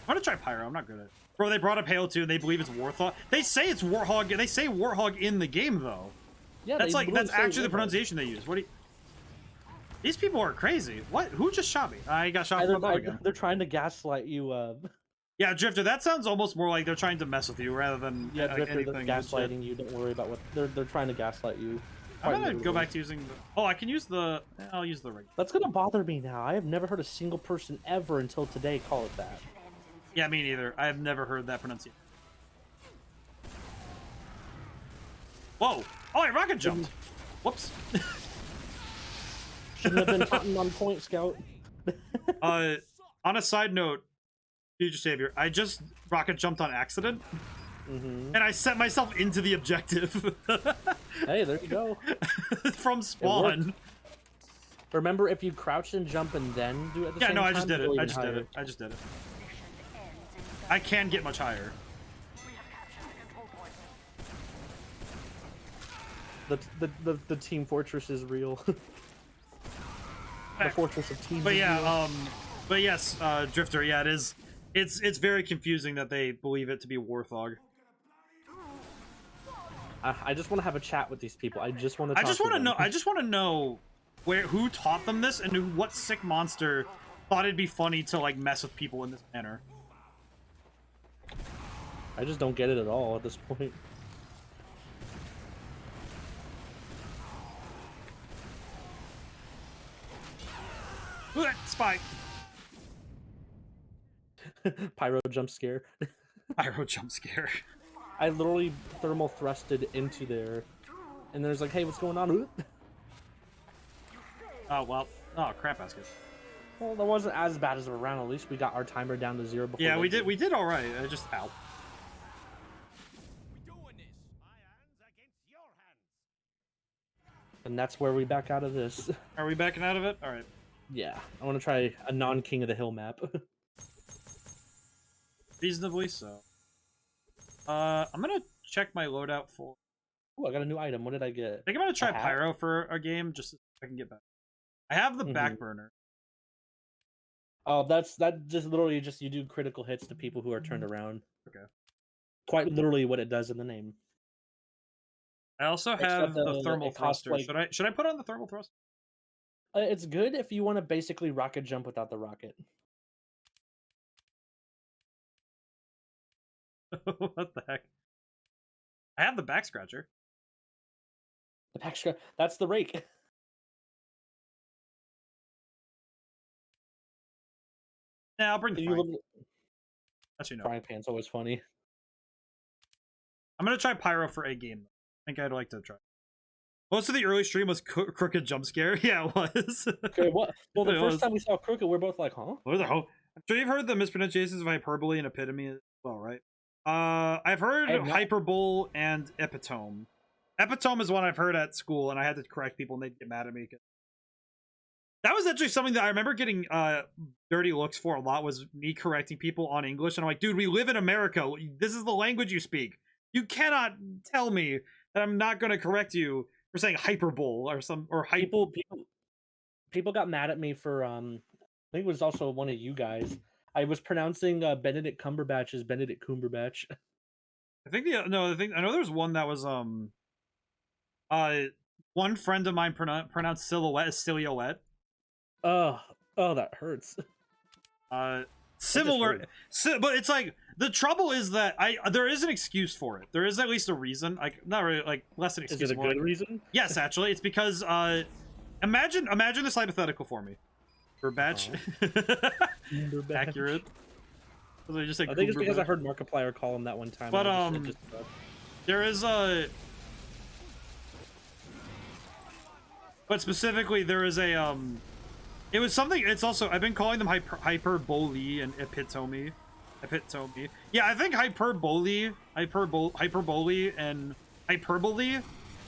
I'm gonna try Pyro. I'm not good at it. Bro, they brought up Halo 2 and they believe it's Warthog. They say it's Warthog. They say Warthog in the game though. Yeah, that's actually the pronunciation they use. What do you? These people are crazy. What? Who just shot me? I got shot from above again. They're trying to gaslight you. Yeah, Drifter, that sounds almost more like they're trying to mess with you rather than Yeah, like, Drifter, anything. gaslighting you. Don't worry about what they're trying to gaslight you. I'm gonna go back to using the... Oh, I can use the... I'll use the ring. That's gonna bother me now. I have never heard a single person ever until today call it that. Yeah, me neither. I have never heard that pronunciation. Whoa! Oh, I rocket jumped! Whoops. Shouldn't have been hunting on point, Scout. On a side note, FutureSavior, I just rocket jumped on accident. And I set myself into the objective. Hey, there you go. From spawn. Remember, if you crouch and jump and then do it at the same time? Yeah, no, I just did it. Go I just even did higher. it. I just did it. I can get much higher. The Team Fortress is real. The Fortress of Teams. But is yeah, real. but yes, Drifter, yeah, it is. It's very confusing that they believe it to be Warthog. I just want to have a chat with these people. I just want to. I just want to know who taught them this and what sick monster thought it'd be funny to like mess with people in this manner. I just don't get it at all at this point. Spike. Pyro jump scare. Pyro jump scare. I literally thermal thrusted into there, and there's like, hey, what's going on? Oh well. Oh crap basket. Well, that wasn't as bad as a round. At least we got our timer down to 0 before. Yeah, we did. We did all right. I just ow. And that's where we back out of this. Are we backing out of it? All right. Yeah, I want to try a non-King of the Hill map. Reasonably so. I'm gonna check my loadout for... Oh, I got a new item. What did I get? I think I'm gonna try Pyro for a game, just so I can get back. I have the back burner. Oh, that just literally just you do critical hits to people who are turned around. Okay. Quite literally what it does in the name. I also have the thermal thruster. Like... Should I put on the thermal thruster? It's good if you want to basically rocket jump without the rocket. What the heck? I have the back scratcher. The back scratcher. That's the rake. Yeah, I'll bring the frying. Actually, no. Frying pan's always funny. I'm gonna try Pyro for a game. I think I'd like to try. Most of the early stream was Crooked jump scare. Yeah, it was. Okay, what? Well, the first time we saw Crooked, we're both like, huh? What the hell? I'm sure you've heard the mispronunciations of hyperbole and epitome as well, right? I've heard hyperbole and epitome. Epitome is one I've heard at school, and I had to correct people, and they'd get mad at me. That was actually something that I remember getting dirty looks for a lot, was me correcting people on English. And I'm like, dude, we live in America. This is the language you speak. You cannot tell me that I'm not going to correct you for saying hyperbole or People got mad at me for I think it was also one of you guys. I was pronouncing Benedict Cumberbatch as Benedict Cumberbatch. I think I know there's one that was one friend of mine pronounced silhouette as silhouette. Oh, that hurts. Similar, but it's like the trouble is that there is an excuse for it. There is at least a reason. Like not really, like less an excuse. Is it a good reason? Yes, actually, it's because imagine this hypothetical for me. Cumberbatch. Accurate. I just said I think it's because I heard Markiplier call him that one time. But there is a. But specifically, there is a It was something. It's also I've been calling them hyperbole and epitome. Yeah, I think hyperbole, and hyperbole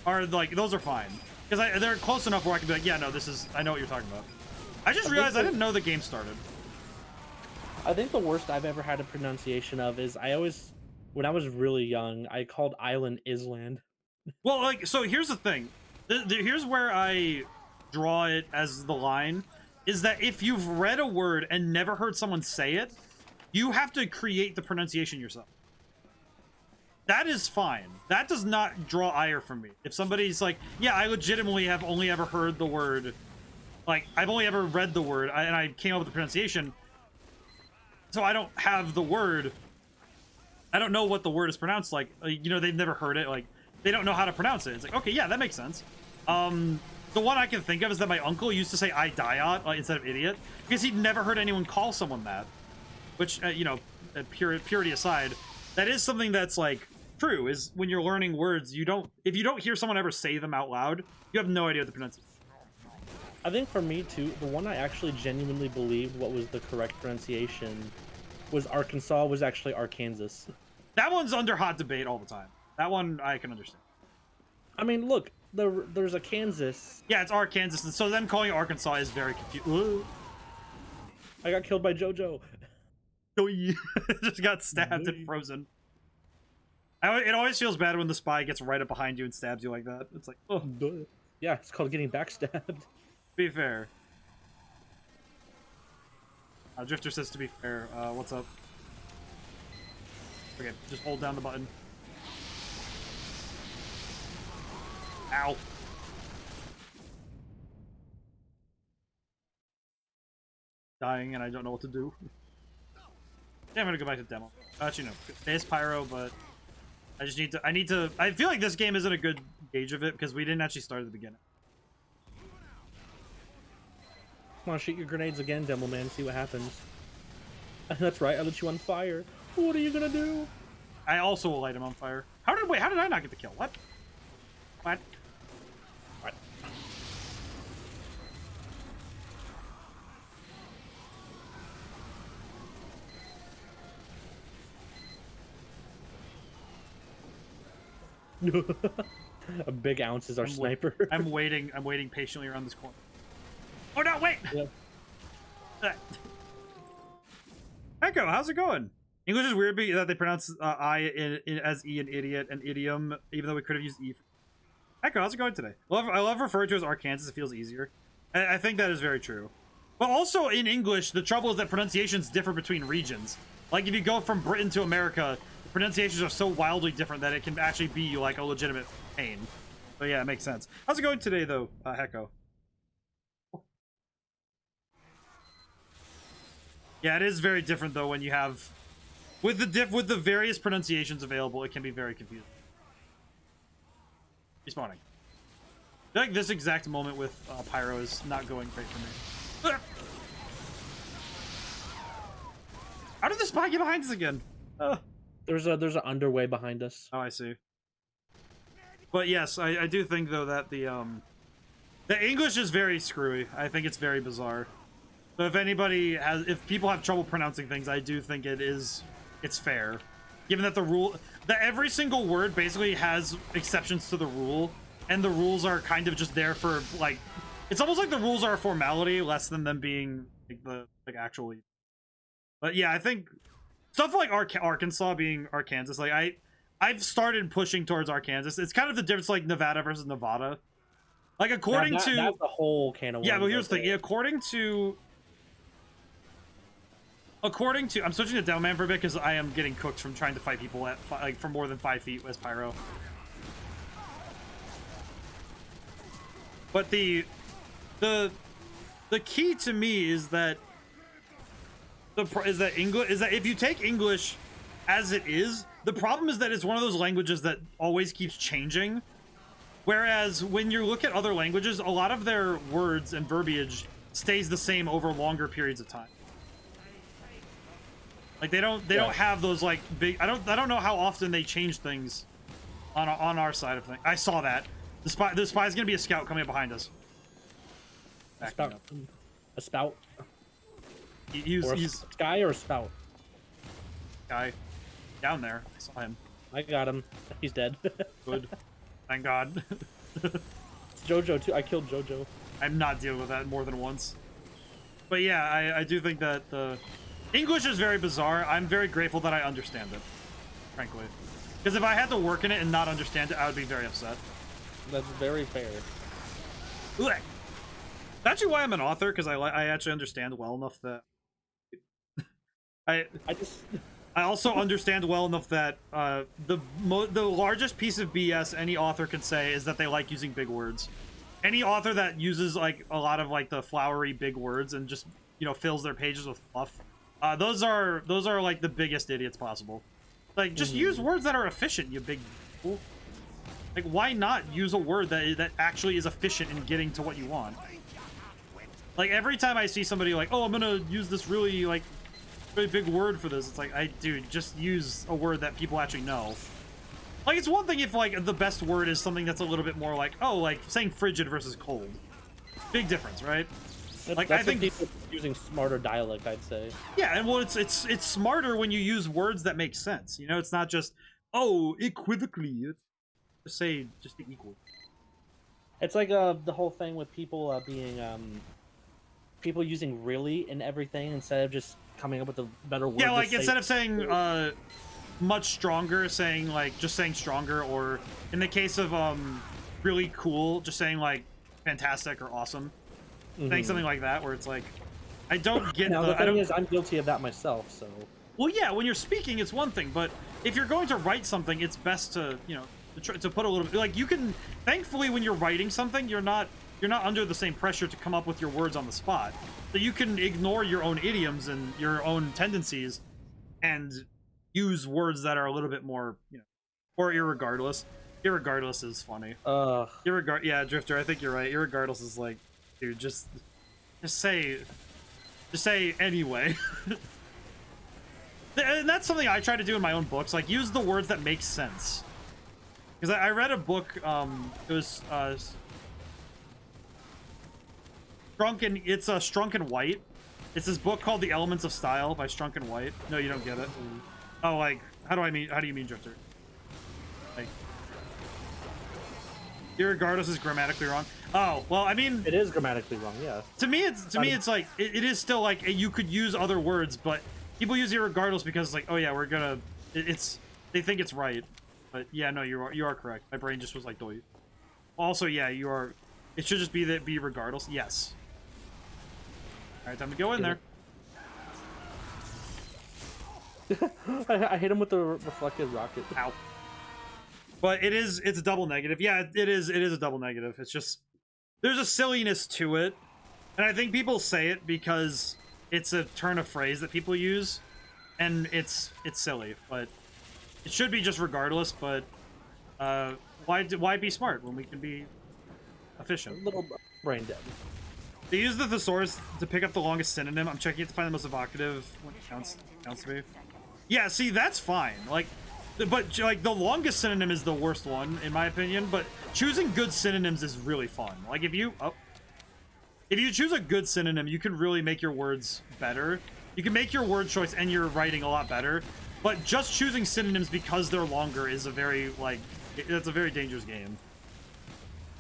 are like those are fine because they're close enough where I can be like, yeah, no, I know what you're talking about. I just realized I didn't know the game started. I think the worst I've ever had a pronunciation of is when I was really young, I called Island Island. Well, like, so here's the thing. Here's where I draw it as the line, is that if you've read a word and never heard someone say it, you have to create the pronunciation yourself. That is fine. That does not draw ire from me. If somebody's like, yeah, I legitimately have only ever heard the word like, I've only ever read the word, and I came up with the pronunciation, so I don't have the word. I don't know what the word is pronounced like. You know, they've never heard it. Like, they don't know how to pronounce it. It's like, okay, yeah, that makes sense. The one I can think of is that my uncle used to say idiot instead of idiot, because he'd never heard anyone call someone that. Which, you know, purity aside, that is something that's, like, true, is when you're learning words, if you don't hear someone ever say them out loud, you have no idea what the pronunciation is. I think for me, too, the one I actually genuinely believed what was the correct pronunciation was Arkansas was actually Arkansas. That one's under hot debate all the time. That one I can understand. I mean, look, there's a Kansas. Yeah, it's Arkansas, and so them calling it Arkansas is very confusing. I got killed by JoJo. Oh, yeah. Just got stabbed and frozen. It always feels bad when the spy gets right up behind you and stabs you like that. It's like, oh. Yeah, it's called getting backstabbed. To be fair. Drifter says to be fair. What's up? Okay, just hold down the button. Ow. Dying and I don't know what to do. Yeah, I'm gonna go back to demo. Actually, no. It is Pyro, but I just need to, I feel like this game isn't a good gauge of it because we didn't actually start at the beginning. Come on, shoot your grenades again, Demo Man, see what happens. That's right, I lit you on fire. What are you gonna do? I also will light him on fire. How did I not get the kill? What? What? What? A big ounce is our sniper. I'm waiting patiently around this corner. Oh no, wait! Yep. Echo, how's it going? English is weird that they pronounce I as E in idiot and idiom, even though we could have used E. Echo, how's it going today? I love referring to it as Arkansas, it feels easier. I think that is very true. But also in English, the trouble is that pronunciations differ between regions. Like if you go from Britain to America, the pronunciations are so wildly different that it can actually be like a legitimate pain. So yeah, it makes sense. How's it going today though, Hecko? Yeah, it is very different though when you have with the various pronunciations available, it can be very confusing. Respawning. I feel like this exact moment with Pyro is not going great for me. How did the spy get behind us again? There's an underway behind us. Oh, I see. But yes, I do think though that the English is very screwy. I think it's very bizarre. So if people have trouble pronouncing things, I do think it's fair. Given that that every single word basically has exceptions to the rule, and the rules are kind of just there for, like, it's almost like the rules are a formality, less than them being, like, actually. But yeah, I think stuff like Arkansas being Arkansas, like, I've started pushing towards Arkansas. It's kind of the difference, like, Nevada versus Nevada. Like, according to... That's the whole can of worms. Yeah, but here's the thing. According to... I'm switching to Down Man for a bit because I am getting cooked from trying to fight people at for more than 5 feet as Pyro. But the key to me is that if you take English as it is, the problem is that it's one of those languages that always keeps changing. Whereas when you look at other languages, a lot of their words and verbiage stays the same over longer periods of time. Like they don't have those like big. I don't know how often they change things on our side of things. I saw that the spy's gonna be a scout coming up behind us. A spout. He's Sky or a spout. Guy down there. I saw him. I got him. He's dead. Good. Thank God. It's JoJo too. I killed JoJo. I'm not dealing with that more than once. But yeah, I do think that the English is very bizarre. I'm very grateful that I understand it, frankly. Because if I had to work in it and not understand it, I would be very upset. That's very fair. That's actually why I'm an author, because I actually understand well enough that I also understand well enough that the largest piece of BS any author can say is that they like using big words. any author that uses like a lot of like the flowery big words and just, you know, fills their pages with fluff, those are like the biggest idiots possible. Like, just use words that are efficient, you big fool. Like, why not use a word that actually is efficient in getting to what you want? Like, every time I see somebody like, oh, I'm gonna use this really big word for this, it's like, dude, just use a word that people actually know. Like, it's one thing if, like, the best word is something that's a little bit more like, oh, like, saying frigid versus cold. Big difference, right? Like, I think people using smarter dialect, I'd say. Yeah, and well, it's smarter when you use words that make sense. You know, it's not just, oh, equivocally. Just say, just the equal. It's like the whole thing with people being people using really in everything instead of just coming up with a better word. Yeah, like instead of saying much stronger, saying like just saying stronger, or in the case of really cool, just saying like fantastic or awesome. Saying something like that, where it's like, I don't get. Now, the thing is, I'm guilty of that myself. So. Well, yeah, when you're speaking, it's one thing, but if you're going to write something, it's best to, you know, to put a little bit, like, you can, thankfully, when you're writing something, you're not under the same pressure to come up with your words on the spot. So you can ignore your own idioms and your own tendencies and use words that are a little bit more, you know, or irregardless. Irregardless is funny. Yeah, Drifter, I think you're right. Irregardless is like, dude, just say anyway. And that's something I try to do in my own books, like, use the words that make sense. Because I read a book, it was Strunk and White. It's this book called The Elements of Style by Strunk and White. No, you don't get it. Oh, like, how do you mean, Drifter? Like, irregardless is grammatically wrong. Oh, well, I mean, it is grammatically wrong, yeah. To me, it's like, it is still like, you could use other words, but people use irregardless because it's like, oh yeah, we're gonna, they think it's right. But yeah, no, you are correct. My brain just was like, doy. Also, yeah, you are, it should just be regardless. Yes. All right, time to go in there. I hit him with the reflected rocket. Ow. But it's a double negative. Yeah, it is a double negative. It's just, there's a silliness to it. And I think people say it because it's a turn of phrase that people use. And it's silly, but it should be just regardless, but why be smart when we can be efficient? A little brain dead. They use the thesaurus to pick up the longest synonym. I'm checking it to find the most evocative when it counts to me. Yeah, see, that's fine. Like, but like the longest synonym is the worst one in my opinion. But choosing good synonyms is really fun. Like if you choose a good synonym, you can really make your words better. You can make your word choice and your writing a lot better. But just choosing synonyms because they're longer is a very that's a very dangerous game.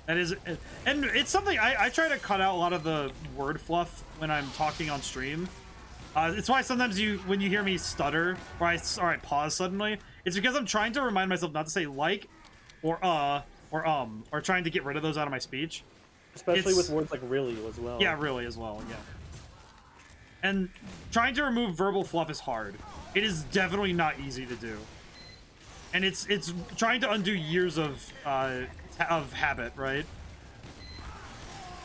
That is, and it's something I try to cut out a lot of the word fluff when I'm talking on stream. It's why sometimes when you hear me stutter or I pause suddenly, it's because I'm trying to remind myself not to say like or trying to get rid of those out of my speech. Especially with words like really as well. Yeah, really as well, yeah. And trying to remove verbal fluff is hard. It is definitely not easy to do. And it's trying to undo years of habit, right?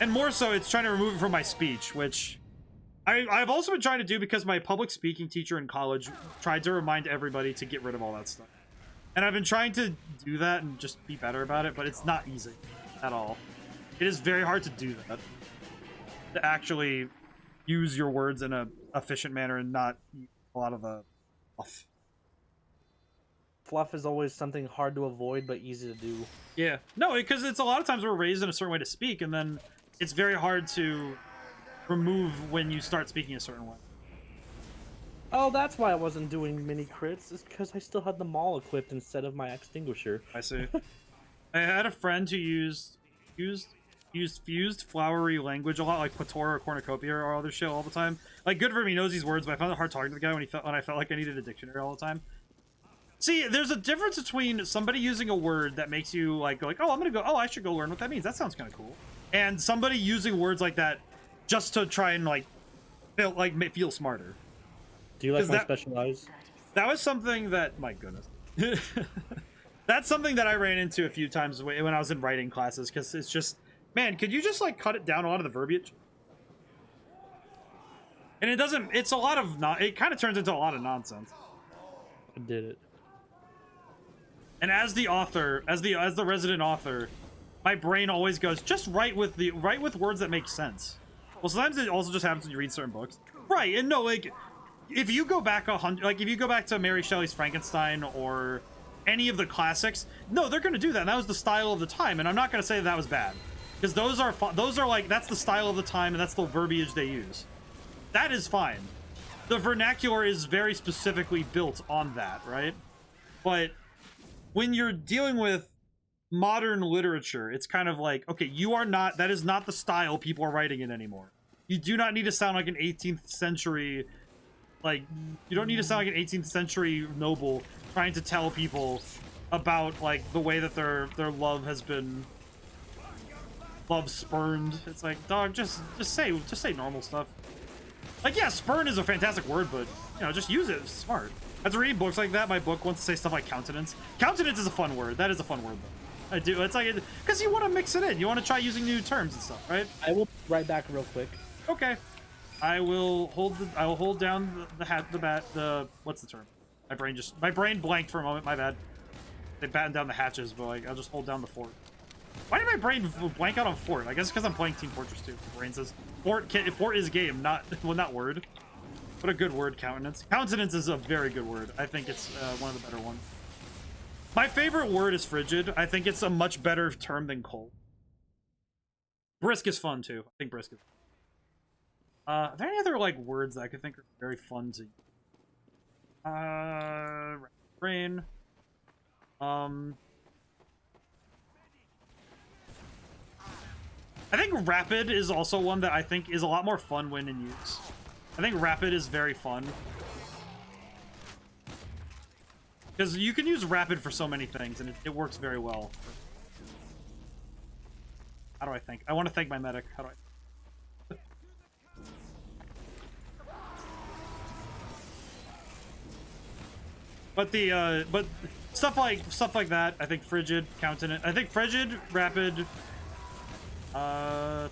And more so, it's trying to remove it from my speech, which I've also been trying to do because my public speaking teacher in college tried to remind everybody to get rid of all that stuff. And I've been trying to do that and just be better about it, but it's not easy at all. It is very hard to do that. To actually use your words in a efficient manner and not a lot of the fluff. Fluff is always something hard to avoid but easy to do. Yeah. No, because it's a lot of times we're raised in a certain way to speak, and then it's very hard to remove when you start speaking a certain way. Oh, that's why I wasn't doing mini crits. It's because I still had the maul equipped instead of my extinguisher. I see. I had a friend who used fused flowery language a lot, like Quatora or cornucopia or other shit all the time. Like, good for him, he knows these words, but I found it hard talking to the guy when I felt like I needed a dictionary all the time. See, there's a difference between somebody using a word that makes you like go like, oh, I should go learn what that means. That sounds kind of cool. And somebody using words like that just to try and like feel smarter. Do you like my specialized? That was something that, my goodness. That's something that I ran into a few times when I was in writing classes, because it's just Man, could you just like cut it down a lot of the verbiage? And it doesn't. It's a lot of not. It kind of turns into a lot of nonsense. I did it. And as the author, as the resident author, my brain always goes, just write with words that make sense. Well, sometimes it also just happens when you read certain books. Right, and no, like, if you go back if you go back to Mary Shelley's Frankenstein or any of the classics, no, they're going to do that. And that was the style of the time, and I'm not going to say that was bad, because those are like, that's the style of the time, and that's the verbiage they use. That is fine. The vernacular is very specifically built on that, right? But when you're dealing with modern literature, it's kind of like, okay, that is not the style people are writing in anymore. You do not need to sound like an 18th century, like, you don't need to sound like an 18th century noble trying to tell people about, like, the way that their love has been spurned. It's like, dog, just say normal stuff. Like, yeah, spurn is a fantastic word, but, you know, just use it. It's smart. After reading books like that, my book wants to say stuff like countenance. Countenance is a fun word. That is a fun word, though. I do. It's like, because you want to mix it in. You want to try using new terms and stuff, right? I will write back real quick. Okay. I will hold down the what's the term? My brain blanked for a moment. My bad. They battened down the hatches, but like, I'll just hold down the fort. Why did my brain blank out on fort? I guess because I'm playing Team Fortress 2. My brain says fort is game, not word. What a good word, countenance. Countenance is a very good word. I think it's one of the better ones. My favorite word is frigid. I think it's a much better term than cold. Brisk is fun too. I think brisk is fun. Are there any other like words that I could think are very fun to use? Brain. I think rapid is also one that I think is a lot more fun when in use. I think rapid is very fun. Because you can use rapid for so many things, and it works very well. How do I think? I want to thank my medic. How do I... But stuff like that, I think frigid, countenance. I think frigid, rapid...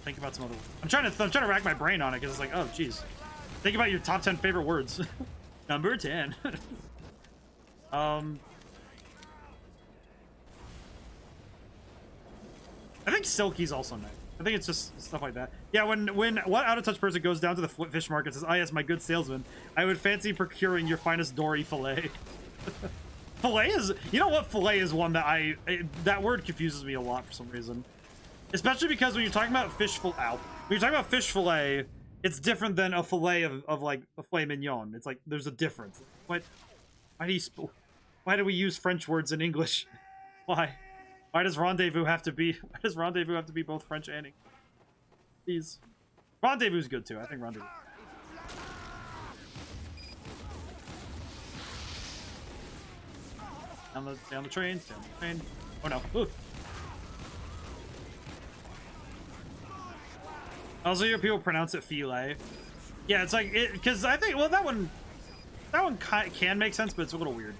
think about some other words. I'm trying to rack my brain on it, because it's like, oh, jeez. Think about your top 10 favorite words. Number 10. I think silky's also nice. I think it's just stuff like that. Yeah, when what out of touch person goes down to the fish market and says, "Ah, yes, my good salesman, I would fancy procuring your finest dory fillet." Fillet is, you know what? Fillet is one that that word confuses me a lot for some reason. Especially because when you're talking about fish fillet, it's different than a fillet of like a filet mignon. It's like there's a difference. Why do we use French words in English? Why does rendezvous have to be both French and English? Please. Rendezvous is good too. I think rendezvous. Down the train. Oh no. Ooh. Also, your people pronounce it filet. Yeah, it's like because I think, well, that one can make sense, but it's a little weird,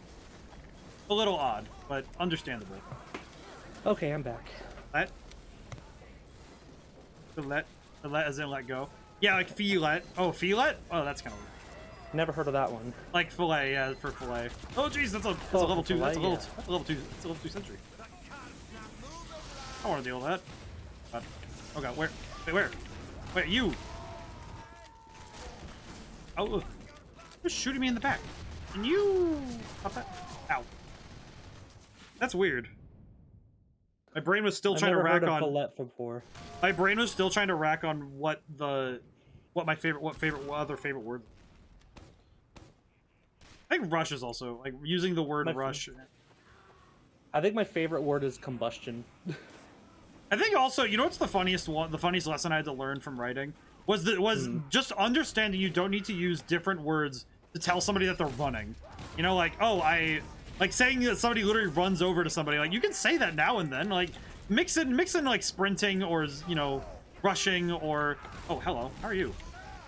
a little odd, but understandable. Okay, I'm back. Let as in let go. Yeah, like filet. Oh, filet. Oh, that's kind of weird. Never heard of that one. Like fillet, yeah, for fillet. Oh, jeez, that's a level 2. That's a level 2 century. I don't want to deal with that. Oh god, where? Wait, where? Wait, you! Oh, look. You're shooting me in the back. Can you... Stop that? Ow. That's weird. My brain was still trying to rack on... before. My brain was still trying to rack on what other favorite word. I think rush is also, like, using the word rush. I think my favorite word is combustion. I think also, you know what's the funniest lesson I had to learn from writing? Was just understanding you don't need to use different words to tell somebody that they're running. You know, like, oh, like saying that somebody literally runs over to somebody, like, you can say that now and then, like, mix in like sprinting or, you know, rushing or, oh, hello, how are you?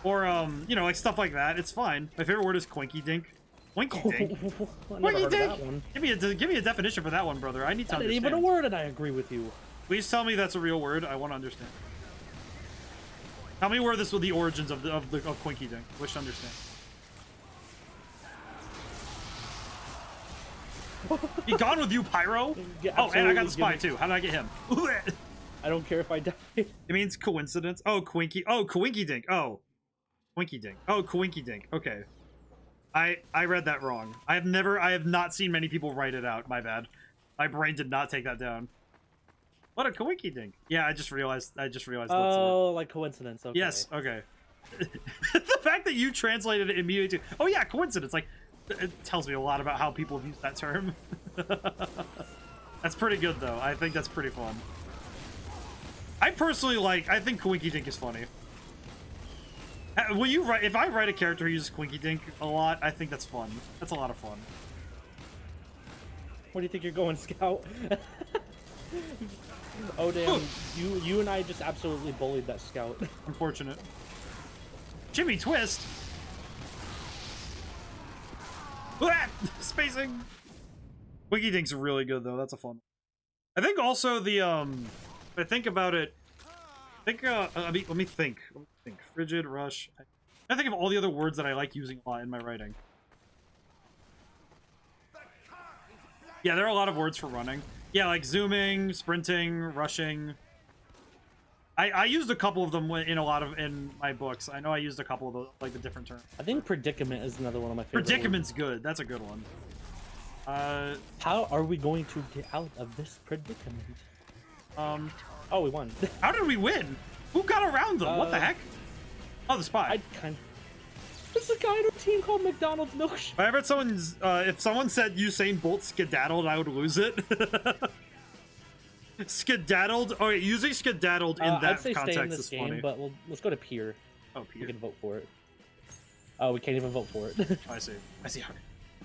Or, you know, like stuff like that. It's fine. My favorite word is quinky dink. Quinky dink? Quinky dink? Give me a definition for that one, brother. I need to understand. Not even a word, and I agree with you. Please tell me that's a real word. I want to understand. Tell me where this was the origins of Quinky Dink. Wish to understand. He gone with you, Pyro? Oh, and I got the spy too. How did I get him? I don't care if I die. It means coincidence. Oh, Quinky. Oh, Quinky Dink. Oh, Quinky Dink. Oh, Quinky Dink. Okay. I read that wrong. I have not seen many people write it out. My bad. My brain did not take that down. What a Quinky Dink. Yeah, I just realized. Oh, like coincidence. Okay. Yes. Okay. The fact that you translated it immediately to, oh yeah, coincidence. Like, it tells me a lot about how people use that term. That's pretty good though. I think that's pretty fun. I personally I think Quinky Dink is funny. Will you write, if I write a character who uses Quinky Dink a lot, I think that's fun. That's a lot of fun. Where do you think you're going, Scout? Oh damn, you and I just absolutely bullied that Scout. Unfortunate. Jimmy Twist. Spacing. Quinky Dink's really good though. That's a fun one. I think also the if I think about it, I think let me think. Frigid, rush. I think of all the other words that I like using a lot in my writing. Yeah, there are a lot of words for running. Yeah, like zooming, sprinting, rushing. I used a couple of them in my books. I know I used a couple of those, like the different terms. I think predicament is another one of my favorite. Predicament's good. That's a good one. How are we going to get out of this predicament? Oh, we won. How did we win? Who got around them? What the heck? Oh, the spy. There's a guy on a team called McDonald's Milkshake. If I ever if someone said Usain Bolt skedaddled, I would lose it. Skedaddled? Oh, wait, using skedaddled in that I'd say context stay in this is game, funny. but let's go to Pier. Oh, Pier. We can vote for it. Oh, we can't even vote for it. I see. I see.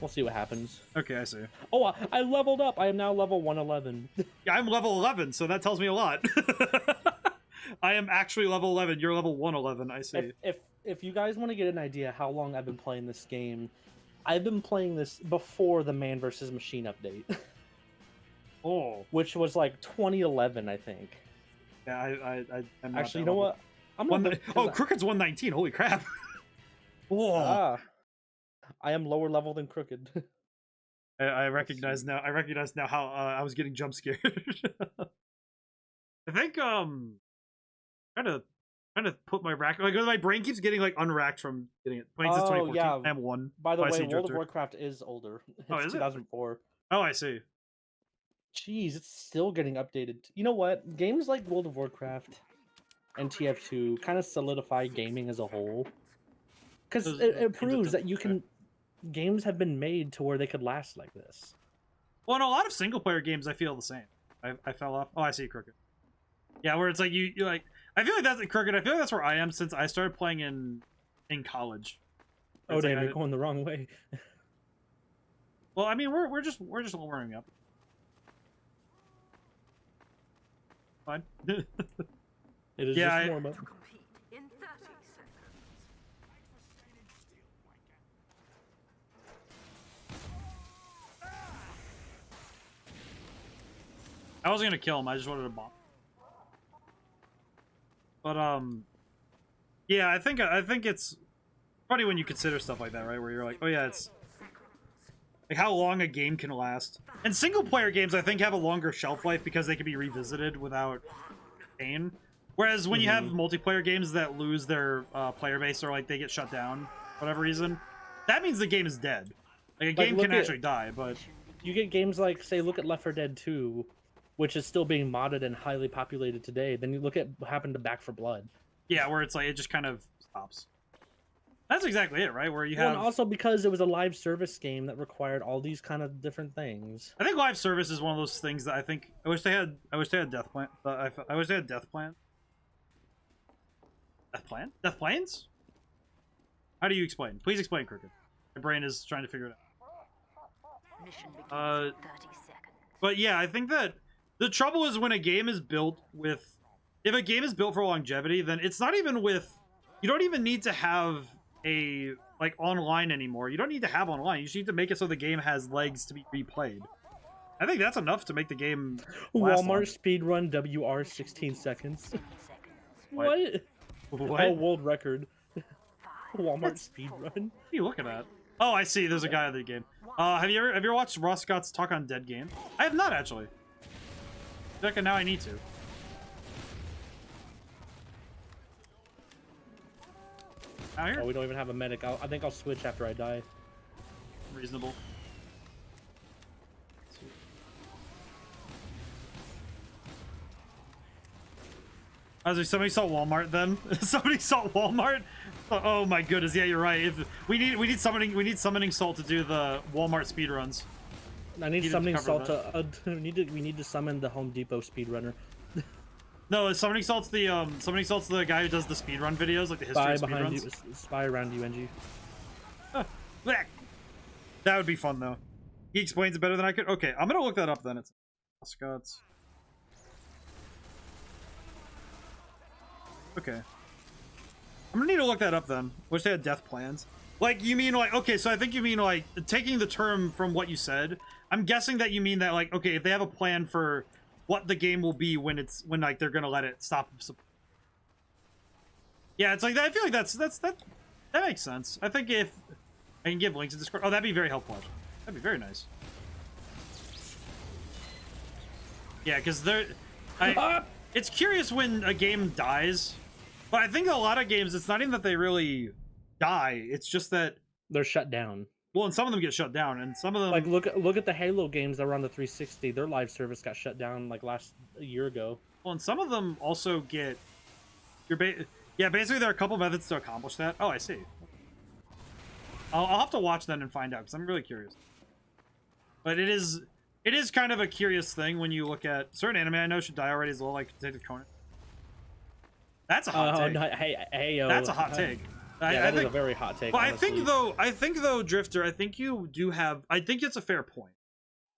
We'll see what happens. Okay, I see. Oh, I leveled up. I am now level 111. Yeah, I'm level 11, so that tells me a lot. I am actually level 11. You're level 111. I see. If you guys want to get an idea how long I've been playing this game, I've been playing this before the Man vs. Machine update. Oh. Which was like 2011, I think. Yeah, I'm not actually, you know what? Crooked's 119. Holy crap. Whoa. I am lower level than Crooked. I recognize now. I recognize now how I was getting jump scared. I think trying to put my rack, like my brain keeps getting like unracked from getting it. Playing since 2014. Yeah. I am one. By the way, World of Warcraft is older. It's is 2004. Oh, I see. Jeez, it's still getting updated. You know what? Games like World of Warcraft and TF2 kind of solidify gaming as a whole. Because it proves that you can... Games have been made to where they could last like this. Well, in a lot of single-player games, I feel the same. I fell off. Oh, I see Crooked. Yeah, where it's like you like... I feel like that's Crooked. I feel like that's where I am since I started playing in college. Oh, damn, you're going the wrong way. Well, I mean, we're just warming up. Fine. It is just warm up. In 30 seconds. I wasn't gonna kill him. I just wanted to bomb. But yeah, I think it's funny when you consider stuff like that, right? Where you're like, oh yeah, it's like how long a game can last. And single player games, I think, have a longer shelf life because they can be revisited without pain. Whereas when you have multiplayer games that lose their player base or like they get shut down for whatever reason, that means the game is dead. Like a game can actually die, but you get games like, say, look at Left 4 Dead 2, which is still being modded and highly populated today. Then you look at what happened to Back 4 Blood. Yeah, where it's like it just kind of stops. That's exactly it, right? Where you have... and also because it was a live service game that required all these kind of different things. I think live service is one of those things that I wish they had Death Plant. I wish they had Death Plant. Death Plant? Death Planes? How do you explain? Please explain, Crooked. My brain is trying to figure it out. Mission begins in 30 seconds. But yeah, I think that the trouble is when a game is built with... If a game is built for longevity, then it's not even with... You don't even need to have a like online anymore. You don't need to have online. You just need to make it so the game has legs to be replayed. I think that's enough to make the game last long. Walmart speedrun WR 16 seconds. 10 seconds. What? What? Oh, world record. Walmart speedrun. What are you looking at? Oh, I see. There's a guy in the game. Have you ever watched Ross Scott's Talk on Dead Game? I have not actually. Becca, now I need to. Out here? Oh, we don't even have a medic. I think I'll switch after I die. Reasonable. I was like, somebody saw Walmart then. Somebody saw Walmart. Oh my goodness, yeah, you're right. If we need summoning salt to do the Walmart speedruns. I need summoning salt to we need to summon the Home Depot speedrunner. No, summoning salt's the guy who does the speedrun videos, like the history of speedruns. Spy around you, NG. That would be fun though. He explains it better than I could. Okay, I'm gonna look that up then. It's Scott's. Okay. I'm gonna need to look that up then. Wish they had death plans. Like, you mean like, okay, so I think you mean like, taking the term from what you said, I'm guessing that you mean that like, okay, if they have a plan for what the game will be when like they're gonna let it stop. Yeah, it's like, I feel like that makes sense. I think if I can give links in Discord, oh, that'd be very helpful actually. That'd be very nice. Yeah, because it's curious when a game dies. But I think a lot of games, it's not even that they really die. It's just that they're shut down. Well, and some of them get shut down, and some of them like look at the Halo games that were on the 360. Their live service got shut down like a year ago. Well, and some of them also get yeah. Basically, there are a couple methods to accomplish that. Oh, I see. I'll have to watch that and find out because I'm really curious. But it is kind of a curious thing when you look at certain anime I know should die already as well, like Detective Conan. That's a hot take. No, hey, that's a hot take. Yeah, that is a very hot take. But I think though, Drifter, I think you do have. I think it's a fair point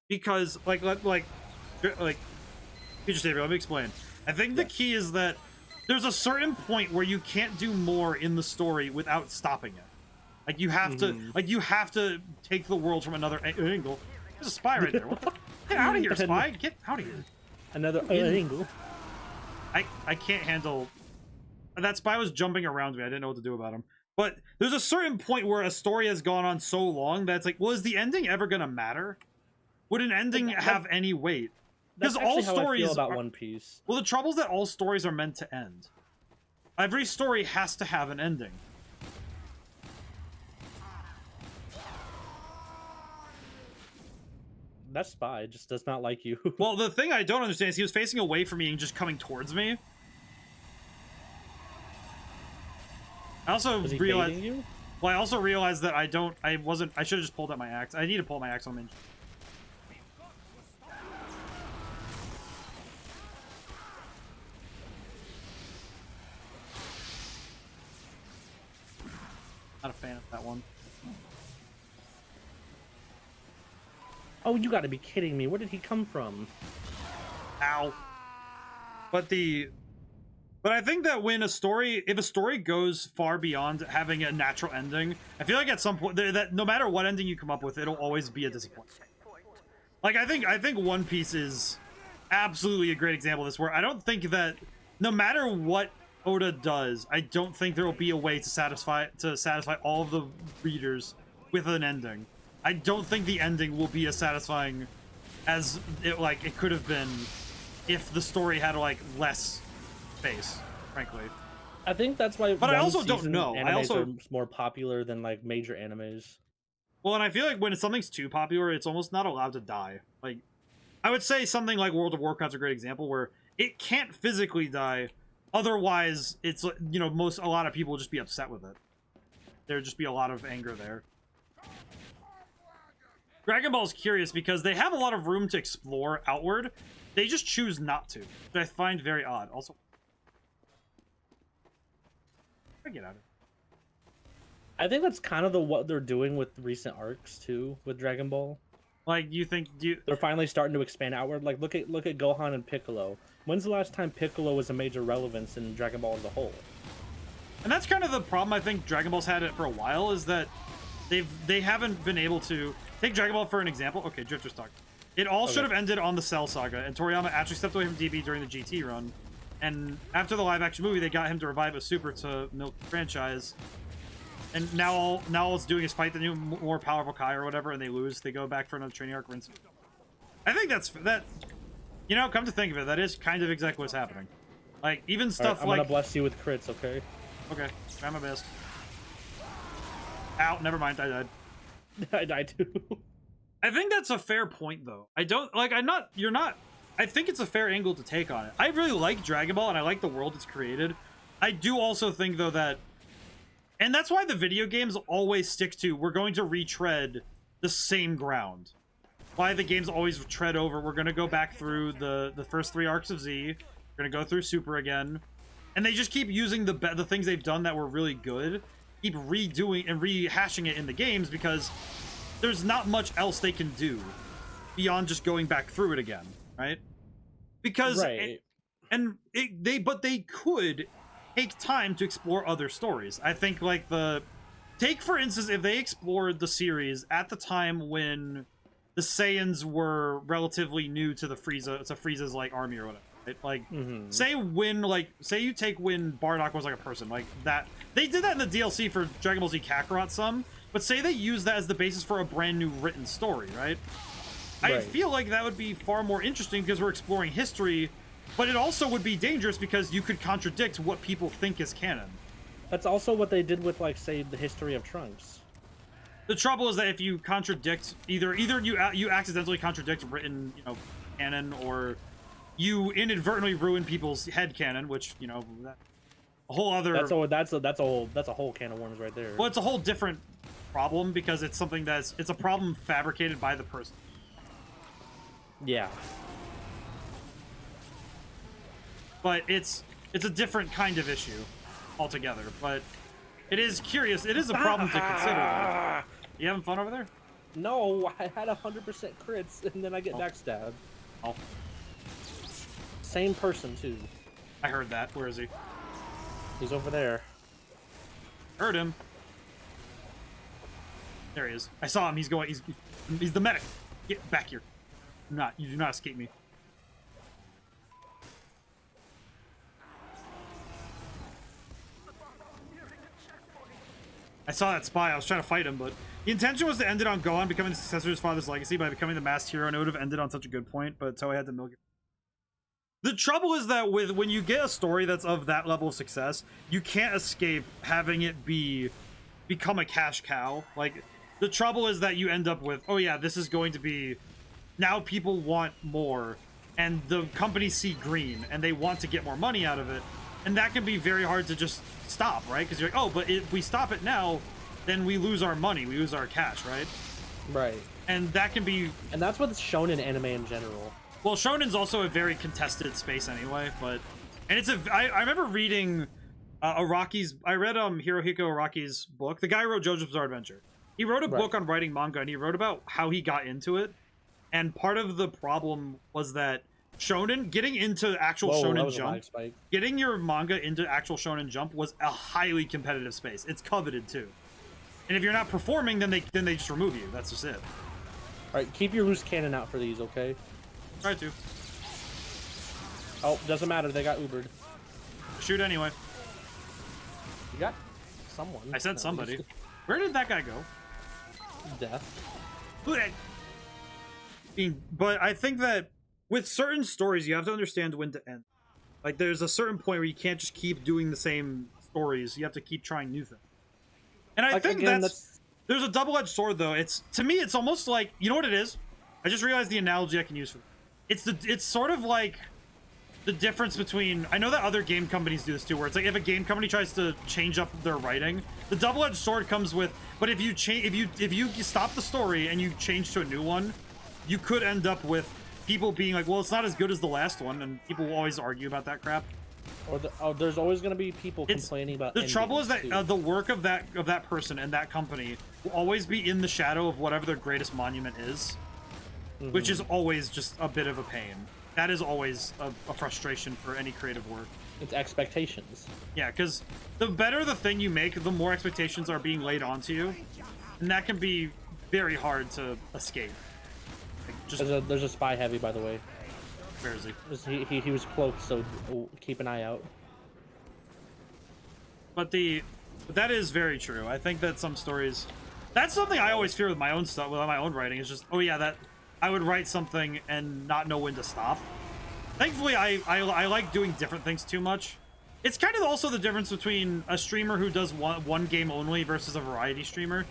because like FutureSavior. Let me explain. I think the key is that there's a certain point where you can't do more in the story without stopping it. Like you have to take the world from another angle. There's a spy right there. What the? Get out of here, spy! Get out of here. Another angle. I can't handle. That spy was jumping around me. I didn't know what to do about him. But there's a certain point where a story has gone on so long that it's like, well, is the ending ever gonna matter? Would an ending have any weight? Because all stories about One Piece. Well, the trouble is that all stories are meant to end. Every story has to have an ending. That spy just does not like you. Well, the thing I don't understand is he was facing away from me and just coming towards me. I also realized. You? Well, I also realized that I should have just pulled out my axe. I need to pull my axe on me. Not a fan of that one. Oh, you gotta be kidding me. Where did he come from? Ow. But I think that when if a story goes far beyond having a natural ending, I feel like at some point that no matter what ending you come up with, it'll always be a disappointment. Like I think One Piece is absolutely a great example of this, where I don't think that no matter what Oda does, I don't think there will be a way to satisfy all of the readers with an ending. I don't think the ending will be as satisfying as it could have been if the story had less space, frankly. I think that's why. But I also don't know. Are more popular than major animes. Well, and I feel like when something's too popular, it's almost not allowed to die. Like, I would say something like World of Warcraft's a great example where it can't physically die. Otherwise, it's a lot of people will just be upset with it. There'd just be a lot of anger there. Dragon Ball's curious because they have a lot of room to explore outward. They just choose not to, which I find very odd. Also, get out of it. I think that's kind of what they're doing with recent arcs too, with Dragon Ball. Like, they're finally starting to expand outward. Like, look at Gohan and Piccolo. When's the last time Piccolo was a major relevance in Dragon Ball as a whole? And that's kind of the problem I think Dragon Ball's had it for a while, is that they haven't been able to take Dragon Ball for an example. Okay, Drifter's talking. It all should have ended on the Cell Saga, and Toriyama actually stepped away from DB during the GT run. And after the live-action movie, they got him to revive a Super to milk the franchise. And now all it's doing is fight the new, more powerful Kai or whatever, and they lose. They go back for another training arc. Rinse. I think that. You know, come to think of it, that is kind of exactly what's happening. Like, even stuff I'm gonna bless you with crits, okay? Okay, try my best. Ow, never mind, I died. I died too. I think that's a fair point, though. I think it's a fair angle to take on it. I really like Dragon Ball, and I like the world it's created. I do also think, though, that... And that's why the video games always stick to, we're going to retread the same ground. Why the games always tread over, we're going to go back through the first 3 arcs of Z, we're going to go through Super again, and they just keep using the things they've done that were really good, keep redoing and rehashing it in the games, because there's not much else they can do beyond just going back through it again, right? Because... Right. But they could take time to explore other stories. I think, like, take, for instance, if they explored the series at the time when the Saiyans were relatively new to Frieza's, like, army or whatever, right? Like, say you take when Bardock was, like, a person, like, that. They did that in the DLC for Dragon Ball Z Kakarot some, but say they use that as the basis for a brand new written story, right? I feel like that would be far more interesting because we're exploring history, but it also would be dangerous because you could contradict what people think is canon. That's also what they did with, like, say, the history of Trunks. The trouble is that if you contradict, either you accidentally contradict written, canon, or you inadvertently ruin people's head canon, which, a whole other... That's a whole can of worms right there. Well, it's a whole different problem because it's something it's a problem fabricated by the person. Yeah. But it's a different kind of issue altogether. But it is curious. It is a problem to consider, though. You having fun over there? No, I had 100% crits, and then I get backstabbed. Oh. Same person, too. I heard that. Where is he? He's over there. Heard him. There he is. I saw him. He's the medic. Get back here. You do not escape me. I saw that spy. I was trying to fight him, but the intention was to end it on Gohan becoming the successor to his father's legacy by becoming the masked hero, and it would have ended on such a good point, but so I had to milk it. The trouble is that when you get a story that's of that level of success, you can't escape having it become a cash cow. Like, the trouble is that you end up with, oh yeah, this is going to be... Now people want more, and the companies see green, and they want to get more money out of it. And that can be very hard to just stop, right? Because you're like, oh, but if we stop it now, then we lose our money, we lose our cash, right? Right. And that can be... And that's what's shonen anime in general. Well, shonen's also a very contested space anyway, but... And it's I remember reading Araki's... I read Hirohiko Araki's book. The guy who wrote JoJo's Bizarre Adventure. He wrote a book on writing manga, and he wrote about how he got into it. And part of the problem was that shonen, getting into actual Shonen Jump, getting your manga into actual Shonen Jump was a highly competitive space. It's coveted too. And if you're not performing, then they just remove you. That's just it. Alright, keep your loose cannon out for these, okay? Try to. Oh, doesn't matter, they got Ubered. Shoot anyway. You got someone. I said somebody. Where did that guy go? Death. But I think that with certain stories, you have to understand when to end. Like, there's a certain point where you can't just keep doing the same stories. You have to keep trying new things. And I think that's... There's a double-edged sword, though. To me, it's almost like... You know what it is? I just realized the analogy I can use for it. It's sort of like the difference between... I know that other game companies do this, too, where it's like if a game company tries to change up their writing, the double-edged sword comes with... But if you stop the story and you change to a new one, you could end up with people being like, well, it's not as good as the last one, and people will always argue about that crap. Or there's always going to be people complaining about the trouble is that the work of that person and that company will always be in the shadow of whatever their greatest monument is, which is always just a bit of a pain. That is always a frustration for any creative work. It's expectations. Yeah, because the better the thing you make, the more expectations are being laid onto you, and that can be very hard to escape. Just There's a spy heavy, by the way. where is he? He was cloaked, so keep an eye out. But that is very true. I think that some stories, that's something I always fear with my own stuff, with my own writing. Is just, oh yeah, that I would write something and not know when to stop. Thankfully, I like doing different things too much. It's kind of also the difference between a streamer who does one game only versus a variety streamer.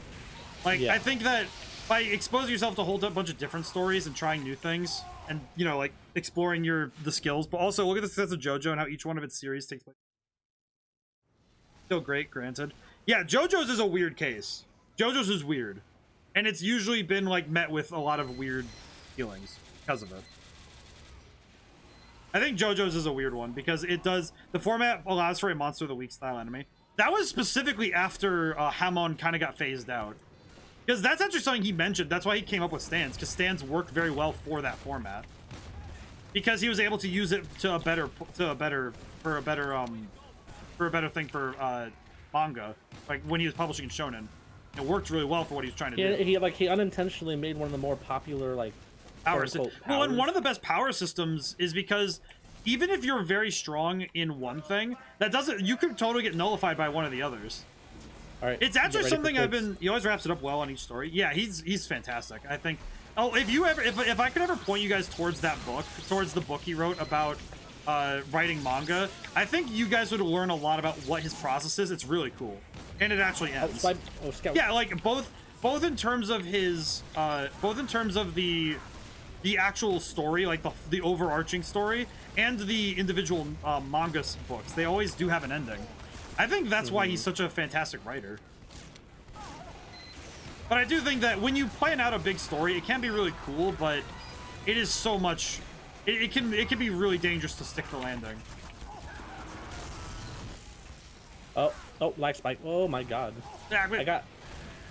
Like, yeah. I think that by exposing yourself to a whole bunch of different stories and trying new things, and, you know, like, exploring the skills, but also look at the success of JoJo and how each one of its series takes place. Still great, granted. Yeah, JoJo's is a weird case. JoJo's is weird. And it's usually been, like, met with a lot of weird feelings because of it. I think JoJo's is a weird one because the format allows for a Monster of the Week style anime. That was specifically after Hamon kind of got phased out. Because that's actually something he mentioned. That's why he came up with stands, because stands worked very well for that format. Because he was able to use it for a better thing for manga, like when he was publishing in Shonen. It worked really well for what he was trying to do. He unintentionally made one of the more popular, like, power system. Well, and one of the best power systems is because even if you're very strong in one thing, you could totally get nullified by one of the others. All right, it's actually something he always wraps it up well on each story. Yeah, he's fantastic. I think. Oh, if I could ever point you guys towards that book, towards the book he wrote about writing manga, I think you guys would learn a lot about what his process is. It's really cool, and it actually ends. Yeah, like both in terms of his the actual story, like the overarching story, and the individual manga books. They always do have an ending. I think that's why he's such a fantastic writer. But I do think that when you plan out a big story, it can be really cool, but it is so much. It can be really dangerous to stick the landing. Oh, lag spike. Oh my god. Yeah,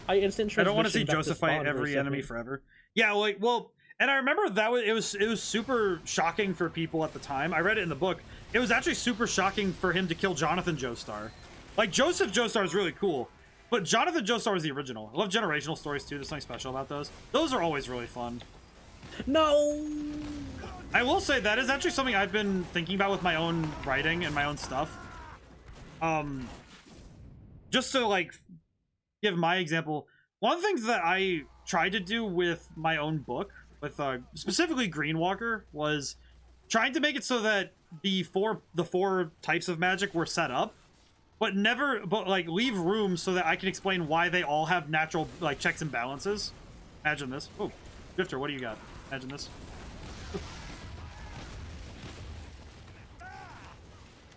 I instant transmission. I don't want to see Joseph fight every enemy forever. Yeah, like, well, and I remember it was super shocking for people at the time. I read it in the book. It was actually super shocking for him to kill Jonathan Joestar. Like, Joseph Joestar is really cool, but Jonathan Joestar is the original. I love generational stories too. There's something special about those. Those are always really fun. No! I will say that is actually something I've been thinking about with my own writing and my own stuff. Just to, like, give my example, one of the things that I tried to do with my own book, with specifically Greenwalker, was trying to make it so that the four types of magic were set up, but like leave room so that I can explain why they all have natural, like, checks and balances. Imagine this. Oh, Drifter, what do you got? Imagine this.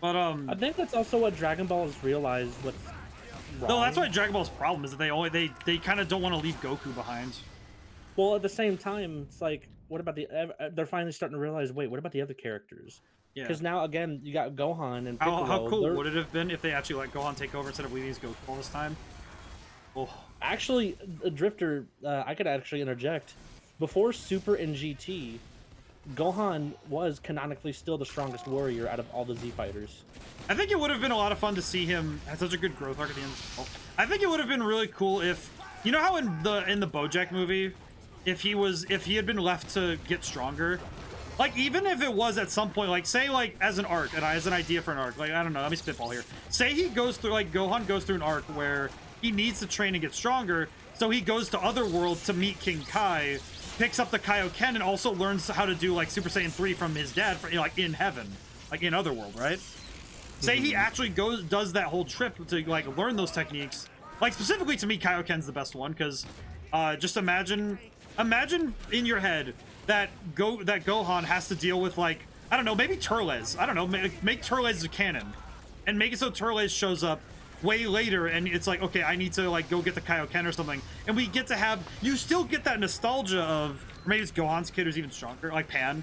But I think that's also what Dragon Ball has realized what's wrong. No, that's why Dragon Ball's problem is that they kind of don't want to leave Goku behind. Well, at the same time, it's like, what about they're finally starting to realize, wait, what about the other characters? Yeah. Because now, again, you got Gohan and Piccolo. How cool would it have been if they actually let Gohan take over instead of leaving Goku all this time? Oh. Actually, Drifter, I could actually interject. Before Super and GT, Gohan was canonically still the strongest warrior out of all the Z fighters. I think it would have been a lot of fun to see him have such a good growth arc at the end. I think it would have been really cool if, you know how in the BoJack movie, if he had been left to get stronger, like, even if it was at some point, like, say, like, as an arc, and as an idea for an arc, like, I don't know, let me spitball here. Say he goes through, like, Gohan goes through an arc where he needs to train and get stronger, so he goes to Otherworld to meet King Kai, picks up the Kaioken, and also learns how to do, like, Super Saiyan 3 from his dad, like, in heaven, like, in Otherworld, right? Say he actually does that whole trip to, like, learn those techniques. Like, specifically to me, Kaioken's the best one, because just imagine in your head that Gohan has to deal with, like, I don't know, maybe Turles. I don't know, make Turles a canon. And make it so Turles shows up way later, and it's like, okay, I need to, like, go get the Kaioken or something. And we get to have, you still get that nostalgia of, or maybe it's Gohan's kid who's even stronger, like Pan.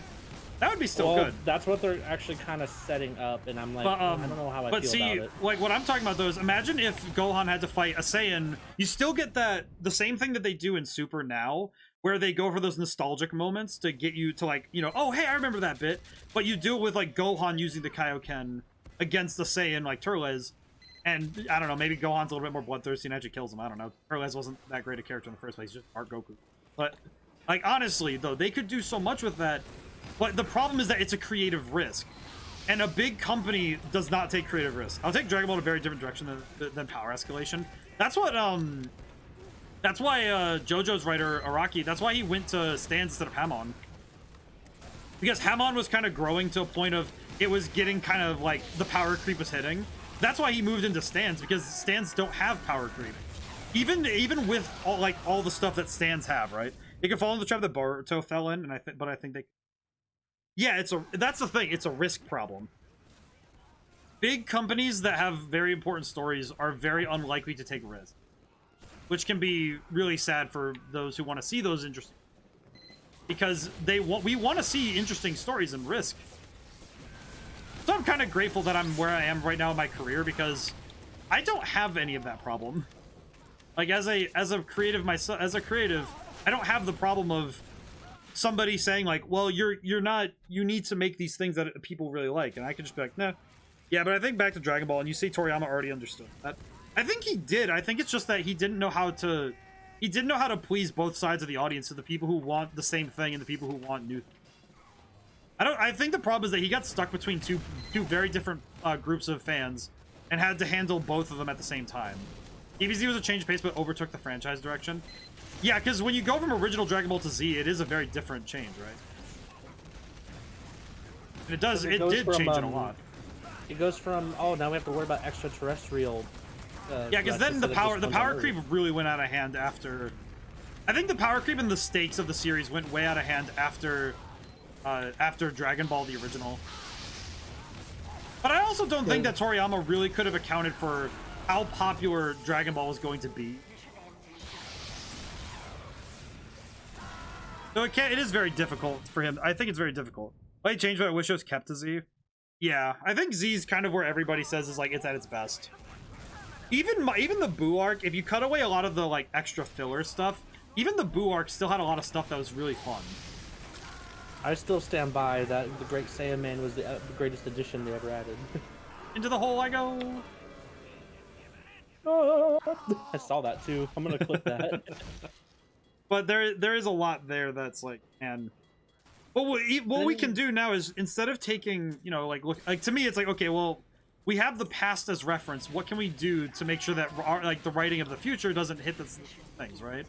That would be still good. That's what they're actually kind of setting up, and I'm like, I don't know how I feel about it. Like, what I'm talking about, though, is imagine if Gohan had to fight a Saiyan. You still get the same thing that they do in Super now, where they go for those nostalgic moments to get you to, like, you know, oh, hey, I remember that bit. But you do it with, like, Gohan using the Kaioken against the Saiyan, like Turles. And, I don't know, maybe Gohan's a little bit more bloodthirsty and actually kills him. I don't know. Turles wasn't that great a character in the first place. He's just Art Goku. But, Like, honestly, though, they could do so much with that, but the problem is that it's a creative risk. And a big company does not take creative risks. I'll take Dragon Ball in a very different direction than power escalation. That's what, that's why JoJo's writer, Araki, that's why he went to Stans instead of Hamon. Because Hamon was kind of growing to a point of, it was getting kind of like, the power creep was hitting. That's why he moved into Stans, because Stans don't have power creep. Even with all the stuff that Stans have, right? It can fall into the trap that Boruto fell in, and I think they... Yeah, that's the thing. It's a risk problem. Big companies that have very important stories are very unlikely to take risks, which can be really sad for those who want to see those interesting. Because we want to see interesting stories and risk. So I'm kind of grateful that I'm where I am right now in my career, because I don't have any of that problem. Like as a creative myself, I don't have the problem of somebody saying like, well, you need to make these things that people really like, and I can just be like, nah. Yeah, but I think back to Dragon Ball, and you say Toriyama already understood that. I think he did. I think it's just that he didn't know how to please both sides of the audience, so the people who want the same thing and the people who want new things. I think the problem is that he got stuck between two very different groups of fans and had to handle both of them at the same time. EBZ was a change of pace, but overtook the franchise direction. Yeah, because when you go from original Dragon Ball to Z, it is a very different change, right? And it did change it a lot. It goes from, oh, now we have to worry about extraterrestrial. Yeah, because then the power creep really went out of hand after. I think the power creep and the stakes of the series went way out of hand after Dragon Ball the original. But I also don't think that Toriyama really could have accounted for how popular Dragon Ball was going to be. So it is very difficult for him. I think it's very difficult. Like, change, but I wish it was kept to Z. Yeah, I think Z's kind of where everybody says is like it's at its best. Even the Boo arc, if you cut away a lot of the like extra filler stuff, even the Boo arc still had a lot of stuff that was really fun. I still stand by that the Great Saiyan Man was the greatest addition they ever added. Into the hole I go. Oh, I saw that too. I'm gonna clip that. But there is a lot there that's like, and what we can do now is, instead of taking, you know, like, look, like, to me it's like, okay, well, we have the past as reference. What can we do to make sure that the writing of the future doesn't hit the things, right?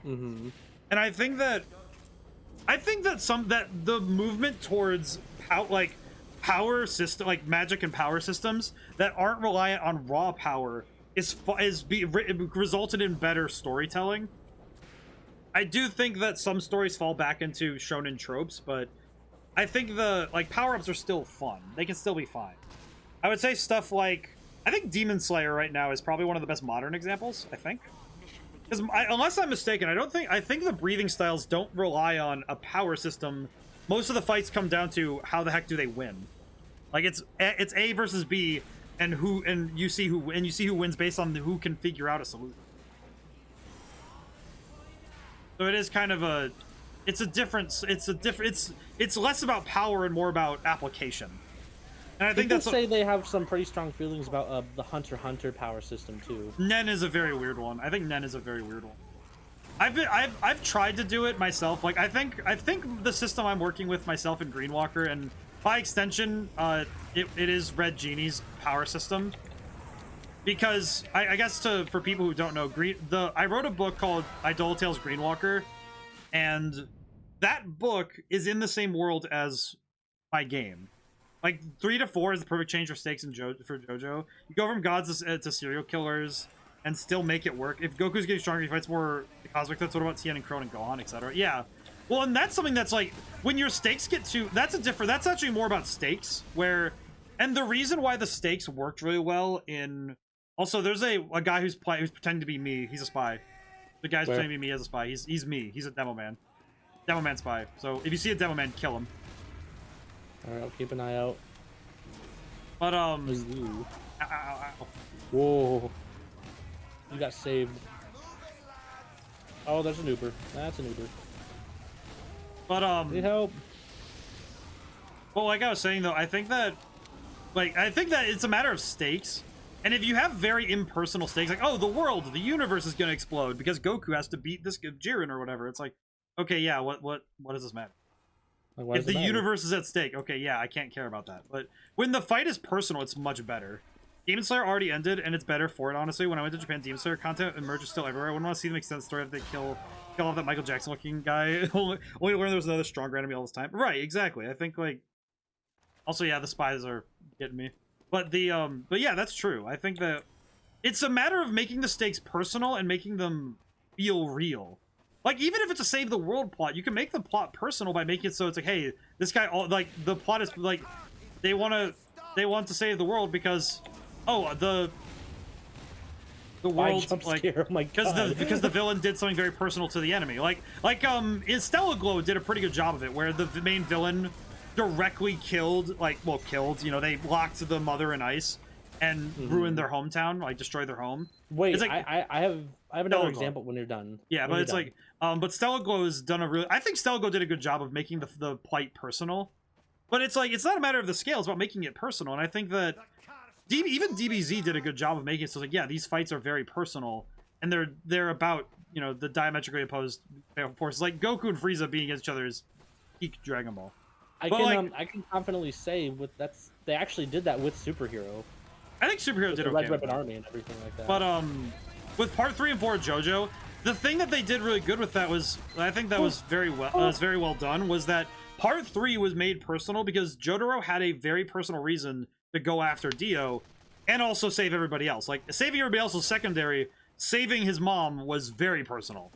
Mm-hmm. And I think that the movement towards power system, like magic and power systems that aren't reliant on raw power resulted in better storytelling. I do think that some stories fall back into shonen tropes, but I think power-ups are still fun. They can still be fine. I would say stuff like, I think Demon Slayer right now is probably one of the best modern examples, I think. Because unless I'm mistaken, I think the breathing styles don't rely on a power system. Most of the fights come down to how the heck do they win. Like it's A versus B, and you see who wins based on who can figure out a solution. So it is kind of it's less about power and more about application. And I think that's say they have some pretty strong feelings about the Hunter x Hunter power system too. Nen is a very weird one. I think Nen is a very weird one. I've tried to do it myself. Like I think the system I'm working with myself in Greenwalker, and by extension, it is Red Genie's power system. Because I guess for people who don't know, I wrote a book called Idolatail's Greenwalker, and that book is in the same world as my game. Like 3 to 4 is the perfect change for stakes for JoJo. You go from gods to serial killers and still make it work. If Goku's getting stronger, he fights more cosmic threats. What about Tien and Krone and Gohan, etc.? Yeah. Well, and that's something that's like, when your stakes get to, that's actually more about stakes, and the reason why the stakes worked really well in, also there's a guy who's pretending to be me. He's a spy. The guy's pretending to be me as a spy. He's me. He's a demo man. Demo man spy. So if you see a demo man, kill him. Alright, I'll keep an eye out. But ow. Whoa. You got saved. Oh, there's an Uber. That's an Uber. But need help. Well, like I was saying though, I think that it's a matter of stakes. And if you have very impersonal stakes, like, oh, the universe is gonna explode because Goku has to beat this Jiren or whatever, it's like, okay, yeah, what does this matter? Like, if the universe is at stake, okay, yeah, I can't care about that. But when the fight is personal, it's much better. Demon Slayer already ended, and it's better for it, honestly. When I went to Japan, Demon Slayer content emerges still everywhere. I wouldn't want to see them extend the story if they kill off that Michael Jackson-looking guy. Only to learn there was another stronger enemy all this time. Right, exactly. I think, like... Also, yeah, the spies are getting me. But but yeah, that's true. I think that it's a matter of making the stakes personal and making them feel real. Like, even if it's a save the world plot, you can make the plot personal by making it so it's like, hey, this guy, like, the plot is, like, they want to save the world because... Oh, the world, like, oh my God. because the villain did something very personal to the enemy. Like in Stellar Glow did a pretty good job of it, where the main villain directly killed, you know, they locked the mother in ice and ruined their hometown, like destroyed their home. Wait, it's like, I have another example when you're done. Yeah, but it's like, but Stellar Glow has done a really, I think Stellar Glow did a good job of making the plight personal. But it's like, it's not a matter of the scale, it's about making it personal, and I think that even DBZ did a good job of making it so, like, yeah, these fights are very personal, and they're about, you know, the diametrically opposed forces. Like, Goku and Frieza being against each other is peak Dragon Ball. I can confidently say they actually did that with Superhero. I think Superhero did okay. Red Weapon Army and everything like that. But with Part 3 and 4 of JoJo, the thing that they did really good with that was, I think that was very well done, was that Part 3 was made personal because Jotaro had a very personal reason to go after Dio and also save everybody else. Like, saving everybody else was secondary. Saving his mom was very personal.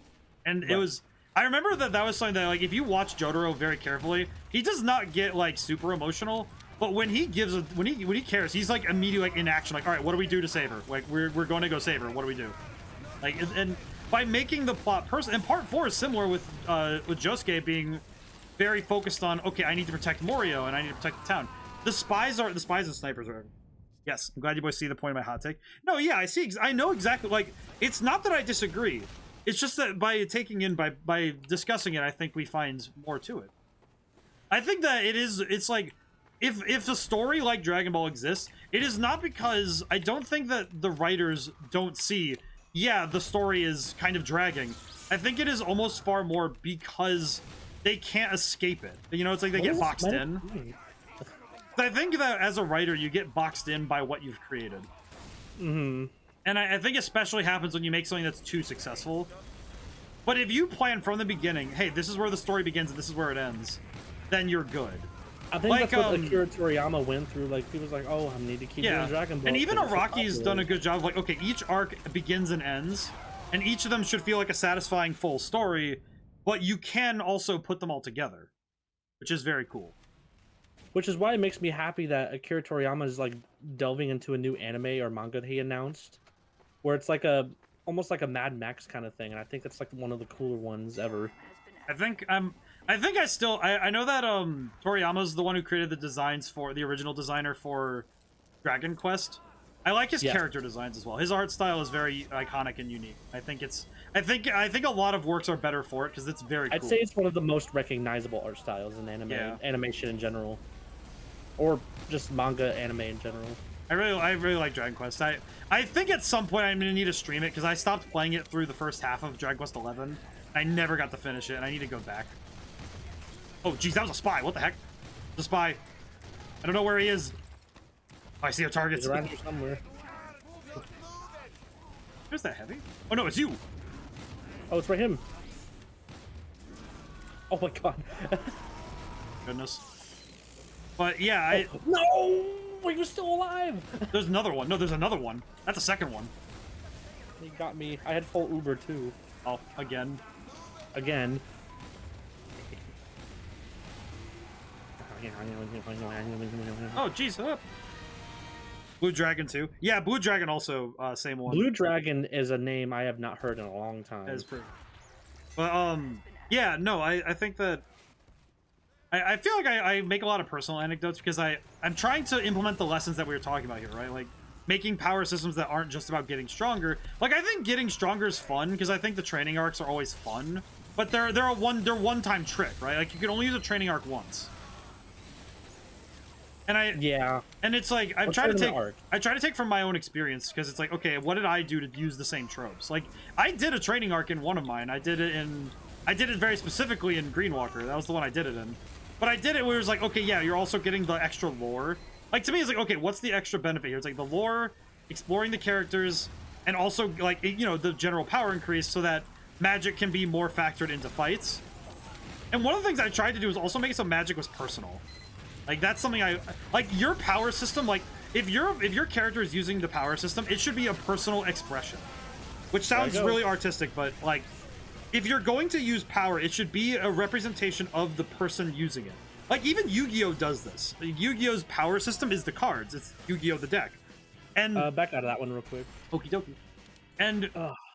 And it was... I remember that was something that, like, if you watch Jotaro very carefully, he does not get, like, super emotional. But when he gives when he cares, he's, like, immediately, like, in action. Like, all right, what do we do to save her? Like, we're going to go save her. What do we do? Like, and by making the plot personal... And Part 4 is similar with Josuke being very focused on, okay, I need to protect Morio and I need to protect the town. The spies and snipers are... Yes, I'm glad you boys see the point of my hot take. No, yeah, I see. I know exactly. Like, it's not that I disagree. It's just that by discussing it, I think we find more to it. I think that it's like, if a story like Dragon Ball exists, it is not because I don't think that the writers don't see, yeah, the story is kind of dragging. I think it is almost far more because they can't escape it. You know, it's like they get boxed in. I think that as a writer, you get boxed in by what you've created. Mm-hmm. And I think especially happens when you make something that's too successful. But if you plan from the beginning, hey, this is where the story begins and this is where it ends, then you're good. I think that's what Akira Toriyama went through. Like, he was like, oh, I need to keep doing Dragon Ball. And even Araki's done a good job of, like, okay, each arc begins and ends, and each of them should feel like a satisfying full story, but you can also put them all together, which is very cool. Which is why it makes me happy that Akira Toriyama is, like, delving into a new anime or manga that he announced, where it's like almost like a Mad Max kind of thing, and I think that's like one of the cooler ones ever. I know that Toriyama's the one who created the designs for the original designer for Dragon Quest. I like his character designs as well. His art style is very iconic and unique. I think a lot of works are better for it because it's very cool. I'd say it's one of the most recognizable art styles in animation in general. Or just manga anime in general. I really like Dragon Quest. I think at some point I'm gonna need to stream it because I stopped playing it through the first half of Dragon Quest 11. I never got to finish it, and I need to go back. Oh, geez, that was a spy. What the heck? The spy. I don't know where he is. Oh, I see our targets. He's around here somewhere. Where's that heavy? Oh no, it's you. Oh, it's right him. Oh my god. Goodness. But yeah, no! Are you still alive? There's another one. No, there's another one. That's a second one. He got me. I had full Uber too. Oh, again. Again. Oh, jeez. Blue Dragon too. Yeah, Blue Dragon also, same one. Blue Dragon is a name I have not heard in a long time. That is pretty. But yeah, no, I think that I feel like I make a lot of personal anecdotes because I'm trying to implement the lessons that we were talking about here, right? Like making power systems that aren't just about getting stronger. Like I think getting stronger is fun because I think the training arcs are always fun, but they're one-time trick, right? Like you can only use a training arc once. And and it's like I try to take from my own experience because it's like, okay, what did I do to use the same tropes? Like I did a training arc in one of mine. I did it in I did it very specifically in Greenwalker. That was the one I did it in. But I did it where it was like, okay, yeah, you're also getting the extra lore. Like, to me, it's like, okay, what's the extra benefit here? It's like the lore, exploring the characters, and also, like, you know, the general power increase so that magic can be more factored into fights. And one of the things I tried to do is also make it so magic was personal. Like, that's something I... Like, your power system, like, if your character is using the power system, it should be a personal expression. Which sounds really artistic, but, like, if you're going to use power, it should be a representation of the person using it. Like, even Yu-Gi-Oh! Does this. Yu-Gi-Oh's power system is the cards. It's Yu-Gi-Oh! The deck. And back out of that one real quick. Okie dokie. And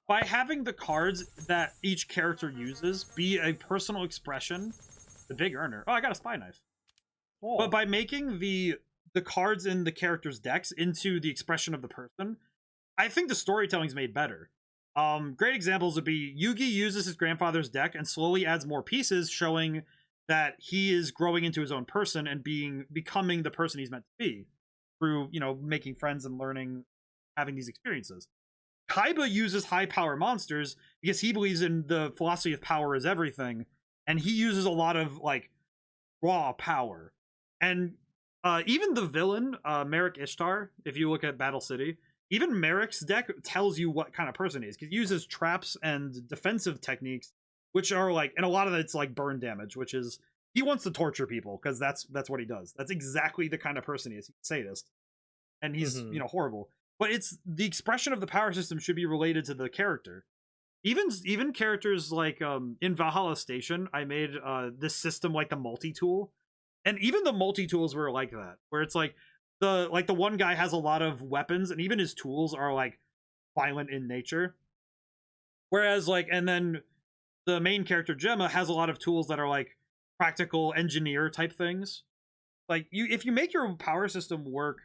by having the cards that each character uses be a personal expression, the big earner. Oh, I got a spy knife. Oh. But by making the cards in the characters' decks into the expression of the person, I think the storytelling's made better. Great examples would be Yugi uses his grandfather's deck and slowly adds more pieces, showing that he is growing into his own person and becoming the person he's meant to be through, you know, making friends and learning, having these experiences. Kaiba uses high power monsters because he believes in the philosophy of power is everything, and he uses a lot of like raw power. And even the villain, Merrick Ishtar, if you look at Battle City, even Merrick's deck tells you what kind of person he is, because he uses traps and defensive techniques, which are like, and a lot of it's like burn damage, which is, he wants to torture people, because that's what he does. That's exactly the kind of person he is. He's a sadist. And he's, you know, horrible. But it's, the expression of the power system should be related to the character. Even characters like, in Valhalla Station, I made this system like the multi-tool. And even the multi-tools were like that, where it's like, the one guy has a lot of weapons, and even his tools are like violent in nature. Whereas like, and then the main character Gemma has a lot of tools that are like practical engineer type things. Like, if you make your power system work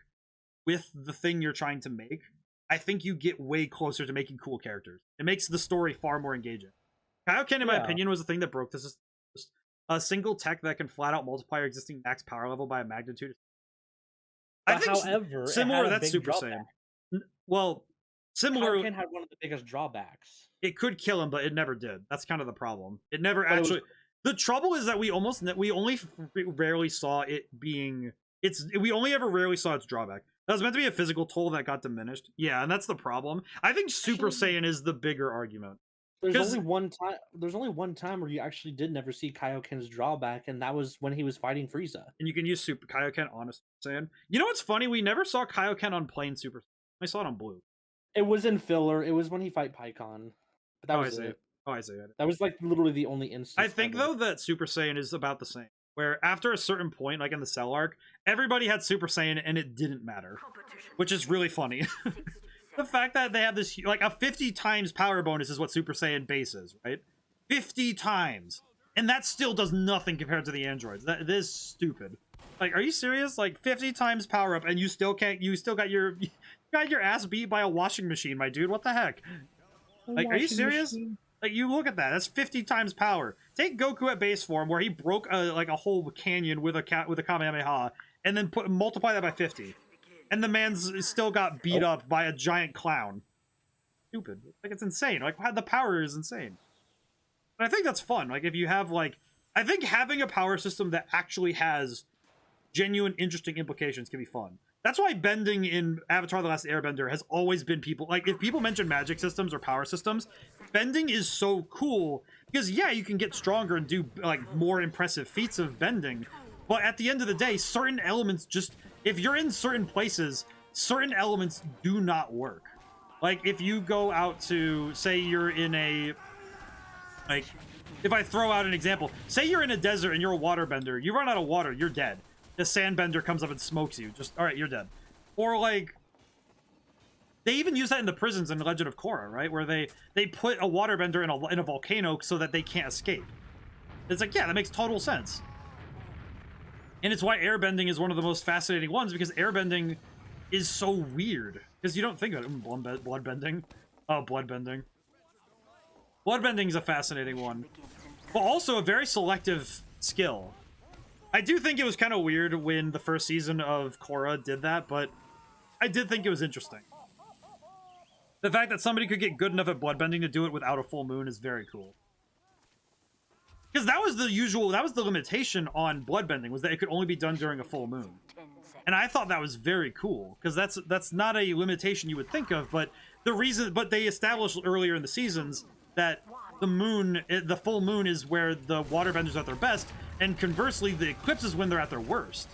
with the thing you're trying to make, I think you get way closer to making cool characters. It makes the story far more engaging. Kaioken, in my opinion, was the thing that broke this. A single tech that can flat out multiply your existing max power level by a magnitude. But I think, however, similar, that's Super Saiyan. Well, similar. Kaioken had one of the biggest drawbacks. It could kill him, but it never did. That's kind of the problem. It never actually. The trouble is that we only rarely saw it being. We only ever rarely saw its drawback. That was meant to be a physical toll that got diminished. Yeah, and that's the problem. I think Super Saiyan is the bigger argument. There's only one time where you actually did never see Kaioken's drawback, and that was when he was fighting Frieza. And you can use Super Kaioken on a Super Saiyan. You know what's funny? We never saw Kaioken on plain Super Saiyan. I saw it on blue. It was in filler. It was when he fight Pikkon. But that was it. Oh, I see. That was like literally the only instance. I think though that Super Saiyan is about the same. Where after a certain point, like in the Cell arc, everybody had Super Saiyan and it didn't matter, which is really funny. The fact that they have this, like, a 50 times power bonus is what Super Saiyan base is, right? 50 times. And that still does nothing compared to the androids. That is stupid. Like, are you serious? Like, 50 times power up and you still got your ass beat by a washing machine, my dude. What the heck? Like, are you serious? Like, you look at that. That's 50 times power. Take Goku at base form, where he broke a whole canyon with a Kamehameha, and then multiply that by 50. And the man's still got beat up by a giant clown. Stupid. Like, it's insane. Like, the power is insane. And I think that's fun. Like, if you have, like... I think having a power system that actually has genuine, interesting implications can be fun. That's why bending in Avatar The Last Airbender has always been people... Like, if people mention magic systems or power systems, bending is so cool. Because, yeah, you can get stronger and do, like, more impressive feats of bending. But at the end of the day, certain elements just... If you're in certain places, certain elements do not work. Like, if you go out to, say you're in a, like, if I throw out an example, say you're in a desert and you're a waterbender, you run out of water, you're dead. The sandbender comes up and smokes you. Just, all right, you're dead. Or, like, they even use that in the prisons in The Legend of Korra, right? Where they put a waterbender in a volcano so that they can't escape. It's like, yeah, that makes total sense. And it's why airbending is one of the most fascinating ones, because airbending is so weird. Because you don't think of it. Bloodbending. Oh, bloodbending. Bloodbending is a fascinating one. But also a very selective skill. I do think it was kind of weird when the first season of Korra did that, but I did think it was interesting. The fact that somebody could get good enough at bloodbending to do it without a full moon is very cool. Because that was the limitation on bloodbending, was that it could only be done during a full moon. And I thought that was very cool, because that's not a limitation you would think of, but they established earlier in the seasons that the full moon is where the waterbenders are at their best, and conversely, the eclipse is when they're at their worst.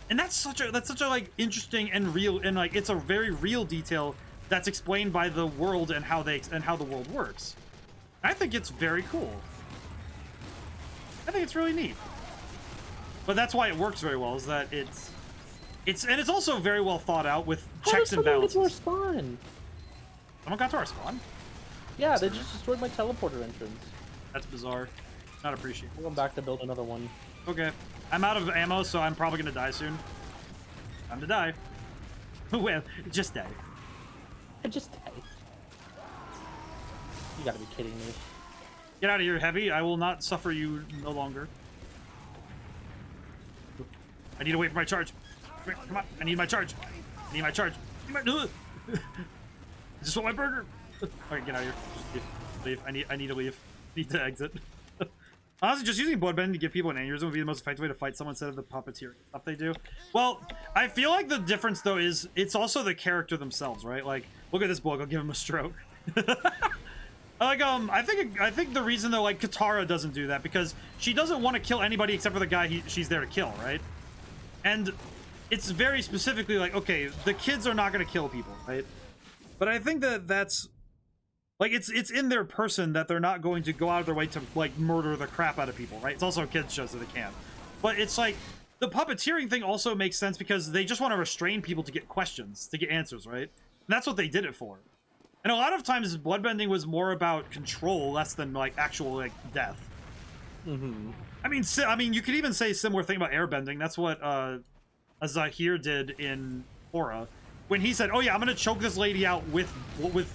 And that's such a like interesting and real, and like it's a very real detail that's explained by the world and how the world works. I think it's very cool. I think it's really neat. But that's why it works very well, is that it's also very well thought out with checks and balances. How did someone get to our spawn? Someone got to our spawn? Yeah, they just destroyed my teleporter entrance. That's bizarre. Not appreciated. I'm going back to build another one. Okay. I'm out of ammo, so I'm probably gonna die soon. Time to die. Well, just die. I just died. You gotta be kidding me. Get out of here, Heavy. I will not suffer you no longer. I need to wait for my charge. Come on. I need my charge. I need my charge. I just want my burger. Okay, get out of here. Just leave. I need to leave. Need to exit. Honestly, just using bloodbending to give people an aneurysm would be the most effective way to fight someone instead of the puppeteer stuff they do. Well, I feel like the difference though is it's also the character themselves, right? Like, look at this bloke. I'll give him a stroke. Like, I think the reason though, like, Katara doesn't do that because she doesn't want to kill anybody except for the guy she's there to kill, right? And it's very specifically like, okay, the kids are not going to kill people, right? But I think that's like it's in their person that they're not going to go out of their way to like murder the crap out of people, right? It's also a kids show, so they can't. But it's like the puppeteering thing also makes sense because they just want to restrain people to get questions, to get answers, right? And that's what they did it for. And a lot of times bloodbending was more about control less than like actual like death. Mm-hmm. I mean, you could even say a similar thing about airbending. That's what Zahir did in Korra, when he said, "Oh yeah, I'm gonna choke this lady out with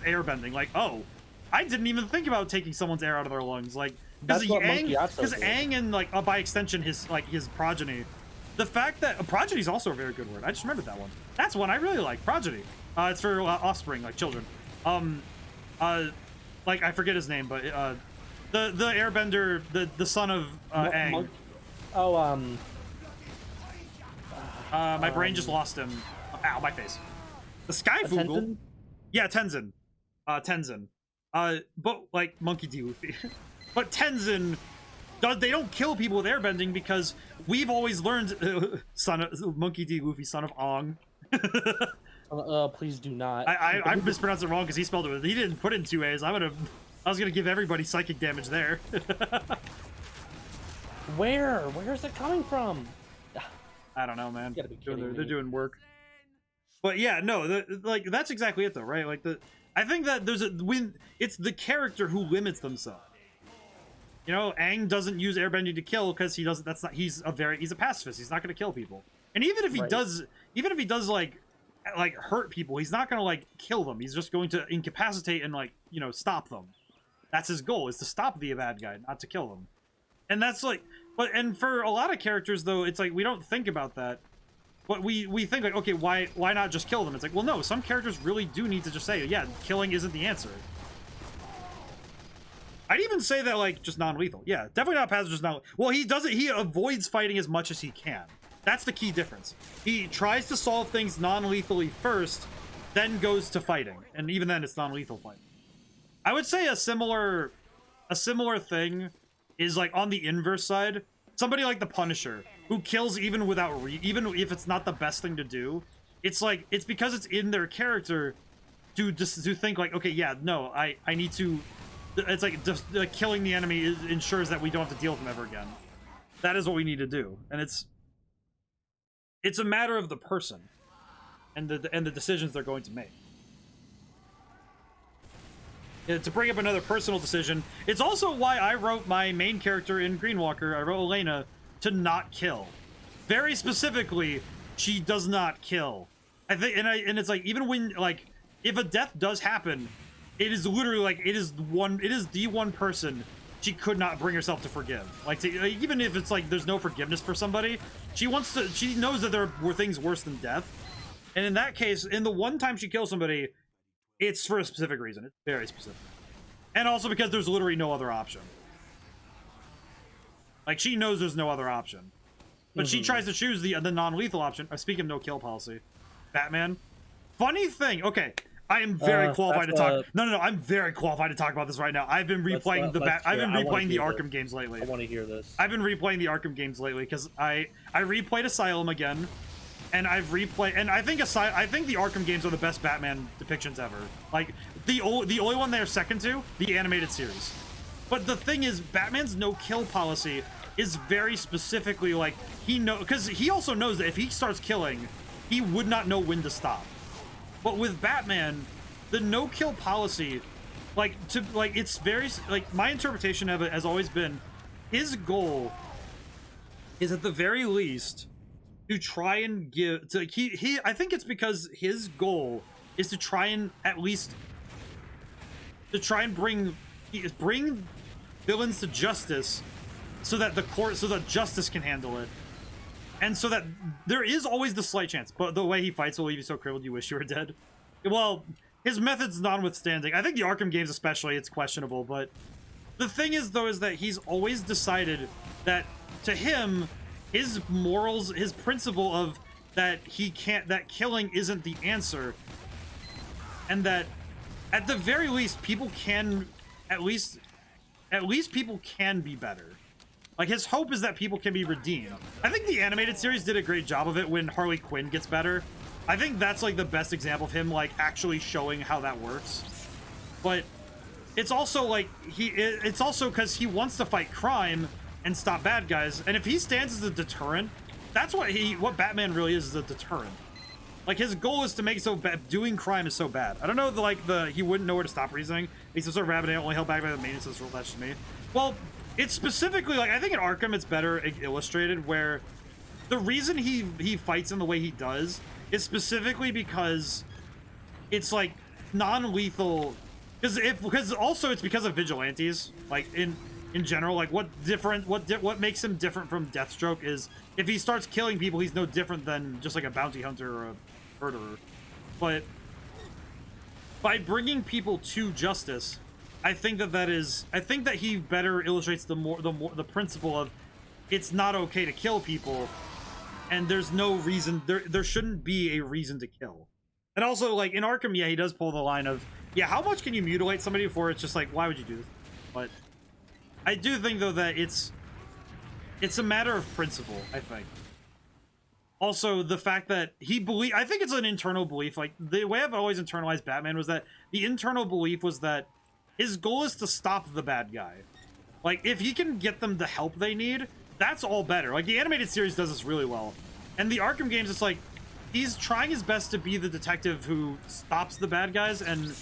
airbending." Like, oh, I didn't even think about taking someone's air out of their lungs. Like, because Aang and like by extension his progeny. The fact that progeny is also a very good word. I just remembered that one. That's one I really like. Progeny. It's for offspring, like children. Like I forget his name, but the airbender, the son of Aang. My brain just lost him. Ow, my face. The Sky Vogel. Yeah, Tenzin. Tenzin. But like Monkey D. Luffy. But Tenzin they don't kill people with airbending because we've always learned Monkey D. Luffy, son of Ong. Please do not. I mispronounced it wrong because he spelled it. He didn't put it in 2 A's. I was gonna give everybody psychic damage there. Where is it coming from? I don't know, man. They're doing work. But yeah, no, like that's exactly it though, right? Like I think that it's the character who limits themselves. You know, Aang doesn't use airbending to kill because he's a pacifist. He's not going to kill people. And even if he does like hurt people, he's not going to like kill them. He's just going to incapacitate and like, you know, stop them. That's his goal, is to stop the bad guy, not to kill them. And that's like, and for a lot of characters though, it's like we don't think about that. But we think like, okay, why not just kill them? It's like, well, no, some characters really do need to just say, yeah, killing isn't the answer. I'd even say that like just non-lethal. Yeah, definitely not passive, just not. Well, he avoids fighting as much as he can. That's the key difference. He tries to solve things non-lethally first, then goes to fighting, and even then it's non-lethal fighting. I would say a similar thing is like on the inverse side, somebody like the Punisher, who kills even even if it's not the best thing to do. It's like it's because it's in their character to think like, okay, yeah, no, I need to. It's like just killing the enemy ensures that we don't have to deal with them ever again. That is what we need to do, and it's a matter of the person and the decisions they're going to make. Yeah, to bring up another personal decision, it's also why I wrote my main character in Green Walker. I wrote Elena to not kill. Very specifically, she does not kill. I think, and it's like even when like if a death does happen. It is literally like it is the one person she could not bring herself to forgive. Like even if it's like there's no forgiveness for somebody, she knows that there were things worse than death. And in that case, in the one time she kills somebody, it's for a specific reason. It's very specific. And also because there's literally no other option. Like, she knows there's no other option. But she tries to choose the non-lethal option. Speaking of no-kill policy. Batman. Funny thing. Okay, I am very qualified to talk. No. I'm very qualified to talk about this right now. I've been replaying I've been replaying the Arkham games lately. I want to hear this. I've been replaying the Arkham games lately because I replayed Asylum again, and I've replayed. And I think the Arkham games are the best Batman depictions ever. Like the only one they're second to the animated series. But the thing is, Batman's no-kill policy is very specifically like because he also knows that if he starts killing, he would not know when to stop. But with Batman, the no-kill policy, it's very like my interpretation of it has always been, his goal is at the very least to try and give to he I think it's because his goal is to try and at least bring villains to justice, so that justice can handle it, and so that there is always the slight chance. But the way he fights will leave you so crippled you wish you were dead. Well, his methods notwithstanding, I think the Arkham games especially, it's questionable. But the thing is, though, is that he's always decided that to him, his morals, his principle of that killing isn't the answer, and that at the very least people can at least people can be better. Like, his hope is that people can be redeemed. I think the animated series did a great job of it when Harley Quinn gets better. I think that's like the best example of him like actually showing how that works. But it's also like it's also because he wants to fight crime and stop bad guys. And if he stands as a deterrent, that's what Batman really is a deterrent. Like, his goal is to make it so bad. Doing crime is so bad. I don't know, he wouldn't know where to stop reasoning. He's some sort of rabbit only held back by the maintenance of this rule. That's just me. Well, it's specifically, like, I think in Arkham it's better illustrated, where the reason he fights in the way he does is specifically because it's, like, non-lethal. Because also it's because of vigilantes. Like, in general, like, what makes him different from Deathstroke is if he starts killing people, he's no different than just like a bounty hunter or a murderer. But by bringing people to justice, I think that he better illustrates the principle of it's not okay to kill people, and there's no reason there shouldn't be a reason to kill. And also, like, in Arkham, yeah, he does pull the line of, yeah, how much can you mutilate somebody before it's just like, why would you do this? But I do think, though, that it's a matter of principle, I think. Also, the fact that I think it's an internal belief. Like, the way I've always internalized Batman was that the internal belief was that his goal is to stop the bad guy. Like, if he can get them the help they need, that's all better. Like, the animated series does this really well. And the Arkham games, it's like, he's trying his best to be the detective who stops the bad guys and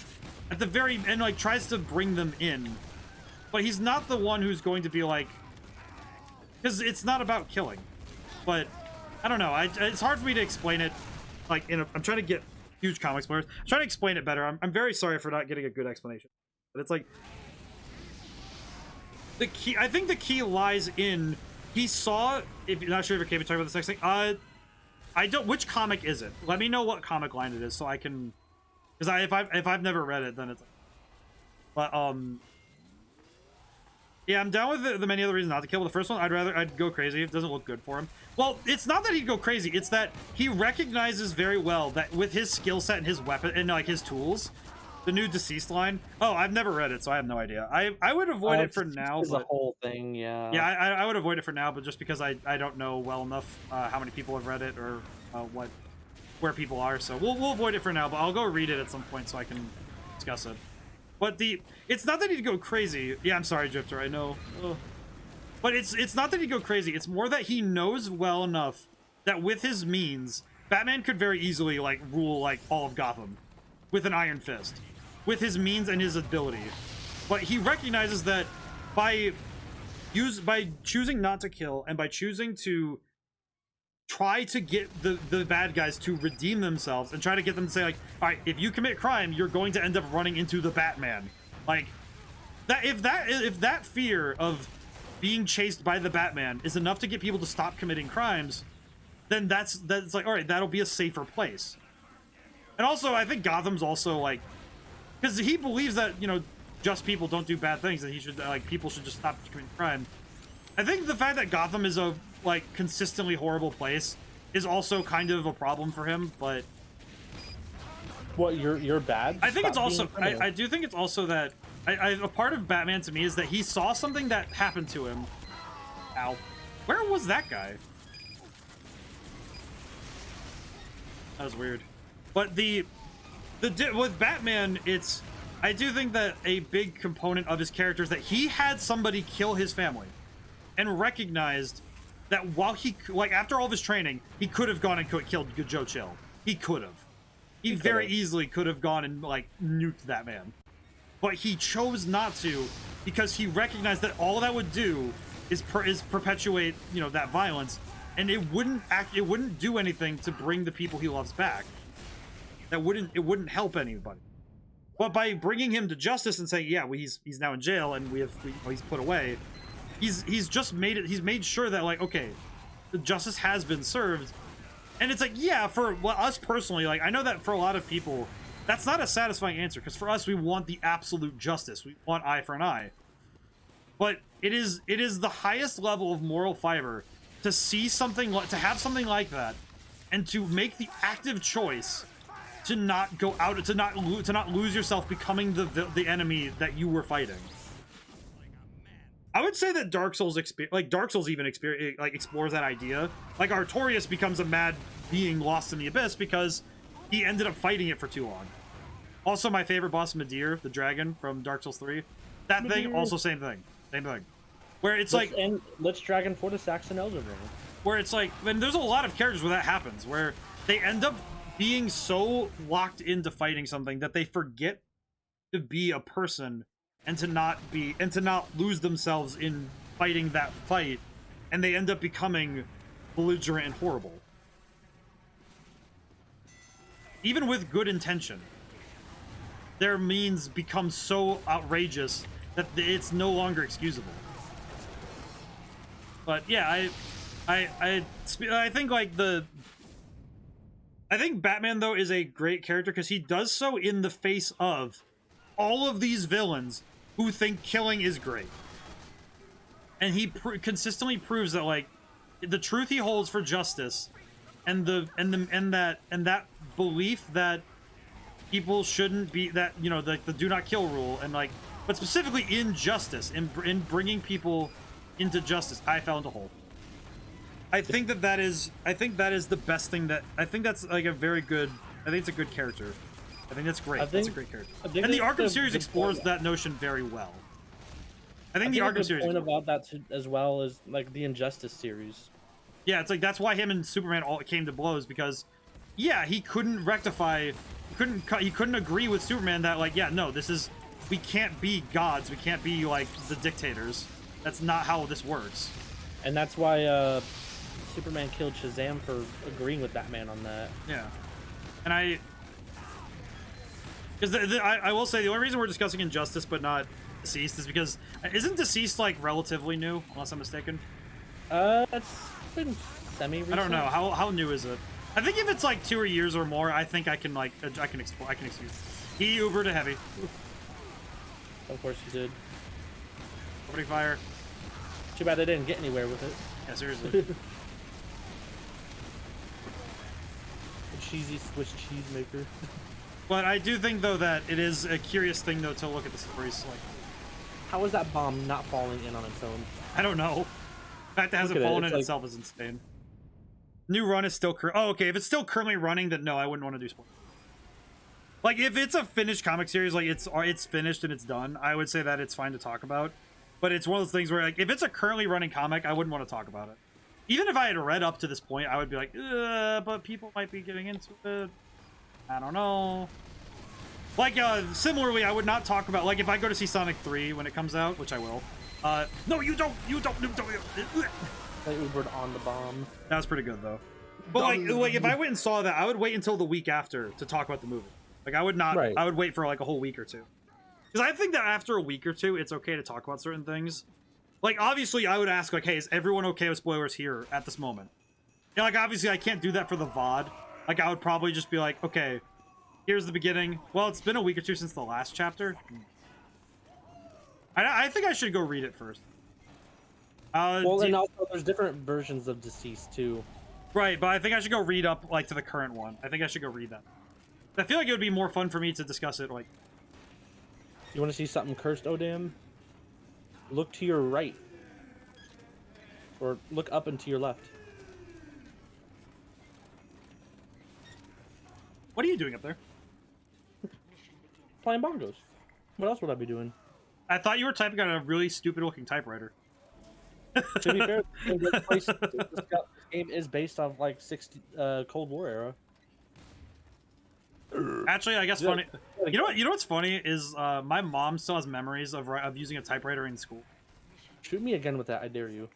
at the very end, like, tries to bring them in. But he's not the one who's going to be like, because it's not about killing. But I don't know. It's hard for me to explain it. Like, I'm trying to get huge comics players. I'm trying to explain it better. I'm very sorry for not getting a good explanation. But it's like the key. I think the key lies in he saw. If you're not sure if you're capable talking about this next thing, I don't. Which comic is it? Let me know what comic line it is so I can. Because if I've never read it, then it's. But yeah, I'm down with the many other reasons not to kill. But the first one, I'd go crazy. It doesn't look good for him. Well, it's not that he'd go crazy. It's that he recognizes very well that with his skill set and his weapon and like his tools, the new Deceased line. Oh, I've never read it, so I have no idea. I would avoid it for now. But the whole thing, yeah. Yeah, I would avoid it for now, but just because I don't know well enough how many people have read it or where people are, so we'll avoid it for now. But I'll go read it at some point so I can discuss it. But it's not that he'd go crazy. Yeah, I'm sorry, Drifter. I know. Ugh. But it's not that he'd go crazy. It's more that he knows well enough that with his means, Batman could very easily like rule like all of Gotham with an iron fist, with his means and his ability. But he recognizes that by choosing not to kill and by choosing to try to get the bad guys to redeem themselves and try to get them to say like, all right, if you commit crime, you're going to end up running into the Batman. Like that, if that fear of being chased by the Batman is enough to get people to stop committing crimes, then that's like, all right, that'll be a safer place. And also, I think Gotham's also like, because he believes that, you know, just people don't do bad things, and he should like people should just stop committing crime. I think the fact that Gotham is a like consistently horrible place is also kind of a problem for him, but What, you're bad? I think Stop it's also being a criminal. I do think it's also that a part of Batman to me is that he saw something that happened to him. Ow. Where was that guy? That was weird. But with Batman, it's I do think that a big component of his character is that he had somebody kill his family and recognized that while he like after all of his training, he could have gone and killed Joe Chill. He could have. He very easily could have gone and like nuked that man. But he chose not to because he recognized that all that would do is perpetuate, you know, that violence, and it wouldn't do anything to bring the people he loves back. It wouldn't help anybody. But by bringing him to justice and saying, yeah, well, he's now in jail and he's put away, he's just made it. He's made sure that like, okay, the justice has been served. And it's like, yeah, for us personally, like I know that for a lot of people, that's not a satisfying answer because for us, we want the absolute justice. We want eye for an eye. But it is the highest level of moral fiber to see something to have something like that, and to make the active choice to not go out, to not lose yourself becoming the enemy that you were fighting. I would say that Dark Souls even explores that idea. Like Artorias becomes a mad being lost in the abyss because he ended up fighting it for too long. Also, my favorite boss, Midir, the dragon from Dark Souls 3. That thing, also same thing. Where it's let's Dragon for the Saxon Elder Ring. Where it's like, and there's a lot of characters where that happens, where they end up being so locked into fighting something that they forget to be a person and to not lose themselves in fighting that fight, and they end up becoming belligerent and horrible. Even with good intention, their means become so outrageous that it's no longer excusable. But yeah, I think like I think Batman though is a great character because he does so in the face of all of these villains who think killing is great, and he consistently proves that like the truth he holds for justice, and that belief that people shouldn't be, that, you know, the do not kill rule, and like, but specifically in justice, in bringing people into justice. I found a hole. I think that is the best thing. That I think that's like a very good. I think it's a good character. I think that's great. That's a great character. And the Arkham series explores that notion very well. I think the Arkham series. Point about that as well as like the Injustice series. Yeah, it's like that's why him and Superman all came to blows, because yeah, he couldn't rectify, he couldn't agree with Superman that like, yeah, no, we can't be gods, we can't be like the dictators. That's not how this works. And that's why Superman killed Shazam for agreeing with Batman on that. Yeah, and I will say the only reason we're discussing Injustice but not Deceased is because isn't Deceased like relatively new, unless I'm mistaken? It's been semi-recent. I don't know how new is it. I think if it's like 2 years or more, I think I can excuse. He Ubered a heavy. Of course you did. Opening fire. Too bad I didn't get anywhere with it. Yeah, seriously. The cheesy Swiss cheese maker. But I do think though that it is a curious thing though to look at the stories like. How is that bomb not falling in on its own? I don't know. The fact that it hasn't fallen in itself is insane. New run is still okay, if it's still currently running, then no, I wouldn't want to do spoilers. Like if it's a finished comic series, like it's finished and it's done, I would say that it's fine to talk about. But it's one of those things where like if it's a currently running comic, I wouldn't want to talk about it. Even if I had read up to this point, I would be like, but people might be getting into it. I don't know. Like similarly, I would not talk about, like if I go to see Sonic 3 when it comes out, which I will. No, you don't. I Ubered on the bomb. That was pretty good though. But like if I went and saw that, I would wait until the week after to talk about the movie. Like I would not. Right. I would wait for like a whole week or two. Because I think that after a week or two, it's okay to talk about certain things. Like obviously, I would ask like, hey, is everyone okay with spoilers here at this moment? Yeah, like obviously, I can't do that for the VOD. Like I would probably just be like, okay, here's the beginning. Well, it's been a week or two since the last chapter. I think I should go read it first. Well, and also there's different versions of Deceased too. Right, but I think I should go read up like to the current one. I think I should go read that. I feel like it would be more fun for me to discuss it. Like, you want to see something cursed, ODaM? Look to your right, or look up and to your left. what are you doing up there? Playing bongos. What else would I be doing? I thought you were typing on a really stupid-looking typewriter. To be fair, this game is based off like Cold War era. Actually, I guess funny. You know what? You know what's funny is my mom still has memories of using a typewriter in school. Shoot me again with that, I dare you.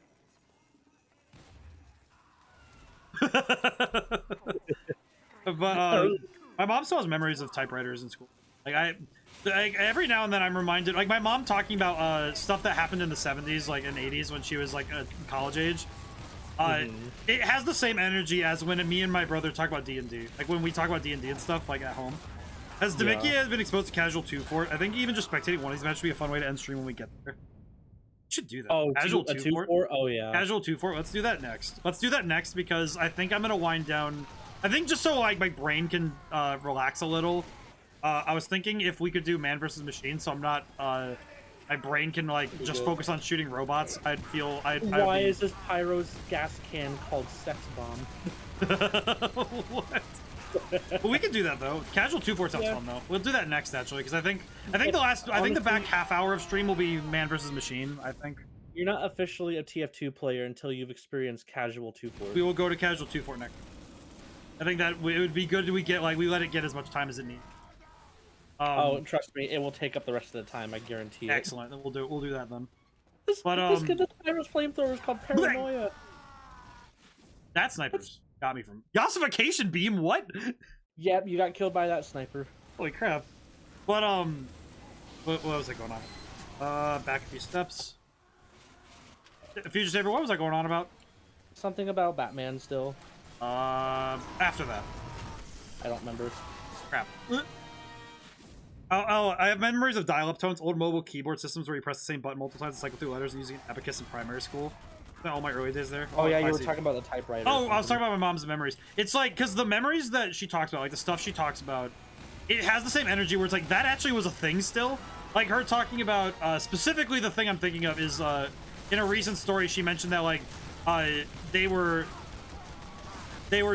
But my mom still has memories of typewriters in school. Like every now and then I'm reminded, like my mom talking about stuff that happened in the 70s, like in 80s when she was like college age. It has the same energy as when me and my brother talk about D&D. Like when we talk about D&D and stuff, like at home. As Demicky has been exposed to Casual 2 for it, I think even just spectating one of these matches would be a fun way to end stream when we get there. We should do that. Oh, Casual 2 for it? Oh yeah. Casual 2 for it. Let's do that next. Let's do that next because I think I'm gonna wind down. I think just so like my brain can relax a little. I was thinking if we could do man versus machine, so I'm not. My brain can like just focus on shooting robots. I'd feel. Why is this Pyro's gas can called Sex Bomb? What? Well, we can do that though. Casual 2-4 sounds fun though. We'll do that next actually because I think the back half hour of stream will be man versus machine. I think. You're not officially a TF2 player until you've experienced Casual 2-4. We will go to Casual 2-4 next. I think that it would be good. We let it get as much time as it needs. Oh, trust me, it will take up the rest of the time. I guarantee it. Excellent. Then we'll do that then. This Pyro's flamethrower is called Paranoia. That sniper's got me from Gasification beam. What? Yep, you got killed by that sniper. Holy crap! But what was I going on? Back a few steps. FutureSavior, what was I going on about? Something about Batman still. After that. I don't remember. Crap. Oh, I have memories of dial-up tones, old mobile keyboard systems where you press the same button multiple times and cycle through letters using an abacus in primary school. Spent all my early days there. Oh yeah, you were talking about the typewriter. Oh, I was talking about my mom's memories. It's like, because the memories that she talks about, like the stuff she talks about, it has the same energy where it's like, that actually was a thing still. Like her talking about, specifically the thing I'm thinking of is, in a recent story, she mentioned that like, they were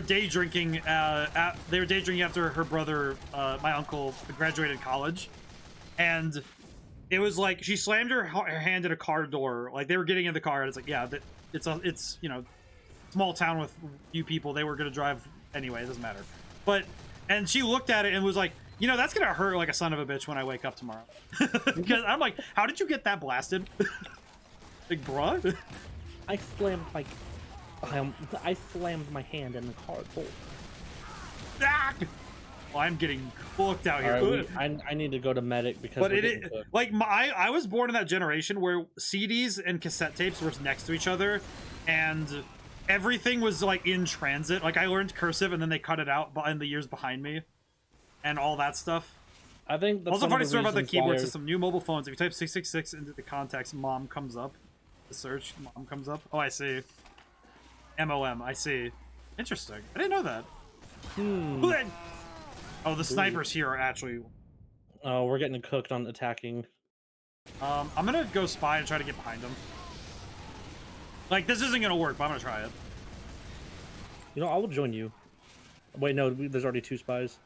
day drinking. They were day drinking after her brother, my uncle, graduated college, and it was like she slammed her hand in a car door. Like they were getting in the car, and it's like, yeah, it's you know, small town with few people. They were gonna drive anyway. It doesn't matter. And she looked at it and was like, you know, that's gonna hurt like a son of a bitch when I wake up tomorrow. Because I'm like, how did you get that blasted? Like, bruh. I slammed my hand in the car door. Ah! Well, I'm getting cooked out here. Right, I need to go to medic because. But I was born in that generation where CDs and cassette tapes were next to each other, and everything was like in transit. Like I learned cursive, and then they cut it out in the years behind me, and all that stuff. I think that's also funny story about the keyboard system. New mobile phones. If you type 666 into the contacts, mom comes up. The search, mom comes up. Oh, I see. MOM, I see. Interesting. I didn't know that. Oh, the snipers here are actually... Oh, we're getting cooked on attacking. I'm gonna go spy and try to get behind them. Like, this isn't gonna work, but I'm gonna try it. You know, I will join you. Wait, no, there's already 2 spies.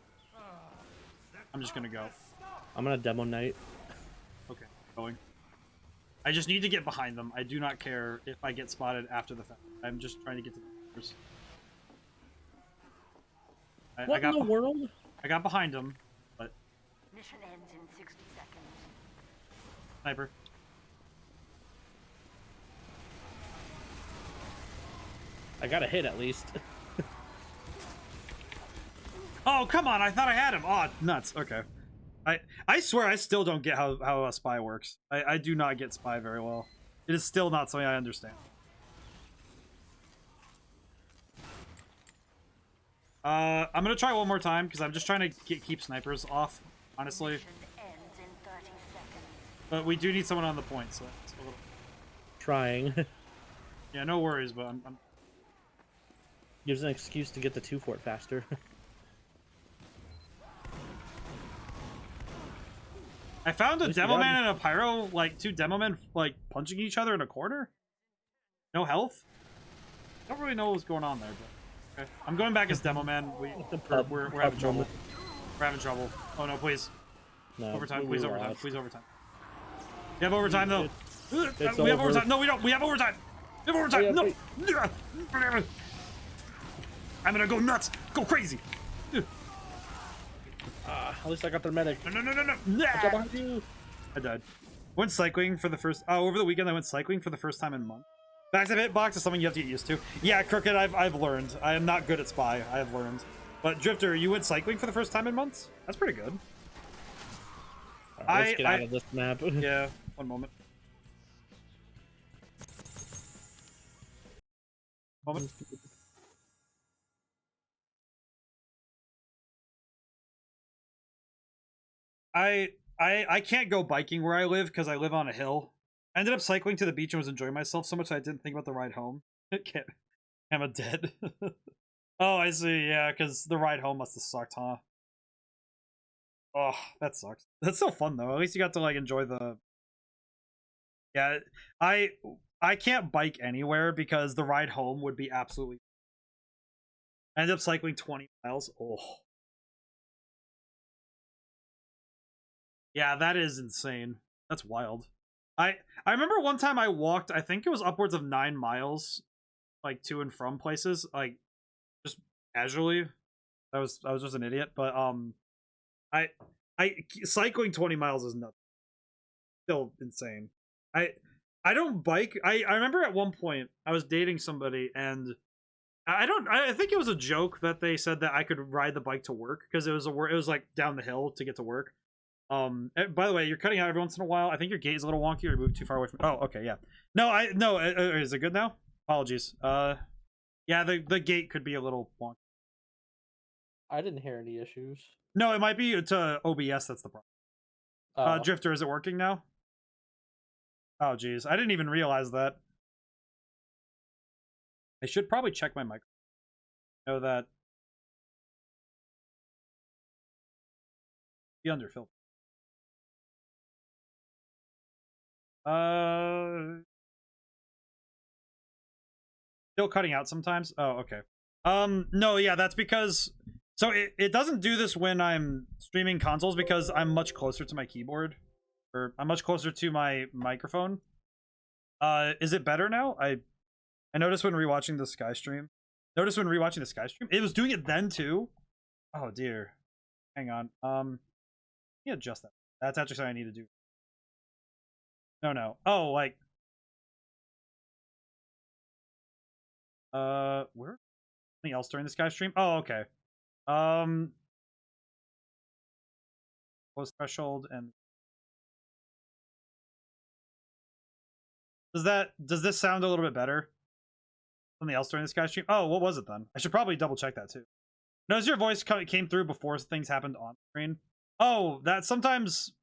I'm just gonna go. I'm gonna demo night. Okay, going. I just need to get behind them. I do not care if I get spotted after the fact. I'm just trying to get to the first. What in the world? I got behind him, but... Mission ends in 60 seconds. Sniper. I got a hit at least. Oh, come on! I thought I had him! Oh, nuts. Okay. I swear I still don't get how a spy works. I do not get spy very well. It is still not something I understand. I'm gonna try one more time because I'm just trying to keep snipers off, honestly. Mission ends in 30 seconds. But we do need someone on the point, so it's a little... Trying. Yeah, no worries, but I'm... Gives an excuse to get the 2 fort faster. I found a demo man and a pyro, like 2 demo men, like punching each other in a corner. No health. Don't really know what's going on there, but okay. I'm going back as demo man. We're having trouble. We're having trouble. Oh no, please. No, Overtime, please overtime, lost. please overtime. We have overtime though. It's we have over. overtime. No, we don't. We have overtime. We have overtime. No. I'm gonna go nuts. Go crazy. At least I got their medic. No. Watch out behind you. I died. Went cycling for the first... Oh, over the weekend I went cycling for the first time in months. Back to hitbox is something you have to get used to. Yeah, Crooked, I've learned. I am not good at Spy. I have learned. But Drifter, you went cycling for the first time in months? That's pretty good. Right, let's get out of this map. Yeah, one moment. I can't go biking where I live because I live on a hill. I ended up cycling to the beach and was enjoying myself so much I didn't think about the ride home. I'm a dead. Oh, I see. Yeah, because the ride home must have sucked, huh? Oh, that sucks. That's so fun though. At least you got to like enjoy the... Yeah, I can't bike anywhere because the ride home would be absolutely... I ended up cycling 20 miles. Oh. Yeah, that is insane. That's wild. I remember one time I walked, I think it was upwards of 9 miles, like to and from places, like just casually. I was just an idiot, but I cycling 20 miles is nuts. Still insane. I don't bike. I remember at one point I was dating somebody and I think it was a joke that they said that I could ride the bike to work because it was like down the hill to get to work. By the way, you're cutting out every once in a while. I think your gate is a little wonky or you moved too far away from... Oh, okay, yeah. No, is it good now? Apologies. Yeah, the gate could be a little wonky. I didn't hear any issues. No, it might be to OBS that's the problem. Drifter, is it working now? Oh, geez. I didn't even realize that. I should probably check my mic. Know that... Be under filter. Still cutting out sometimes. Oh, okay. No, yeah, that's because... So it doesn't do this when I'm streaming consoles because I'm much closer to my keyboard. Or I'm much closer to my microphone. Is it better now? I noticed when rewatching the Sky stream. It was doing it then too. Oh dear. Hang on. Let me adjust that. That's actually something I need to do. No. Oh, like... where? Something else during the Sky stream? Oh, okay. Close threshold and... Does this sound a little bit better? Something else during the Sky stream? Oh, what was it then? I should probably double check that too. Notice your voice came through before things happened on screen. Oh, that sometimes...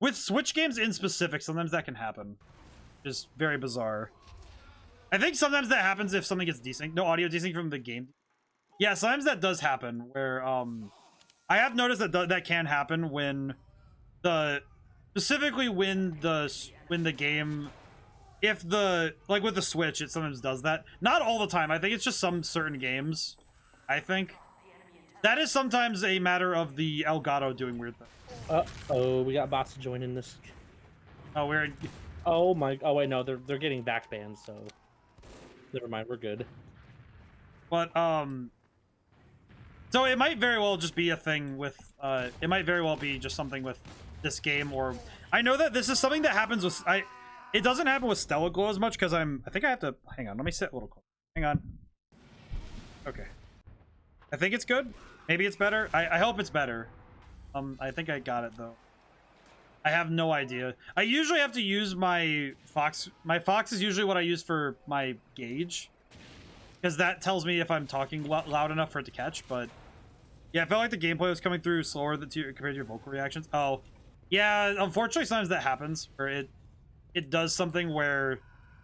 With Switch games in specific, sometimes that can happen. Just very bizarre. I think sometimes that happens if something gets desynced. No audio desync from the game. Yeah, sometimes that does happen where I have noticed that that can happen when specifically when the game, if the, like with the Switch, it sometimes does that. Not all the time. I think it's just some certain games. I think that is sometimes a matter of the Elgato doing weird things. Oh, we got bots joining this. Oh, we're... Oh my... Oh wait, no, they're getting back banned, so never mind, we're good. But so it might very well just be a thing with it might very well be just something with this game, or I know that this is something that happens with it doesn't happen with Stella Glow as much because I think I have to hang on. Let me sit a little closer. Hang on. Okay. I think it's good. Maybe it's better. I hope it's better. I think I got it though. I have no idea. I usually have to use my Fox. My Fox is usually what I use for my gauge, because that tells me if I'm talking loud enough for it to catch. But yeah, I felt like the gameplay was coming through slower compared to your vocal reactions. Oh, yeah. Unfortunately, sometimes that happens, where it does something where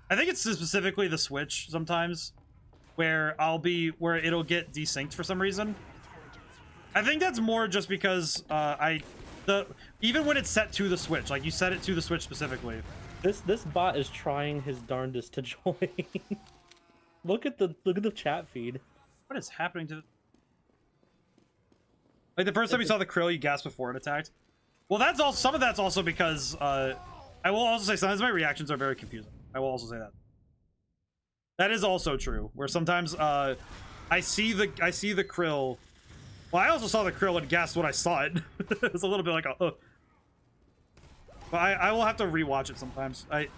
I think it's specifically the Switch sometimes, where it'll get desynced for some reason. I think that's more just because even when it's set to the Switch, like you set it to the Switch specifically. This bot is trying his darndest to join. Look at the chat feed. What is happening to? Like the first time you saw the krill, you gasped before it attacked. Well, that's all. Some of that's also because I will also say sometimes my reactions are very confusing. I will also say that. That is also true. Where sometimes I see the krill. Well, I also saw the krill and gasped when I saw it. It's a little bit like a. But I will have to rewatch it sometimes. I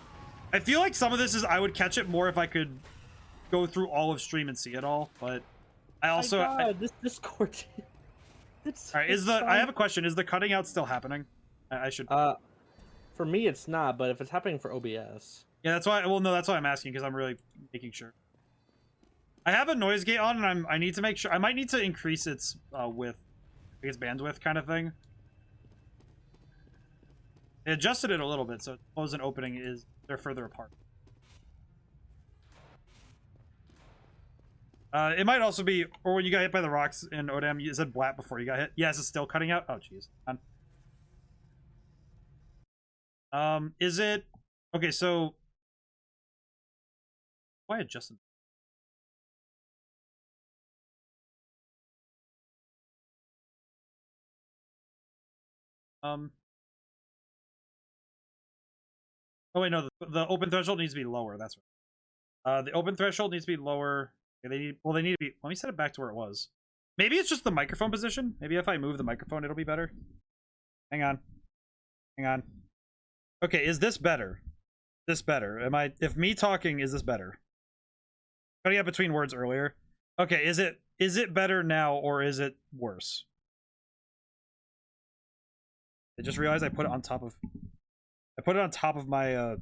feel like some of this is I would catch it more if I could go through all of stream and see it all. But I also this Discord. All right, I have a question. Is the cutting out still happening? I should. For me, it's not. But if it's happening for OBS, yeah, that's why. Well, no, that's why I'm asking because I'm really making sure. I have a noise gate on, and I need to make sure. I might need to increase its width, its bandwidth, kind of thing. I adjusted it a little bit, so close and opening they're further apart. It might also be, or when you got hit by the rocks in ODaM, you said blat before you got hit. Yes, it's still cutting out. Oh, jeez. Is it okay? So why adjust it? Oh wait, no. The open threshold needs to be lower. That's right. The open threshold needs to be lower. They need to be. Let me set it back to where it was. Maybe it's just the microphone position. Maybe if I move the microphone, it'll be better. Hang on. Okay, is this better? This better? If me talking, is this better? Cutting out between words earlier. Okay, is it better now or is it worse? I just realized I put it on top of. I put it on top of my. I'll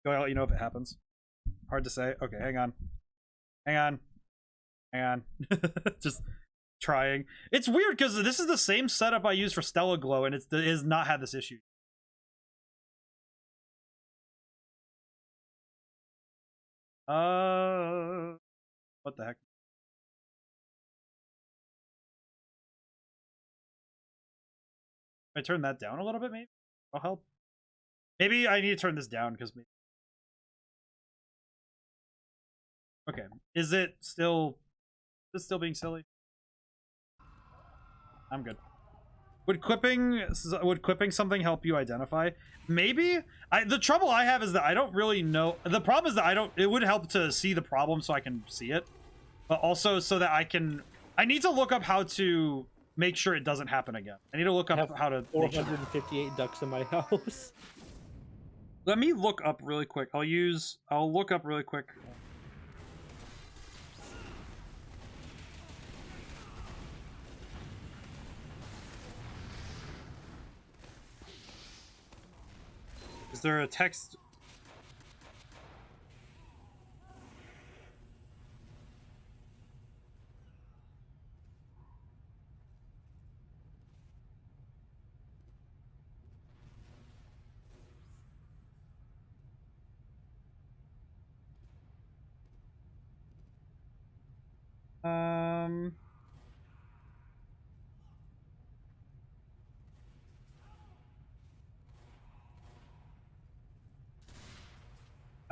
let you know if it happens. Hard to say. Okay, hang on. Just trying. It's weird because this is the same setup I use for Stella Glow, and it has not had this issue. What the heck? If I turn that down a little bit, maybe that'll help. Maybe I need to turn this down because maybe. Okay, is it still being silly? I'm good. Would clipping something help you identify? Maybe. The trouble I have is that I don't really know. The problem is that it would help to see the problem so I can see it, but also so that I need to look up how to make sure it doesn't happen again. I need to look up how to. 458 ducks in my house. Let me look up really quick. I'll look up really quick. Is there a text?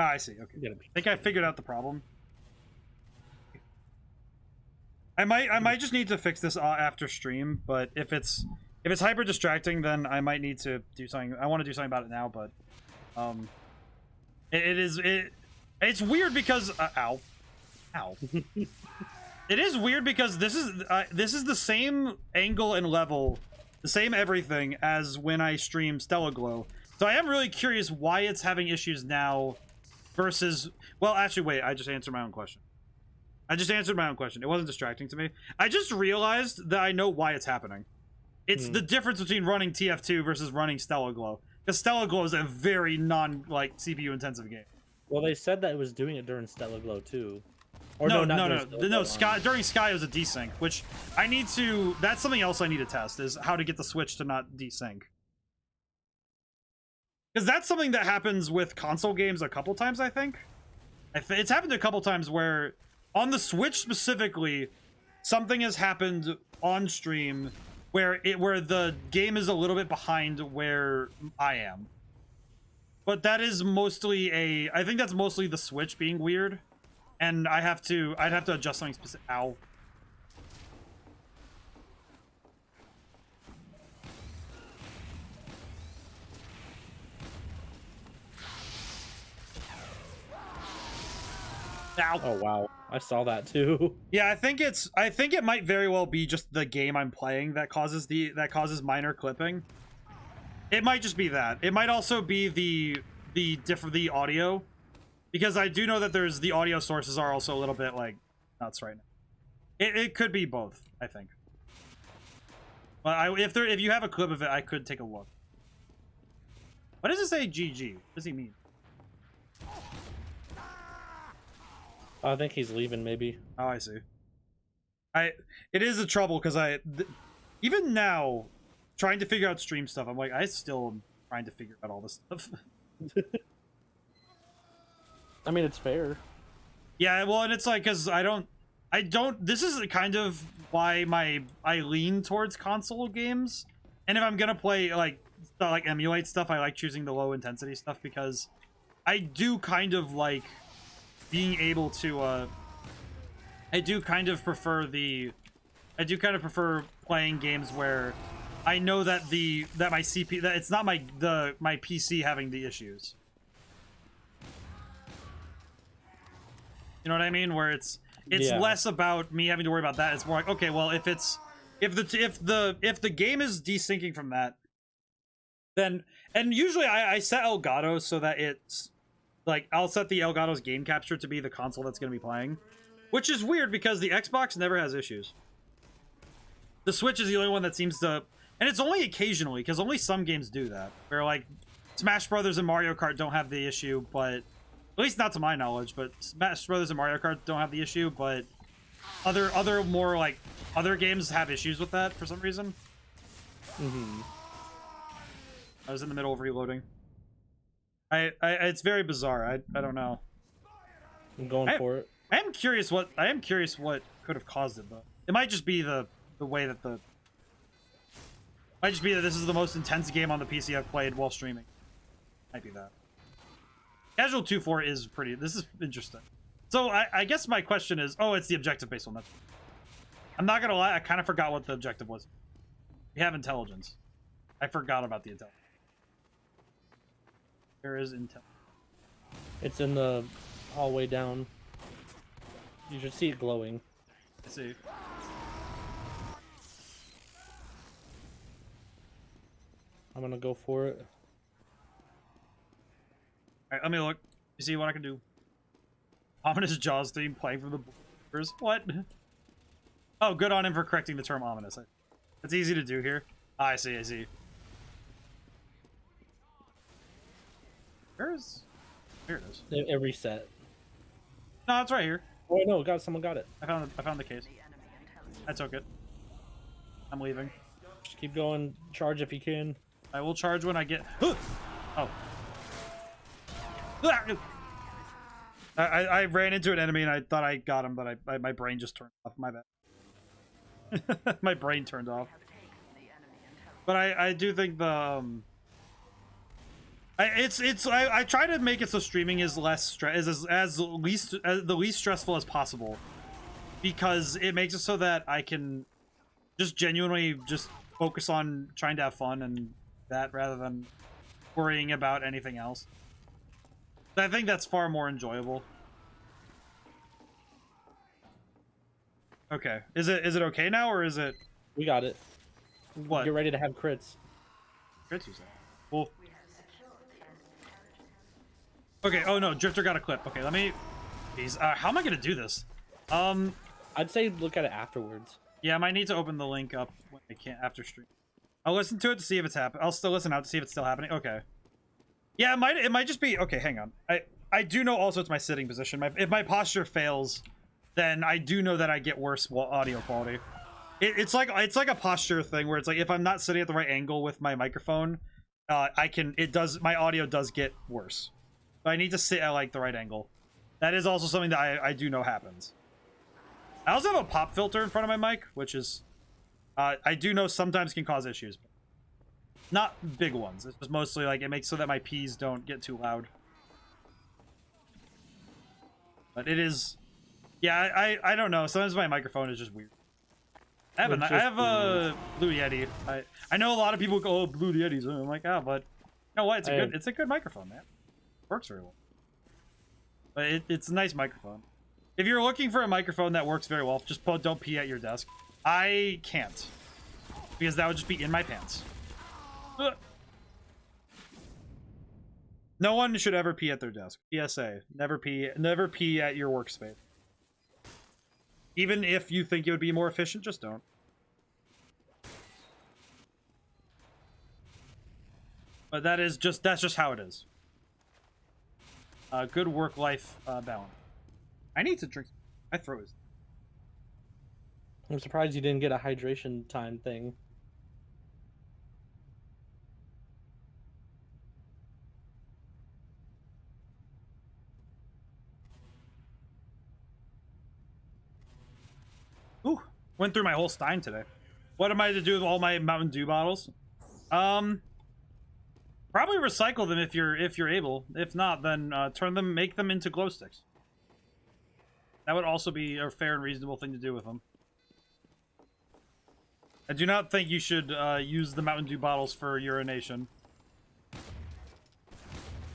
I see. Okay. I think I figured out the problem. I might just need to fix this after stream, but if it's hyper distracting, then I might need to do something. I want to do something about it now, but it's weird because ow. It is weird because this is the same angle and level, the same everything as when I stream Stella Glow. So I am really curious why it's having issues now. Versus, well, actually, wait, I just answered my own question. It wasn't distracting to me. I just realized that I know why it's happening. It's the difference between running TF2 versus running Stella Glow. Because Stella Glow is a very CPU intensive game. Well, they said that it was doing it during Stella Glow too. Or no. Sky during Sky it was a desync, which I need to. That's something else I need to test is how to get the Switch to not desync. because that's something that happens with console games a couple times, I think. It's happened a couple times where on the Switch specifically, something has happened on stream where the game is a little bit behind where I am. But that is mostly I think that's mostly the Switch being weird, and I'd have to adjust something specific. Ow. Ow. Oh wow, I saw that too. Yeah, I think it might very well be just the game I'm playing that causes minor clipping. It might just be that. It might also be the audio, because I do know that the audio sources are also a little bit like nuts right now. It could be both, I think. But if you have a clip of it, I could take a look. What does it say GG? What does he mean? I think he's leaving, maybe. Oh, I see. It is a trouble because even now, trying to figure out stream stuff, I'm like, I still am trying to figure out all this stuff. I mean, it's fair. Yeah, well, and it's like, because I don't, this is kind of why I lean towards console games. And if I'm gonna play, like emulate stuff, I like choosing the low intensity stuff, because I do kind of like being able to, I do kind of prefer playing games where I know that my CPU, that it's not my PC having the issues. You know what I mean? Where it's Yeah. less about me having to worry about that. It's more like, okay, well, if the game is desyncing from that, then, and usually I set Elgato so that it's like, I'll set the Elgato's game capture to be the console that's going to be playing, which is weird because the Xbox never has issues. The Switch is the only one that seems to, and it's only occasionally, because only some games do that, where like Smash Brothers and Mario Kart don't have the issue, but at least not to my knowledge, but Smash Brothers and Mario Kart don't have the issue, but other more like other games have issues with that for some reason. Mm-hmm. I was in the middle of reloading. It's very bizarre. I don't know. I'm going for it. I am curious what could have caused it though. It might just be the way that might just be that this is the most intense game on the PC I've played while streaming. Might be that. Casual 2-4 is pretty. This is interesting. So I guess my question is, oh, it's the objective based one. That's. I'm not gonna lie, I kind of forgot what the objective was. We have intelligence. I forgot about the intelligence. There is intel. It's in the hallway down. You should see it glowing. I see. I'm gonna go for it. Alright, let me look. You see what I can do. Ominous Jaws theme playing from the borders. What? Oh, good on him for correcting the term ominous. It's easy to do here. Ah, I see, I see. Here it is. It reset. No, it's right here. Oh no, someone got it. I found the case. I took it. I'm leaving. Just keep going. Charge if you can. I will charge when I get. Oh. I ran into an enemy and I thought I got him, but my brain just turned off. My bad. My brain turned off. But I do think the I try to make it so streaming is less the least stressful as possible, because it makes it so that I can just genuinely just focus on trying to have fun and that, rather than worrying about anything else. I think that's far more enjoyable. Okay, is it okay now, or is it? We got it. What? Get ready to have crits. Crits, you said. Cool. Okay. Oh no, Drifter got a clip. Okay, let me. Jeez, how am I gonna do this? I'd say look at it afterwards. Yeah, I might need to open the link up when I can't after stream. I'll listen to it to see if it's happening. I'll still listen out to see if it's still happening. Okay. Yeah, it might just be. Okay, hang on. I do know also it's my sitting position. If my posture fails, then I do know that I get worse audio quality. It's like a posture thing where it's like if I'm not sitting at the right angle with my microphone, my audio does get worse. But I need to sit at like the right angle. That is also something that I do know happens. I also have a pop filter in front of my mic, which is I do know sometimes can cause issues. Not big ones. It's just mostly like it makes so that my P's don't get too loud. But it is, yeah, I don't know. Sometimes my microphone is just weird. I have a Blue Yeti. I know a lot of people go, oh, Blue Yetis. And I'm like, oh, but you know what? It's a good microphone, man. Works very well. But it's a nice microphone. If you're looking for a microphone that works very well, just don't pee at your desk. I can't, because that would just be in my pants. Ugh. No one should ever pee at their desk. PSA: never pee at your workspace. Even if you think it would be more efficient, just don't. But that's just how it is. Good work-life balance. I need to drink. My throat is. I'm surprised you didn't get a hydration time thing. Ooh, went through my whole Stein today. What am I to do with all my Mountain Dew bottles? Probably recycle them if you're able. If not, then make them into glow sticks. That would also be a fair and reasonable thing to do with them. I do not think you should use the Mountain Dew bottles for urination.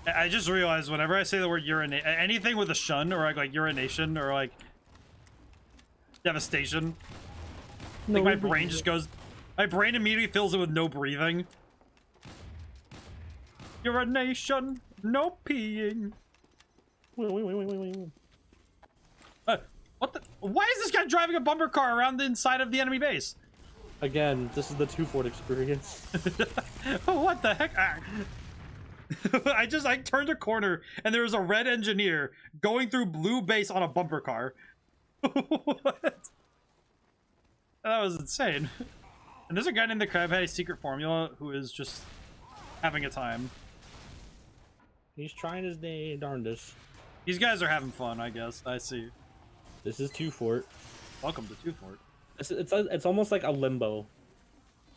I just realized whenever I say the word urinate, anything with a shun or like urination or like devastation, no, like my brain just goes. My brain immediately fills it with no breathing. Urination, no peeing. Wait. What the? Why is this guy driving a bumper car around the inside of the enemy base? Again, this is the 2-Fort experience. What the heck? I turned a corner and there was a red engineer going through blue base on a bumper car. What? That was insane. And there's a guy named the Crabhead Secret Formula who is just having a time. He's trying his darndest. These guys are having fun, I guess. I see. This is 2-Fort. Welcome to 2-Fort. It's almost like a limbo.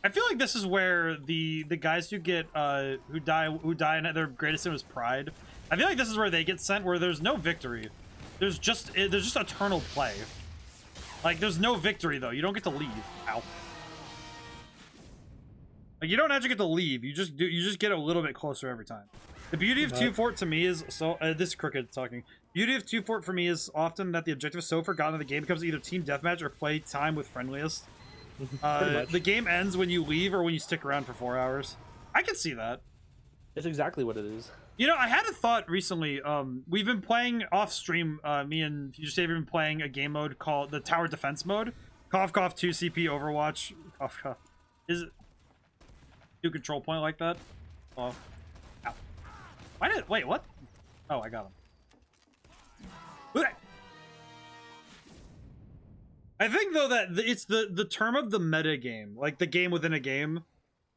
I feel like this is where the guys who get who die and their greatest sin was pride. I feel like this is where they get sent, where there's no victory. There's just eternal play. Like there's no victory though. You don't get to leave. Ow. Like you don't actually get to leave. You just get a little bit closer every time. The beauty of 2-Fort to me is this crooked talking. Beauty of 2-Fort for me is often that the objective is so forgotten that the game becomes either team deathmatch or play time with friendliest. The game ends when you leave or when you stick around for 4 hours. I can see that. It's exactly what it is. You know, I had a thought recently. We've been playing off stream. Me and FutureSavior have been playing a game mode called the Tower Defense mode. Cough cough 2 CP Overwatch. Cough cough. Is it 2 control point like that? Oh. Ow. Wait, what? Oh, I got him. I think though that it's the term of the meta game, like the game within a game.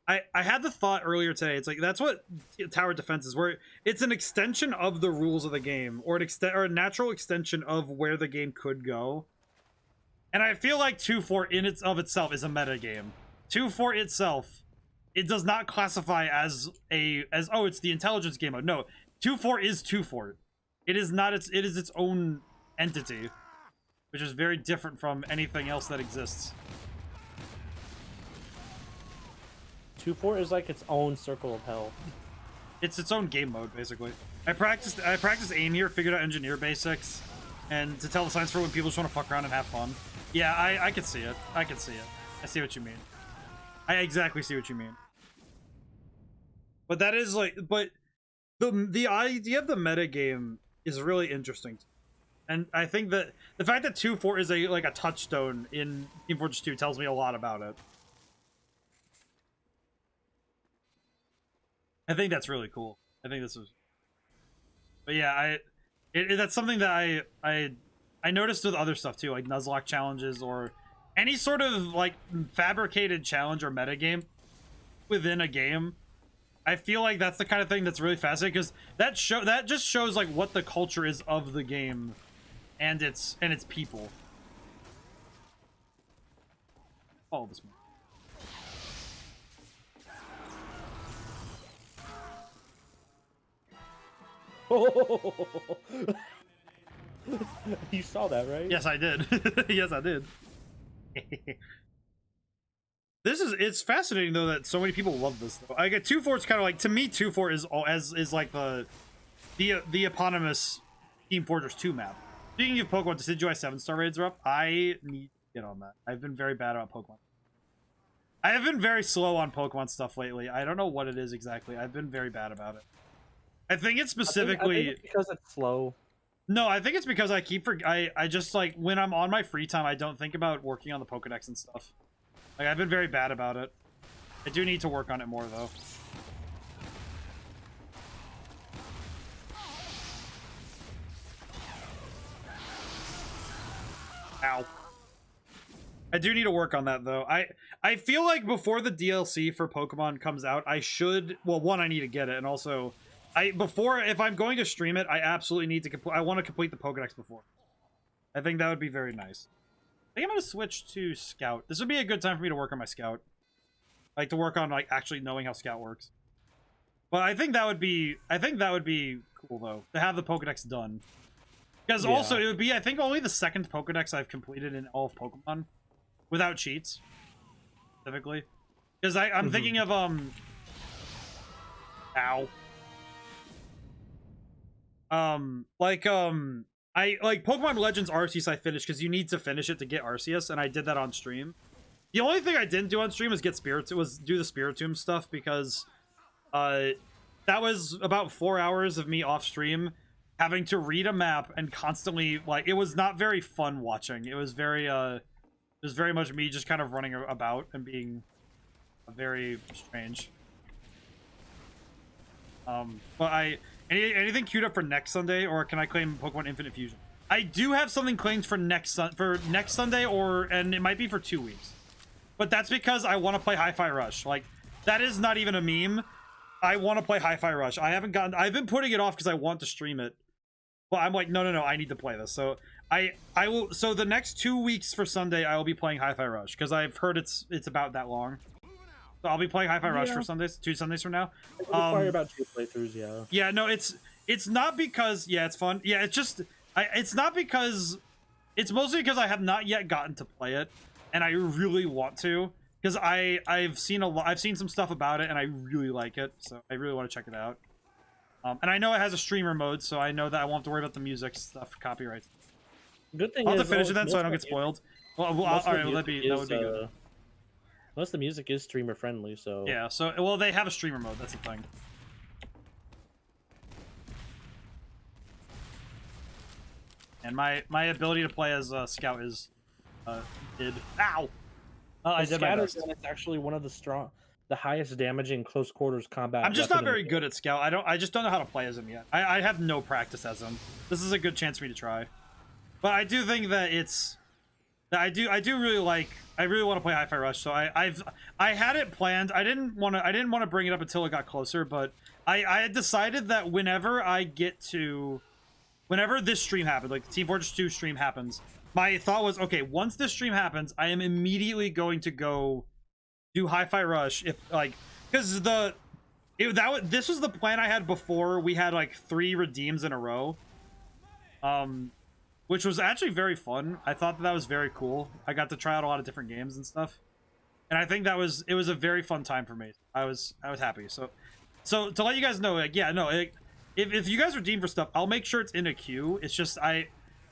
I had the thought earlier today. It's like that's what Tower Defense is, where it's an extension of the rules of the game, or a natural extension of where the game could go. And I feel like 2-Fort in itself is a meta game. 2-Fort itself, it does not classify as it's the intelligence game mode. No, 2-Fort is 2-Fort. It is not it is its own entity, which is very different from anything else that exists. 2-Fort is like its own circle of hell. It's its own game mode, basically. I practiced aim here, figured out engineer basics, and to tell the signs for when people just want to fuck around and have fun. Yeah, I can see it. I can see it. I see what you mean. I exactly see what you mean. But that is like, but the idea of the meta game is really interesting. And I think that the fact that 2-Fort is like a touchstone in Team Fortress 2 tells me a lot about it. I think that's really cool. I think this is, but yeah, that's something that I noticed with other stuff too, like Nuzlocke challenges or any sort of like fabricated challenge or metagame within a game. I feel like that's the kind of thing that's really fascinating, because that just shows like what the culture is of the game and its people. All this one. You saw that, right? Yes, I did. Yes, I did. It's fascinating though that so many people love this though. I get 2-4 is kind of like, to me 2-4 is like the eponymous Team Fortress 2 map. Speaking of Pokemon, Decidueye 7-star raids are up. I need to get on that. I've been very bad about Pokemon. I have been very slow on Pokemon stuff lately. I don't know what it is exactly. I've been very bad about it. I think it's specifically I think it's because it's slow. No, I think it's because I just like, when I'm on my free time, I don't think about working on the Pokedex and stuff. Like, I've been very bad about it. I do need to work on it more though. Ow. I do need to work on that though. I feel like before the DLC for Pokemon comes out, I should, well, one, I need to get it, and also if I'm going to stream it, I absolutely need to I want to complete the Pokedex before. I think that would be very nice. I think I'm going to switch to Scout. This would be a good time for me to work on my Scout. Like, to work on, like, actually knowing how Scout works. But I think that would be cool though, to have the Pokedex done. Because also, it would be, I think, only the second Pokedex I've completed in all of Pokemon. Without cheats. Specifically. Because I'm thinking of, Ow. I like Pokemon Legends Arceus I finished because you need to finish it to get Arceus, and I did that on stream. The only thing I didn't do on stream was do the Spiritomb stuff, because that was about 4 hours of me off stream having to read a map and constantly, like, it was not very fun watching. It was very much me just kind of running about and being very strange. But anything queued up for next Sunday, or can I claim Pokemon Infinite Fusion? I do have something claimed for next Sunday, and it might be for 2 weeks. But that's because I want to play Hi-Fi Rush. Like, that is not even a meme. I want to play Hi-Fi Rush. I've been putting it off because I want to stream it. Well, I'm like, no, I need to play this. So I will. So the next 2 weeks for Sunday, I will be playing Hi-Fi Rush because I've heard it's about that long. So I'll be playing Hi-Fi Rush for Sundays, 2 Sundays from now. Probably about 2 playthroughs, yeah. Yeah, no, it's not because, yeah, it's fun. Yeah, it's just, it's not because, it's mostly because I have not yet gotten to play it, and I really want to, because I've seen some stuff about it, and I really like it, so I really want to check it out. And I know it has a streamer mode, so I know that I won't have to worry about the music stuff, copyrights. Good thing I'll have to finish it then, so I don't get spoiled. Well, all right, well, that would be good. Most of the music is streamer friendly, so yeah. So, well, they have a streamer mode. That's the thing. And my ability to play as Scout is did. Ow! I did my best. It's actually one of the highest damaging close quarters combat. I'm just not very good at Scout. I just don't know how to play as him yet. I have no practice as him. This is a good chance for me to try. But I do think that I really want to play Hi-Fi Rush, so I had it planned. I didn't want to bring it up until it got closer, but I had decided that whenever this stream happened, like the Team Fortress 2 stream happens, my thought was, okay, once this stream happens, I am immediately going to go do Hi-Fi Rush, because this was the plan I had before we had like 3 redeems in a row. Which was actually very fun. I thought that was very cool. I got to try out a lot of different games and stuff, and I think it was a very fun time for me. I was happy. So to let you guys know, like, yeah, no, if you guys redeem for stuff, I'll make sure it's in a queue. It's just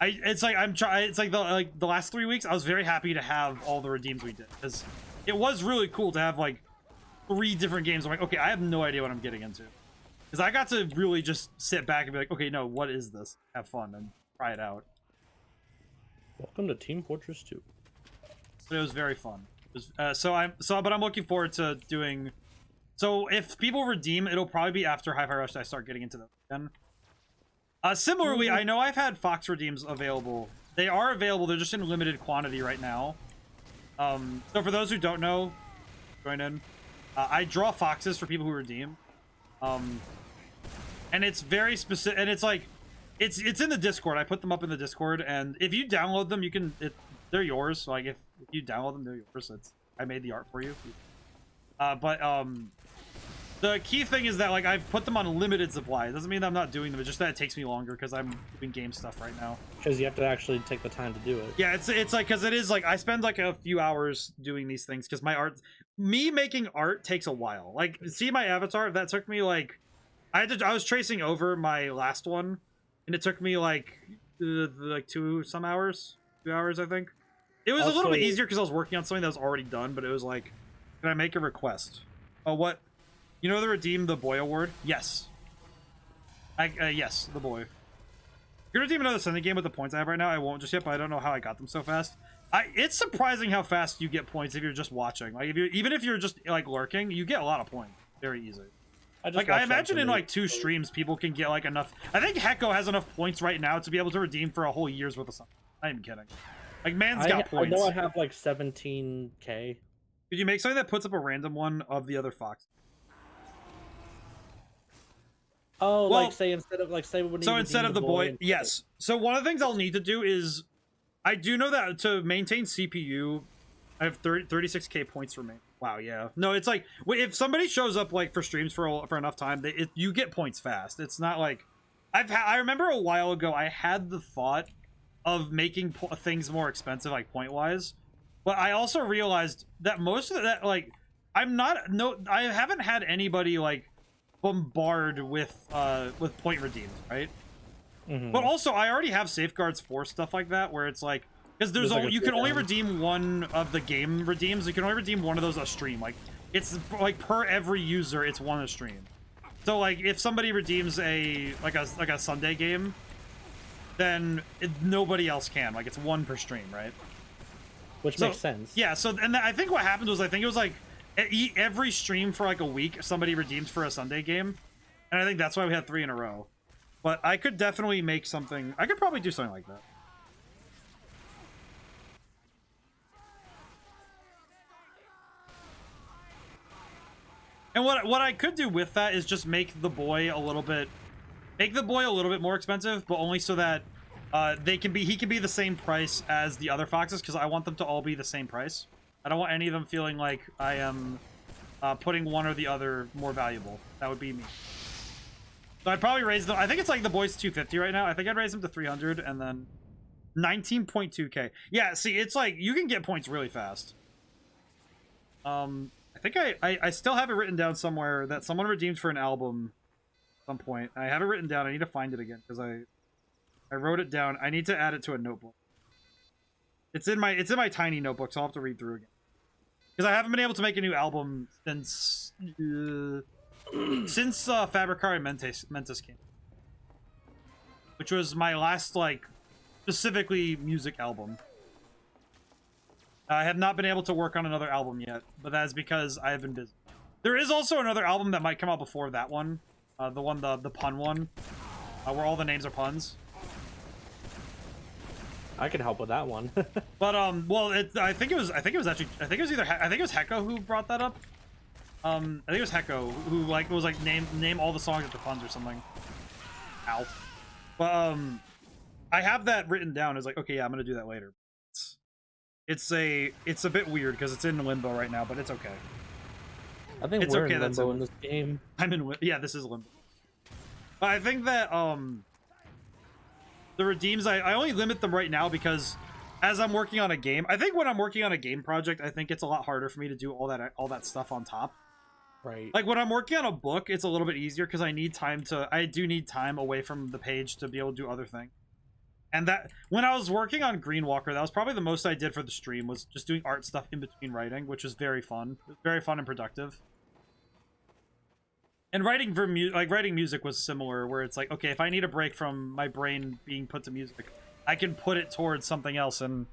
it's like the last 3 weeks, I was very happy to have all the redeems we did, because it was really cool to have like 3 different games. I'm like, okay, I have no idea what I'm getting into, because I got to really just sit back and be like, okay, no, what is this? Have fun and try it out. Welcome to Team Fortress 2. But it was very fun. It was, but I'm looking forward to doing. So if people redeem, it'll probably be after Hi-Fi Rush that I start getting into them again. Similarly, I know I've had Fox redeems available. They are available. They're just in limited quantity right now. So for those who don't know, join in. I draw Foxes for people who redeem. And it's very specific, and it's like it's in the Discord. I put them up in the Discord, and if you download them, you can they're yours. So like if you download them, they're yours. I made the art for you. The key thing is that like I've put them on limited supply. It doesn't mean that I'm not doing them. It's just that it takes me longer because I'm doing game stuff right now. Because you have to actually take the time to do it. Yeah, it's like because it is like I spend like a few hours doing these things because me making art takes a while. Like see my avatar, that took me like I was tracing over my last one, and it took me like 2 hours I think. It was also a little bit easier because I was working on something that was already done, but it was like, can I make a request? Oh, what? You know the Redeem the Boy award? Yes. Yes, the boy. You're redeem another Sunday game with the points I have right now. I won't just yet, but I don't know how I got them so fast. It's surprising how fast you get points if you're just watching. Like even if you're just like lurking, you get a lot of points very easy. I imagine in like 2 streams people can get like enough. I think Hecko has enough points right now to be able to redeem for a whole year's worth of something. I'm even kidding. Like man's got points. I know I have like 17k. Could you make something that puts up a random one of the other fox? Oh, well, like say instead of the boy, yes. So one of the things I'll need to do is, I do know that to maintain CPU, I have 36k points remaining. Wow, yeah. No, it's like if somebody shows up like for streams for enough time, you get points fast. It's not like I remember a while ago I had the thought of making things more expensive like point wise, but I also realized that most of that like I haven't had anybody like bombard with point redeems, right? But also I already have safeguards for stuff like that where it's like because there's only you can only redeem one of the game redeems. You can only redeem one of those a stream. Like it's like per every user it's one a stream. So like if somebody redeems a Sunday game, then nobody else can. Like it's 1 per stream, right? Which makes sense. Yeah, so and I think what happened was I think it was like every stream for like a week somebody redeems for a Sunday game, and I think that's why we had 3 in a row. But I could definitely make something. I could probably do something like that. And what I could do with that is just make the boy a little bit more expensive, but only so that he can be the same price as the other foxes, because I want them to all be the same price. I don't want any of them feeling like I am putting one or the other more valuable. That would be me. So I'd probably raise them. I think it's like the boy's 250 right now. I think I'd raise them to 300 and then 19.2k. Yeah, see, it's like you can get points really fast. I think I still have it written down somewhere that someone redeemed for an album at some point. I have it written down. I need to find it again because I wrote it down. I need to add it to a notebook. It's in my tiny notebook, so I'll have to read through again. Because I haven't been able to make a new album since Fabricar Mentis came, which was my last like specifically music album. I have not been able to work on another album yet, but that is because I have been busy. There is also another album that might come out before that one, the pun one, where all the names are puns. I can help with that one. But well, I think it was Hecko who brought that up. I think it was Hecko who was like name all the songs after puns or something. Ow. But I have that written down as like, okay, yeah, I'm gonna do that later. It's a bit weird because it's in limbo right now, but it's okay. I think we're in limbo in this game. Yeah, this is limbo. But I think that the redeems I only limit them right now because as I'm working on a game, I think when I'm working on a game project, I think it's a lot harder for me to do all that stuff on top. Right. Like when I'm working on a book, it's a little bit easier because I do need time away from the page to be able to do other things. And that when I was working on Greenwalker, that was probably the most I did for the stream, was just doing art stuff in between writing, which was very fun. It was very fun and productive. And writing music was similar, where it's like, okay, if I need a break from my brain being put to music, I can put it towards something else and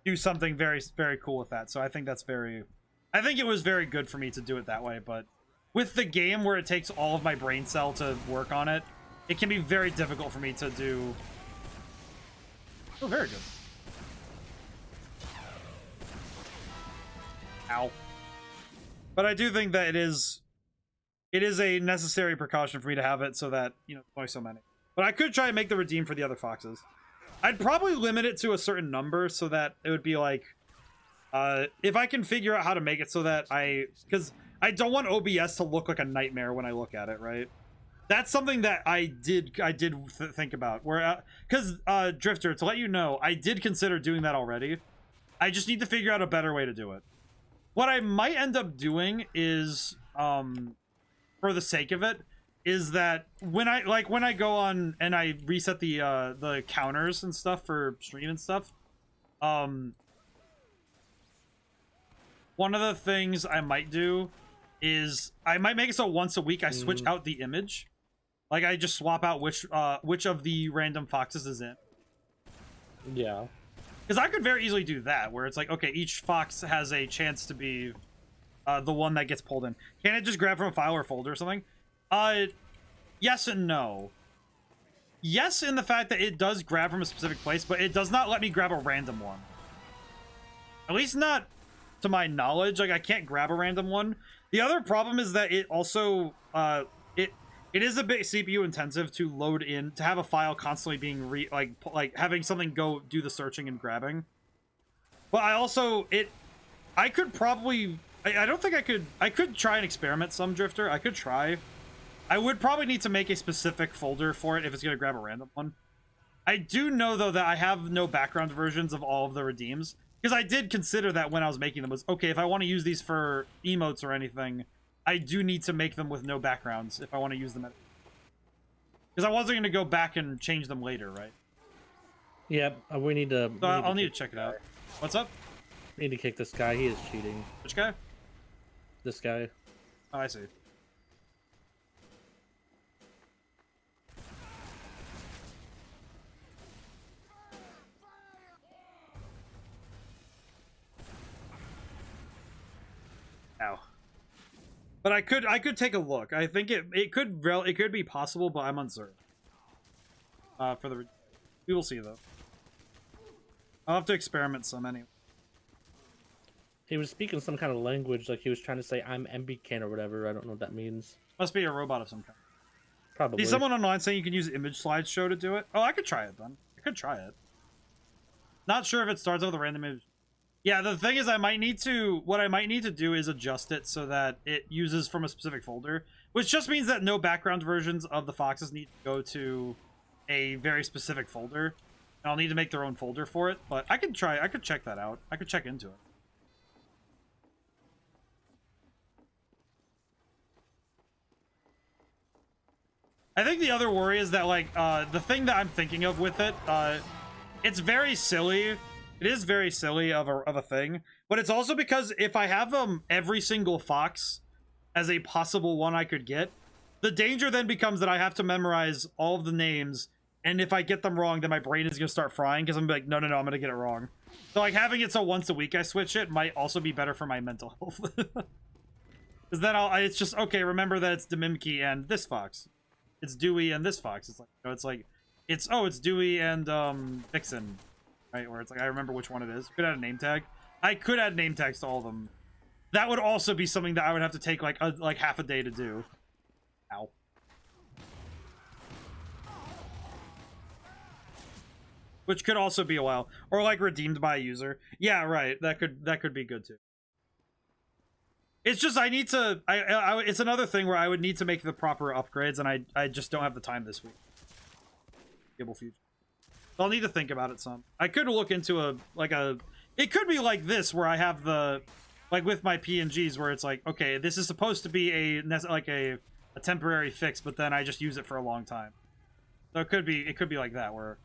do something very, very cool with that. So I think it was very good for me to do it that way. But with the game where it takes all of my brain cell to work on it, it can be very difficult for me to do. Oh, very good. Ow. But I do think that it is it is a necessary precaution for me to have it so that, you know, only so many. But I could try and make the redeem for the other foxes. I'd probably limit it to a certain number so that it would be like, if I can figure out how to make it so that because I don't want OBS to look like a nightmare when I look at it, right? That's something that I did think about. Where, because Drifter, to let you know, I did consider doing that already. I just need to figure out a better way to do it. What I might end up doing is, for the sake of it, is that when I go on and I reset the counters and stuff for stream and stuff, one of the things I might do is I might make it so once a week I switch out the image. Like, I just swap out which of the random foxes is in. Yeah. Because I could very easily do that, where it's like, okay, each fox has a chance to be the one that gets pulled in. Can it just grab from a file or folder or something? Yes and no. Yes, in the fact that it does grab from a specific place, but it does not let me grab a random one. At least not to my knowledge. Like, I can't grab a random one. The other problem is that it also it is a bit CPU intensive to load in, to have a file constantly being like having something go do the searching and grabbing. But I could probably, I don't think I could try and experiment some, Drifter. I could try. I would probably need to make a specific folder for it if it's going to grab a random one. I do know, though, that I have no background versions of all of the redeems, because I did consider that when I was making them, was, okay, if I want to use these for emotes or anything, I do need to make them with no backgrounds if I want to use them. Because I wasn't going to go back and change them later, right? Yep, we need to... So I'll need to check it out. What's up? We need to kick this guy. He is cheating. Which guy? This guy. Oh, I see. Ow. But I could take a look. I think it could be possible, but I'm uncertain. We will see, though. I'll have to experiment some anyway. He was speaking some kind of language, like he was trying to say I'm MBCan or whatever. I don't know what that means. Must be a robot of some kind. Probably. See, someone online saying you can use image slideshow to do it. Oh, I could try it then. I could try it. Not sure if it starts with a random image. Yeah, the thing is, what I might need to do is adjust it so that it uses from a specific folder, which just means that no background versions of the foxes need to go to a very specific folder. And I'll need to make their own folder for it, but I could check that out. I could check into it. I think the other worry is that, like, the thing that I'm thinking of with it, it's very silly. It is very silly of a thing, but it's also because if I have every single fox as a possible one I could get, the danger then becomes that I have to memorize all of the names, and if I get them wrong, then my brain is going to start frying because I'm like, no, I'm going to get it wrong. So, like, having it so once a week I switch it might also be better for my mental health. Because then it's just, okay, remember that it's Demimki and this fox. It's Dewey and this fox. It's Dewey and Vixen. Right, where it's like, I remember which one it is. Could add a name tag. I could add name tags to all of them. That would also be something that I would have to take like half a day to do. Ow. Which could also be a while. Or like redeemed by a user. Yeah, right. That could be good too. It's just I need to it's another thing where I would need to make the proper upgrades, and I just don't have the time this week. Gibble Future. I'll need to think about it some. I could look into it could be like this, where I have like with my PNGs, where it's like, okay, this is supposed to be a temporary fix, but then I just use it for a long time. So it could be like that, where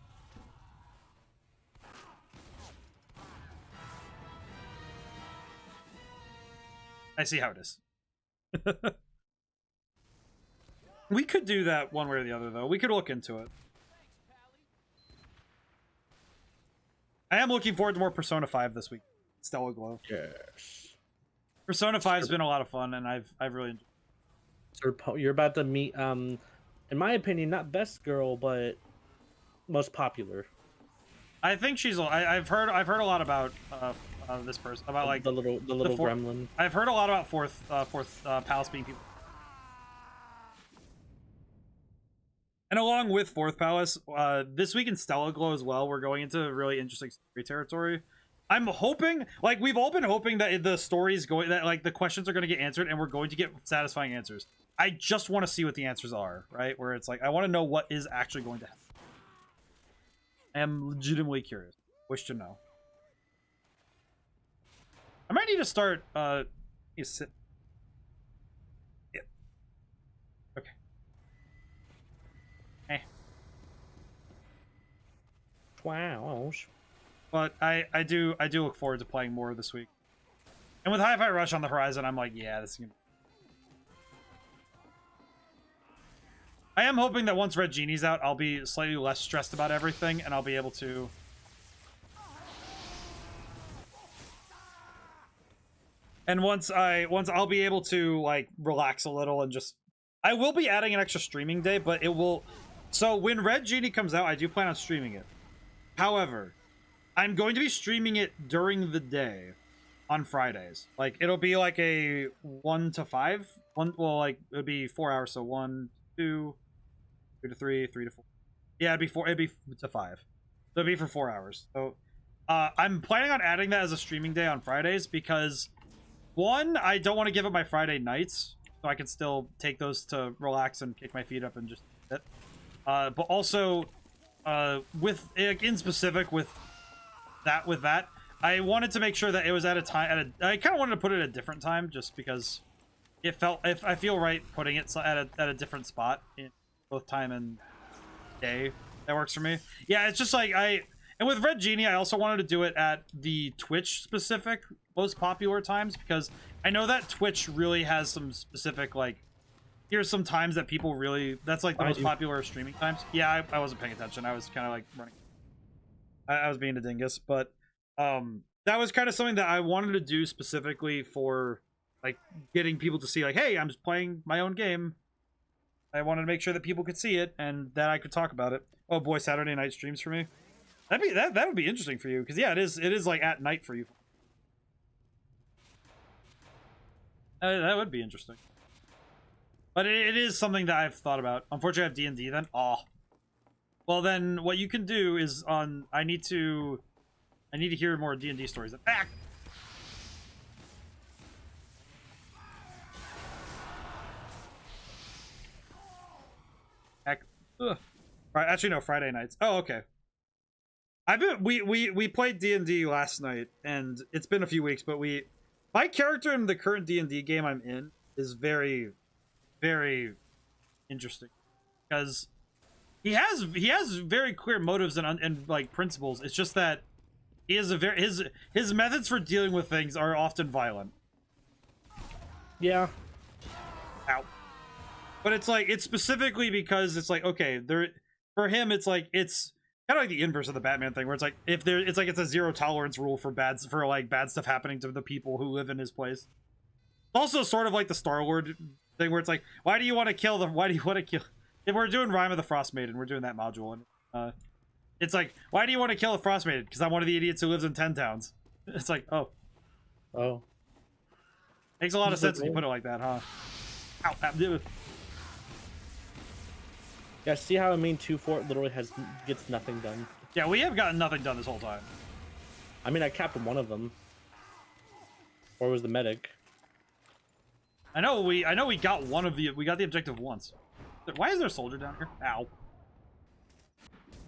I see how it is. We could do that one way or the other, though. We could look into it. I am looking forward to more Persona 5 this week. Stellar Glow. Yes. Persona 5 has been a lot of fun, and I've really enjoyed it. So you're about to meet, in my opinion, not best girl, but most popular. I think she's. I've heard a lot about this person, about like the little gremlin. I've heard a lot about fourth palace being people. And along with Fourth Palace, this week in Stella Glow as well, we're going into really interesting story territory. I'm hoping, like, we've all been hoping that the story's going, that, like, the questions are going to get answered and we're going to get satisfying answers. I just want to see what the answers are, right? Where it's like, I want to know what is actually going to happen. I am legitimately curious. Wish to know. I might need to start, sit. Yeah. Okay. Wow. But I do look forward to playing more this week. And with Hi-Fi Rush on the horizon, I'm like, yeah, this is gonna... I am hoping that once Red Genie's out, I'll be slightly less stressed about everything, and I'll be able to... And once I'll be able to, like, relax a little and just... I will be adding an extra streaming day, but it will... So when Red Genie comes out, I do plan on streaming it. However, I'm going to be streaming it during the day on Fridays. Like, it'll be like a 1 to 5. Well, like, it'll be 4 hours, so 1, 2, 2 to 3, 3 to 4. Yeah, it'd be to 5. So it'd be for 4 hours. So I'm planning on adding that as a streaming day on Fridays because, one, I don't want to give up my Friday nights, so I can still take those to relax and kick my feet up and just sit. But also, in specific with that, I wanted to make sure that it was at a time, I kind of wanted to put it at a different time just because it felt, if I feel right putting it at a different spot in both time and day. That works for me. Yeah, it's just like and with Red Genie, I also wanted to do it at the Twitch specific most popular times because I know that Twitch really has some specific, like, here's some times that people really, that's like the most popular streaming times. Yeah, I wasn't paying attention. I was kind of like running. I was being a dingus, but that was kind of something that I wanted to do specifically for, like, getting people to see, like, hey, I'm just playing my own game. I wanted to make sure that people could see it and that I could talk about it. Oh boy, Saturday night streams for me. That would be interesting for you because yeah, it is like at night for you. That would be interesting. But it is something that I've thought about. Unfortunately, I have D&D then. Oh. Well, then what you can do is I need to hear more D&D stories. Back. Heck. Ugh. Right, actually, no, Friday nights. Oh, okay. We played D&D last night, and it's been a few weeks, but my character in the current D&D game I'm in is very, very interesting because he has very clear motives and like principles. It's just that he is his methods for dealing with things are often violent. Yeah. Ow. But it's like, it's specifically because it's like, okay, for him it's like, it's kind of like the inverse of the Batman thing where it's like, it's like it's a zero tolerance rule for bad stuff happening to the people who live in his place. Also sort of like the Star-Lord thing where it's like, why do you want to kill if we're doing Rime of the Frost Maiden, we're doing that module, and it's like, why do you want to kill the Frost Maiden? Because I'm one of the idiots who lives in 10 towns. It's like, oh makes a lot of sense when you put it like that, huh? Ow, ow. Yeah, see how I mean 2-4 literally gets nothing done. Yeah, we have gotten nothing done this whole time. I mean, I capped one of them. Or was the medic? I know we got we got the objective once. Why is there a soldier down here? Ow.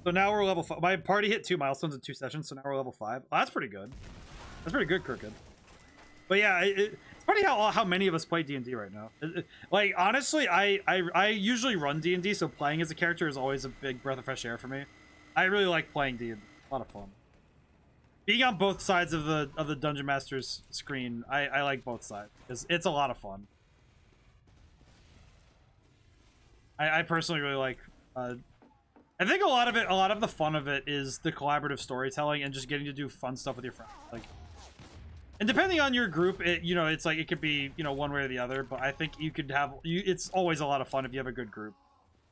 So now we're level 5. My party hit 2 milestones in 2 sessions, so now we're level 5. Oh, that's pretty good. That's pretty good, Crooked. But yeah, it's funny how many of us play D&D right now. Like, honestly, I usually run D&D, so playing as a character is always a big breath of fresh air for me. I really like playing D&D. A lot of fun. Being on both sides of the Dungeon Master's screen, I like both sides because it's a lot of fun. I personally really like. I think a lot of the fun of it is the collaborative storytelling and just getting to do fun stuff with your friends. Like, and depending on your group, it's like it could be one way or the other. But I think you could have it's always a lot of fun if you have a good group.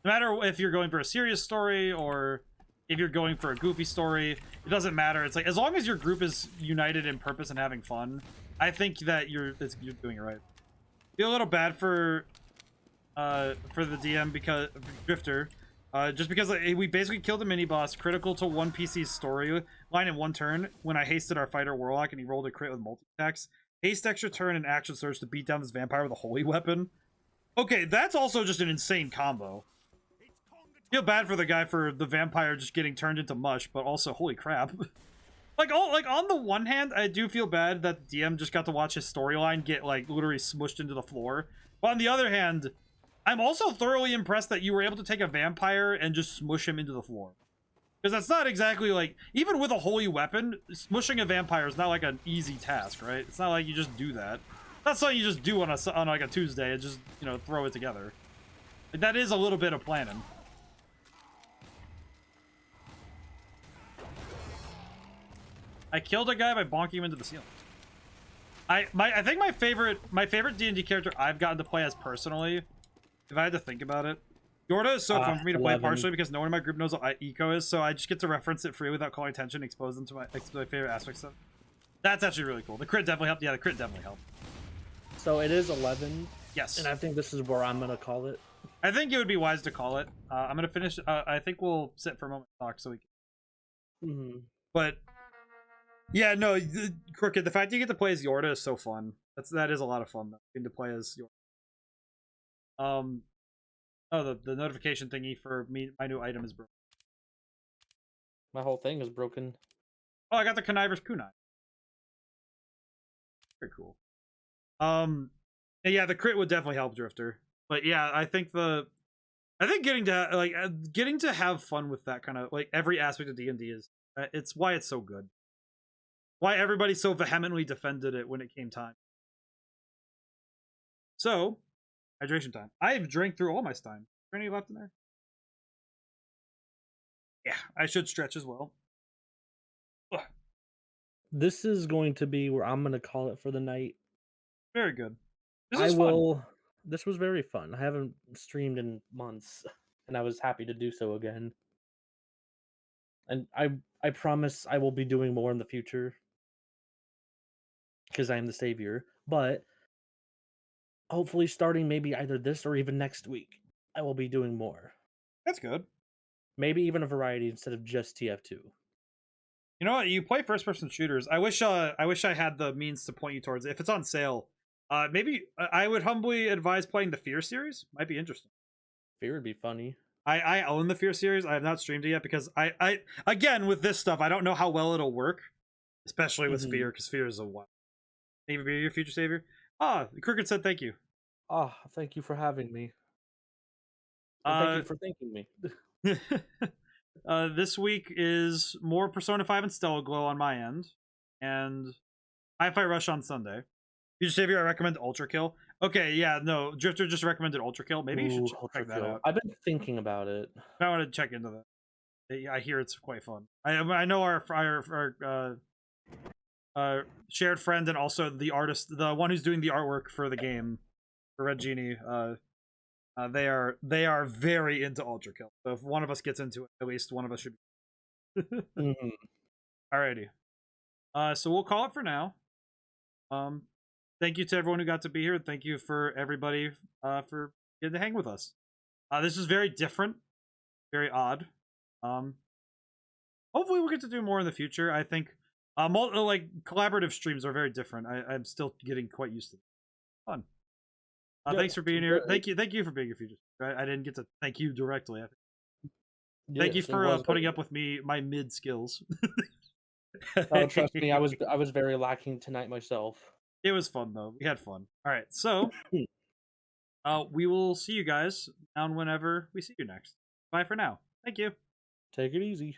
No matter if you're going for a serious story or if you're going for a goofy story, it doesn't matter. It's like as long as your group is united in purpose and having fun, I think that you're doing it right. Feel a little bad for the DM because Drifter Just because we basically killed a mini boss, critical to one PC's storyline in one turn. When I hasted our fighter Warlock and he rolled a crit with multi attacks, haste extra turn and action surge to beat down this vampire with a holy weapon. Okay, that's also just an insane combo. Feel bad for the guy for the vampire just getting turned into mush, but also holy crap. Like on the one hand, I do feel bad that DM just got to watch his storyline get like literally smushed into the floor. But on the other hand, I'm also thoroughly impressed that you were able to take a vampire and just smush him into the floor. Because that's not exactly like, even with a holy weapon, smushing a vampire is not like an easy task, right? It's not like you just do that. That's something you just do on like a Tuesday and just, you know, throw it together. Like, that is a little bit of planning. I killed a guy by bonking him into the ceiling. I think my favorite D&D character I've gotten to play as personally, if I had to think about it, Yorda is so fun for me to play, partially because no one in my group knows what eco is, so I just get to reference it freely without calling attention, expose them to my favorite aspects of it. That's actually really cool. The crit definitely helped. Yeah, the crit definitely helped. So it is 11. Yes. And I think this is where I'm gonna call it. I think it would be wise to call it. I'm gonna finish. I think we'll sit for a moment and talk so we can. But yeah, no, Crooked. The fact you get to play as Yorda is so fun. That is a lot of fun though. Getting to play as Yorda. Oh, the notification thingy for me. My new item is broken. My whole thing is broken. Oh, I got the Conniver's Kunai. Very cool. Yeah, the crit would definitely help Drifter. But yeah, I think getting to have fun with that kind of like every aspect of D&D is it's why it's so good. Why everybody so vehemently defended it when it came time. So, hydration time. I've drank through all my Stein. Is there any left in there? Yeah, I should stretch as well. Ugh. This is going to be where I'm going to call it for the night. Very good. This was fun. This was very fun. I haven't streamed in months, and I was happy to do so again. And I promise I will be doing more in the future, because I am the savior. But hopefully starting maybe either this or even next week, I will be doing more. That's good. Maybe even a variety instead of just TF2. You know what? You play first-person shooters. I wish I had the means to point you towards it. If it's on sale, maybe I would humbly advise playing the Fear series. Might be interesting. Fear would be funny. I own the Fear series. I have not streamed it yet because I again with this stuff I don't know how well it'll work, especially with Fear, because Fear is a what. Maybe be your future savior. Crooked said thank you. Thank you for having me. Thank you for thanking me. This week is more Persona 5 and Stellar Glow on my end, and Hi-Fi Rush on Sunday. Future Savior, I recommend Ultra Kill. Okay, yeah, no, Drifter just recommended Ultra Kill. Maybe you should check that out. I've been thinking about it. I want to check into that. I hear it's quite fun. I know our shared friend and also the artist, the one who's doing the artwork for the game, for Red Genie. They are very into Ultra Kill. So if one of us gets into it, at least one of us should be. Alrighty. So we'll call it for now. Thank you to everyone who got to be here. Thank you for everybody for getting to hang with us. This is very different, very odd. Hopefully we'll get to do more in the future. I think like collaborative streams are very different. I'm still getting quite used to it. Fun. Thanks for being here. Thank you for being here, Future. I didn't get to thank you directly. Thank you for putting up with my mid skills. Oh, trust me, I was very lacking tonight myself. It was fun though. We had fun. All right, so we will see you guys down whenever we see you next. Bye for now. Thank you. Take it easy.